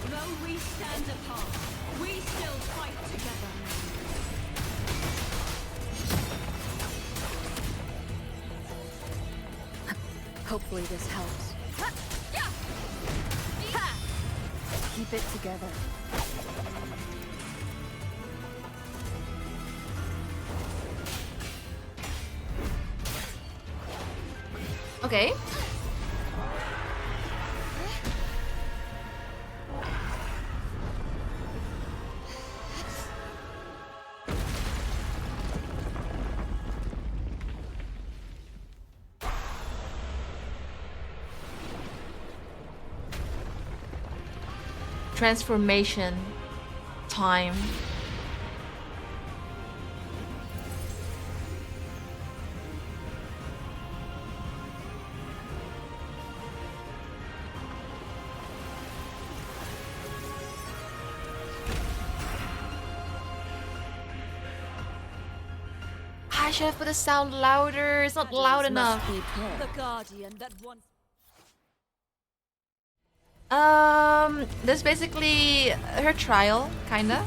though we stand apart, we still fight together. Hopefully this helps. Keep it together. Okay. Transformation time. I should have put the sound louder. It's not loud enough. The Guardian that once... This is basically her trial, kinda.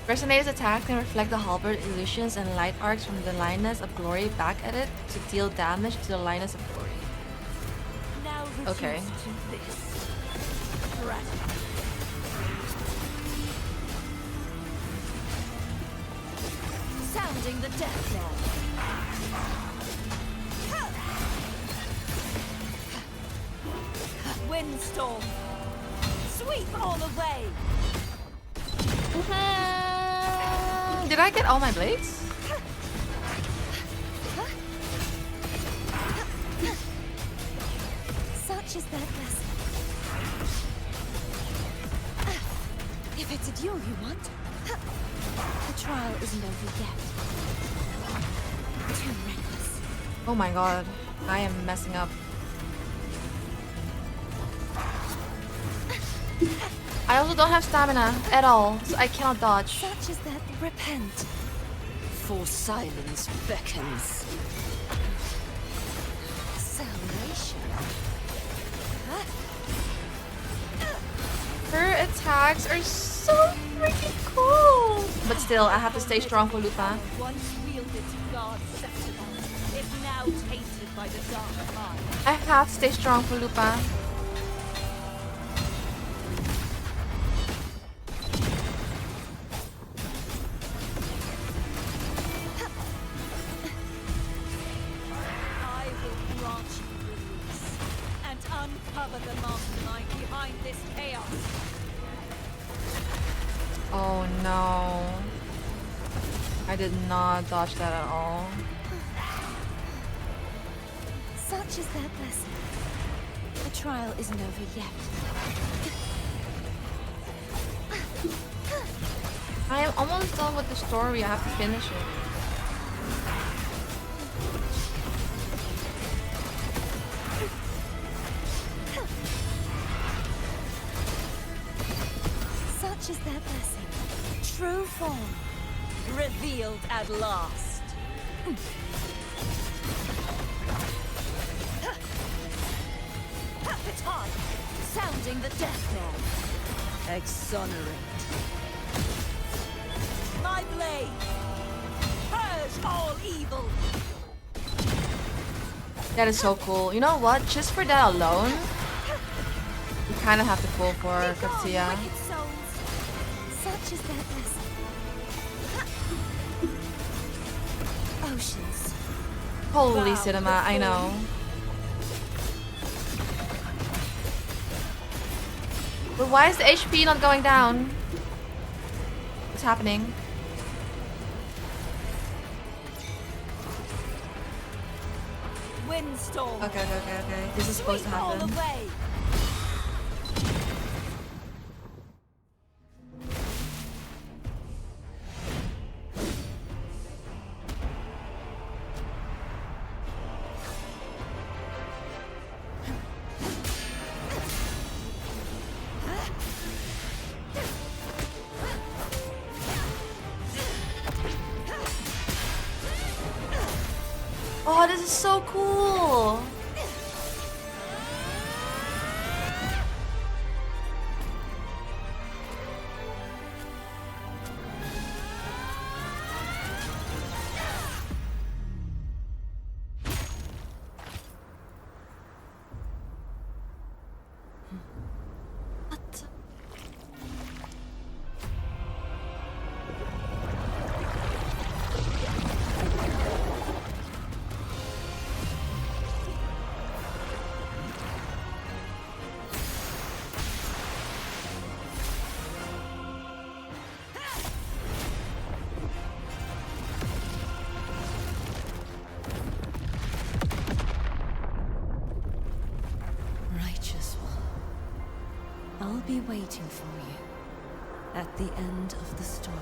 Personator's attack can reflect the halberd illusions and light arcs from the Lioness of Glory back at it to deal damage to the Lioness of Glory. Now Okay. threat. Sounding the death knell. Windstorm. Sweep all away. Did I get all my blades? Such is their blessing. If it's a duel you want, the trial isn't over yet. Too reckless. Oh my god, I am messing up. I also don't have stamina at all, so I cannot dodge. Such is that repent. For silence beckons. Salvation. Her attacks are so freaking cool. But still, I have to stay strong for Lupa. Once wielded to guard Septimon, if now tainted by the dark mind. I have to stay strong for Lupa. I will grant you release and uncover the mastermind behind this chaos. Oh no. I did not dodge that at all. Such is their blessing. The trial isn't over yet. I am almost done with the story. I have to finish it. Such is their blessing. True form revealed at last. Baton, sounding the death knell. Exonerate. My blade, purge all evil. That is so cool. You know what? Just for that alone, you kind of have to pull for Katsuya. Such is their blessing. Oceans. Holy cinema, I know. But why is the HP not going down? What's happening? Windstorm. Okay. This is supposed to happen. Oh, this is so cool! Righteous one, I'll be waiting for you at the end of the story.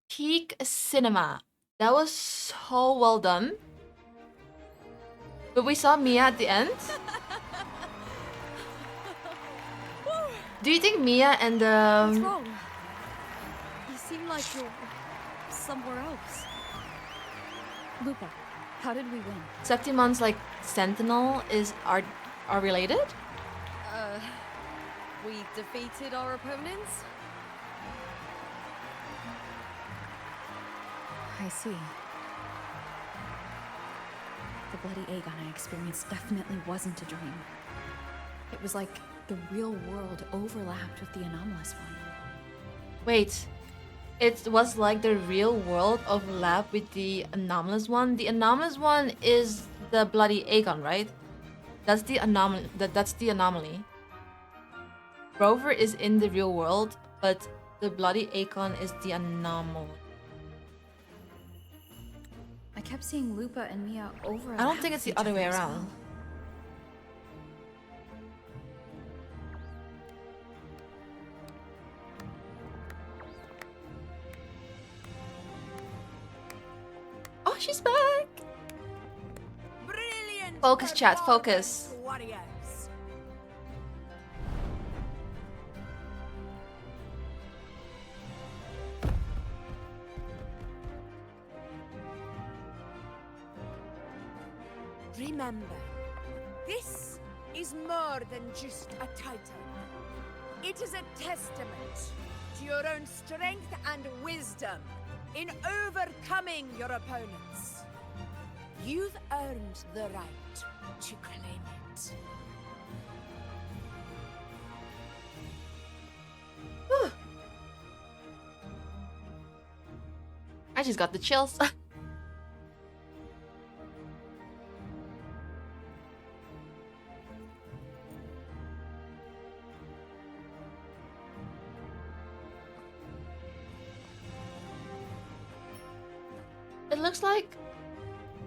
Peak cinema. That was so well done. But we saw Mia at the end. Do you think Mia and What's wrong? You seem like you're somewhere else. Lupa, How did we win? Septimon's like Sentinel are related? We defeated our opponents? I see. The bloody Aegon I experienced definitely wasn't a dream. It was like the real world overlapped with the anomalous one. Wait, it was like the real world overlap with the anomalous one? The anomalous one is the bloody Aegon, right? That's the anomaly. That's the anomaly. Rover is in the real world, but the bloody Aegon is the anomaly. I kept seeing Lupa and Mia overlap. I don't think it's the other way around. Oh, she's back! Brilliant. Focus, chat, focus. Warriors. Remember, this is more than just a title. It is a testament to your own strength and wisdom in overcoming your opponents. You've earned the right to claim it. I just got the chills. It looks like,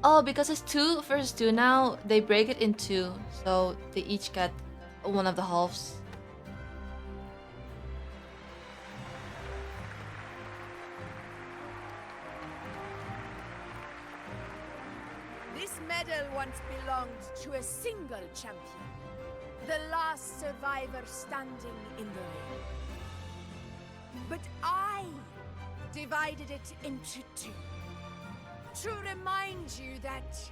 oh, because it's 2 versus 2 now, they break it in 2, so they each get one of the halves. This medal once belonged to a single champion, the last survivor standing in the ring. But I divided it into 2. To remind you that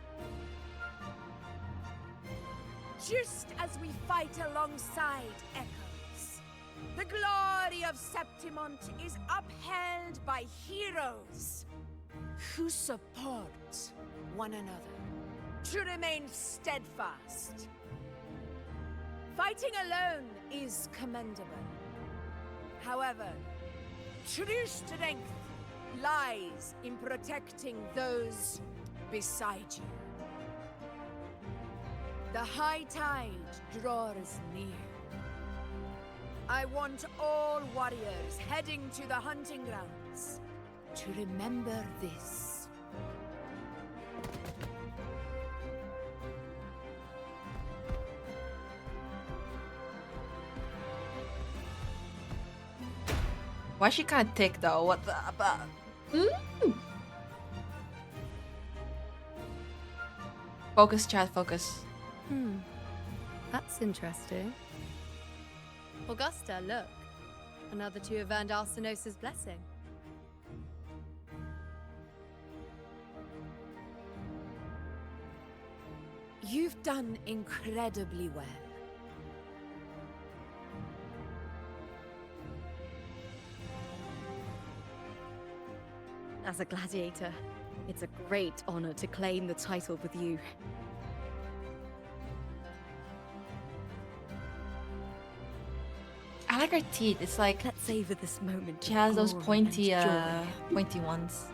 just as we fight alongside echoes, the glory of Septimont is upheld by heroes who support one another to remain steadfast. Fighting alone is commendable. However, true strength lies in protecting those beside you. The high tide draws near. I want all warriors heading to the hunting grounds to remember this. Why is she kind of thick though? What the? Focus, chat, focus. That's interesting. Augusta, look. Another 2 have earned Arsenos' blessing. You've done incredibly well. As a gladiator, it's a great honor to claim the title with you. I like her teeth. It's like, let's savor this moment. She has those glory pointy, and joy. pointy ones.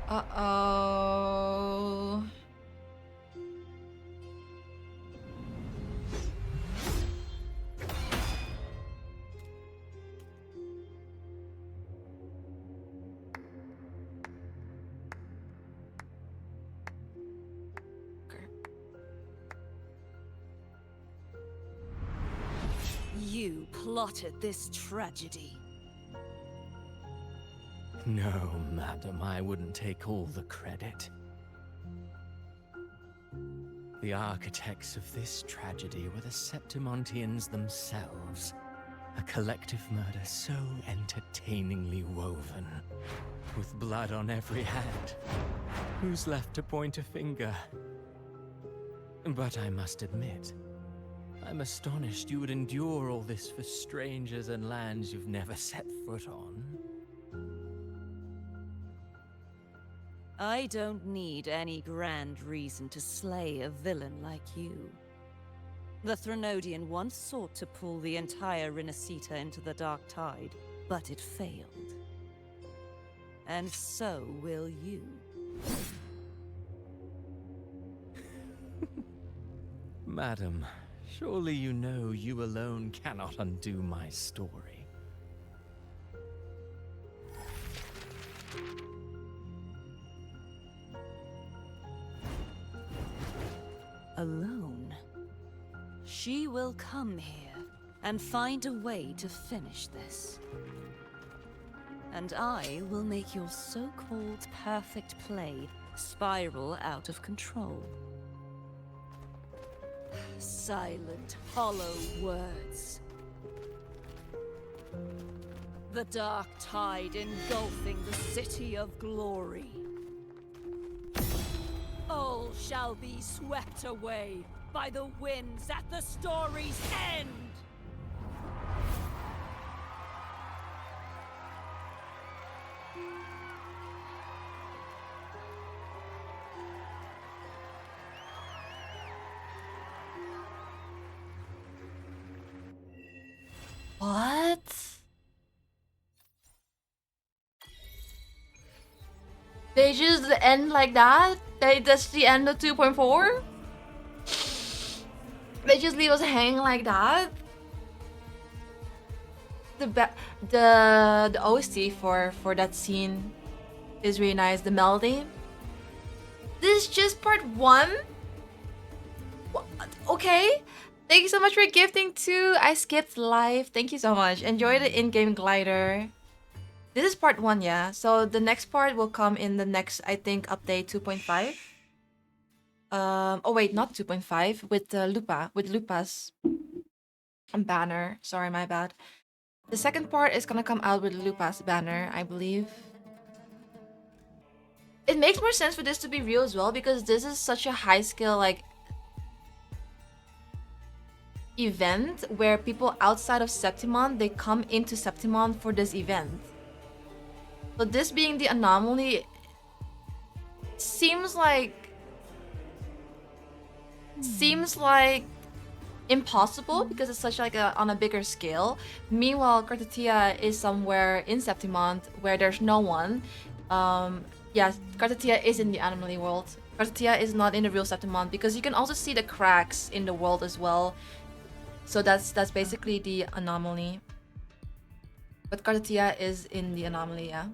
Uh-oh. You plotted this tragedy. No, madam, I wouldn't take all the credit. The architects of this tragedy were the Septimontians themselves. A collective murder so entertainingly woven, with blood on every hand. Who's left to point a finger? But I must admit, I'm astonished you would endure all this for strangers and lands you've never set foot on. I don't need any grand reason to slay a villain like you. The Threnodian once sought to pull the entire Renacita into the Dark Tide, but it failed. And so will you. Madam, surely you know you alone cannot undo my story. Alone? She will come here and find a way to finish this. And I will make your so-called perfect play spiral out of control. Silent, hollow words. The dark tide engulfing the city of glory. All shall be swept away by the winds at the story's end! What? They just end like that? That's the end of 2.4? They just leave us hanging like that? The OST for that scene is really nice. The melody. This is just part 1? What? Okay. Thank you so much for gifting too. I skipped live. Thank you so much. Enjoy the in-game glider. This is part 1, yeah. So the next part will come in the next, I think, update 2.5. Oh wait, not 2.5. With Lupa's banner. Sorry, my bad. The second part is gonna come out with Lupa's banner, I believe. It makes more sense for this to be real as well, because this is such a high skill, like, event where people outside of Septimon, they come into Septimon for this event. So this being the anomaly seems like impossible, because it's such like on a bigger scale. Meanwhile, Cartetia is somewhere in Septimon where there's no one. Yeah, Cartetia is in the anomaly world. Cartetia is not in the real Septimon, because you can also see the cracks in the world as well. So that's basically the anomaly. But Cartetia is in the anomaly, yeah.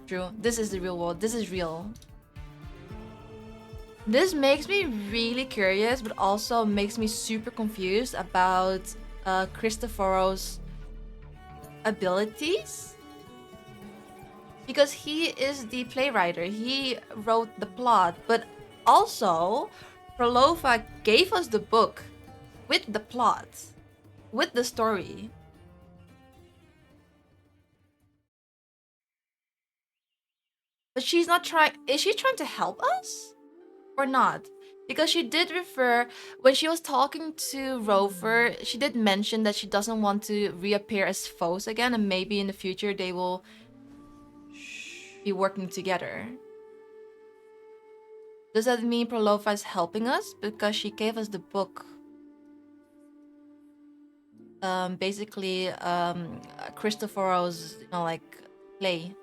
True. This is the real world. This is real. This makes me really curious, but also makes me super confused about Cristoforo's abilities. Because he is the playwright. He wrote the plot, but also Prolova gave us the book with the plot, with the story. But she's not trying. Is she trying to help us? Or not? Because she did refer, when she was talking to Rover, she did mention that she doesn't want to reappear as foes again, and maybe in the future they will be working together. Does that mean Prolova is helping us? Because she gave us the book. Basically, Cristoforo's, like, play.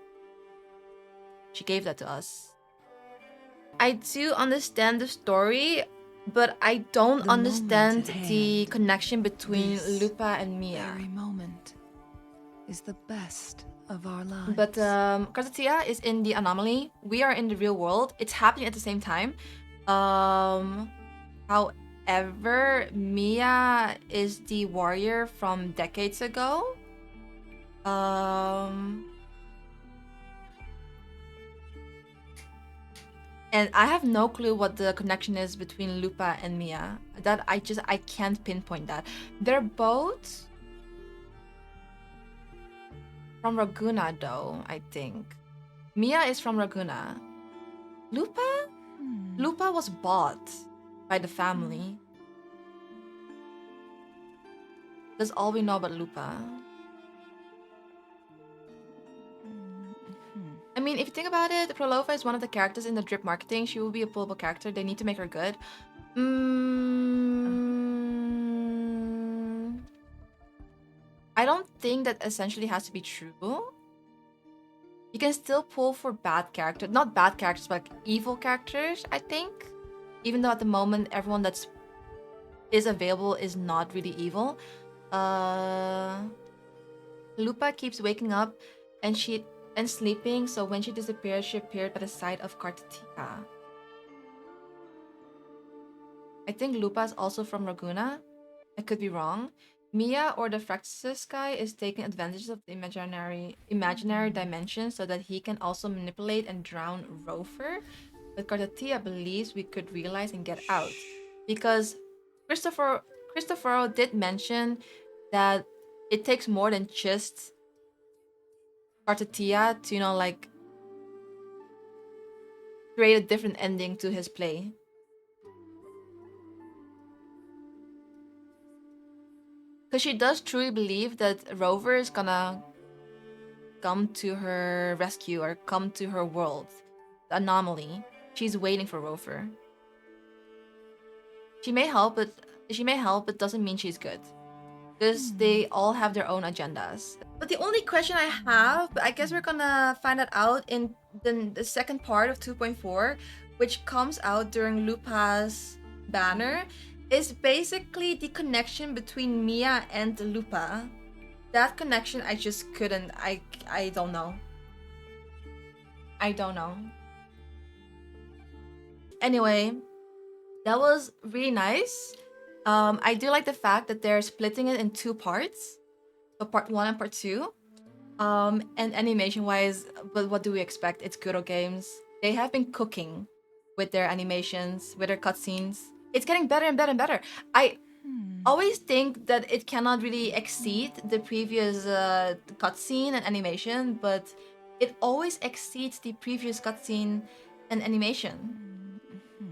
She gave that to us. I do understand the story, but I don't understand the connection between Lupa and Mia. Every moment is the best of our lives. But Cartetia is in the anomaly. We are in the real world. It's happening at the same time. However, Mia is the warrior from decades ago. And I have no clue what the connection is between Lupa and Mia. That I can't pinpoint that. They're both from Raguna though, I think. Mia is from Raguna. Lupa? Lupa was bought by the family. That's all we know about Lupa. I mean, if you think about it, Prolova is one of the characters in the drip marketing. She will be a pullable character. They need to make her good. I don't think that essentially has to be true. You can still pull for bad characters. Not bad characters, but like evil characters, I think. Even though at the moment, everyone that's is available is not really evil. Lupa keeps waking up and sleeping, so when she disappears, she appeared by the side of Kartatia. I think Lupa is also from Raguna. I could be wrong. Mia or the Fraxis guy is taking advantage of the imaginary dimension so that he can also manipulate and drown Rofer. But Kartatia believes we could realize and get out. Because Cristoforo did mention that it takes more than just Kartatia to, you know, like create a different ending to his play. Because she does truly believe that Rover is gonna come to her rescue or come to her world. The anomaly. She's waiting for Rover. She may help, but doesn't mean she's good. Because they all have their own agendas. But the only question I have, but I guess we're gonna find that out in the second part of 2.4, which comes out during Lupa's banner, is basically the connection between Mia and Lupa. That connection I just couldn't, I don't know. I don't know. Anyway, that was really nice. I do like the fact that they're splitting it in two parts. So part 1 and part 2. And animation wise, but what do we expect? It's Kuro Games. They have been cooking with their animations, with their cutscenes. It's getting better and better and better. I always think that it cannot really exceed the previous cutscene and animation, but it always exceeds the previous cutscene and animation.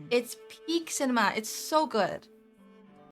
It's peak cinema. It's so good.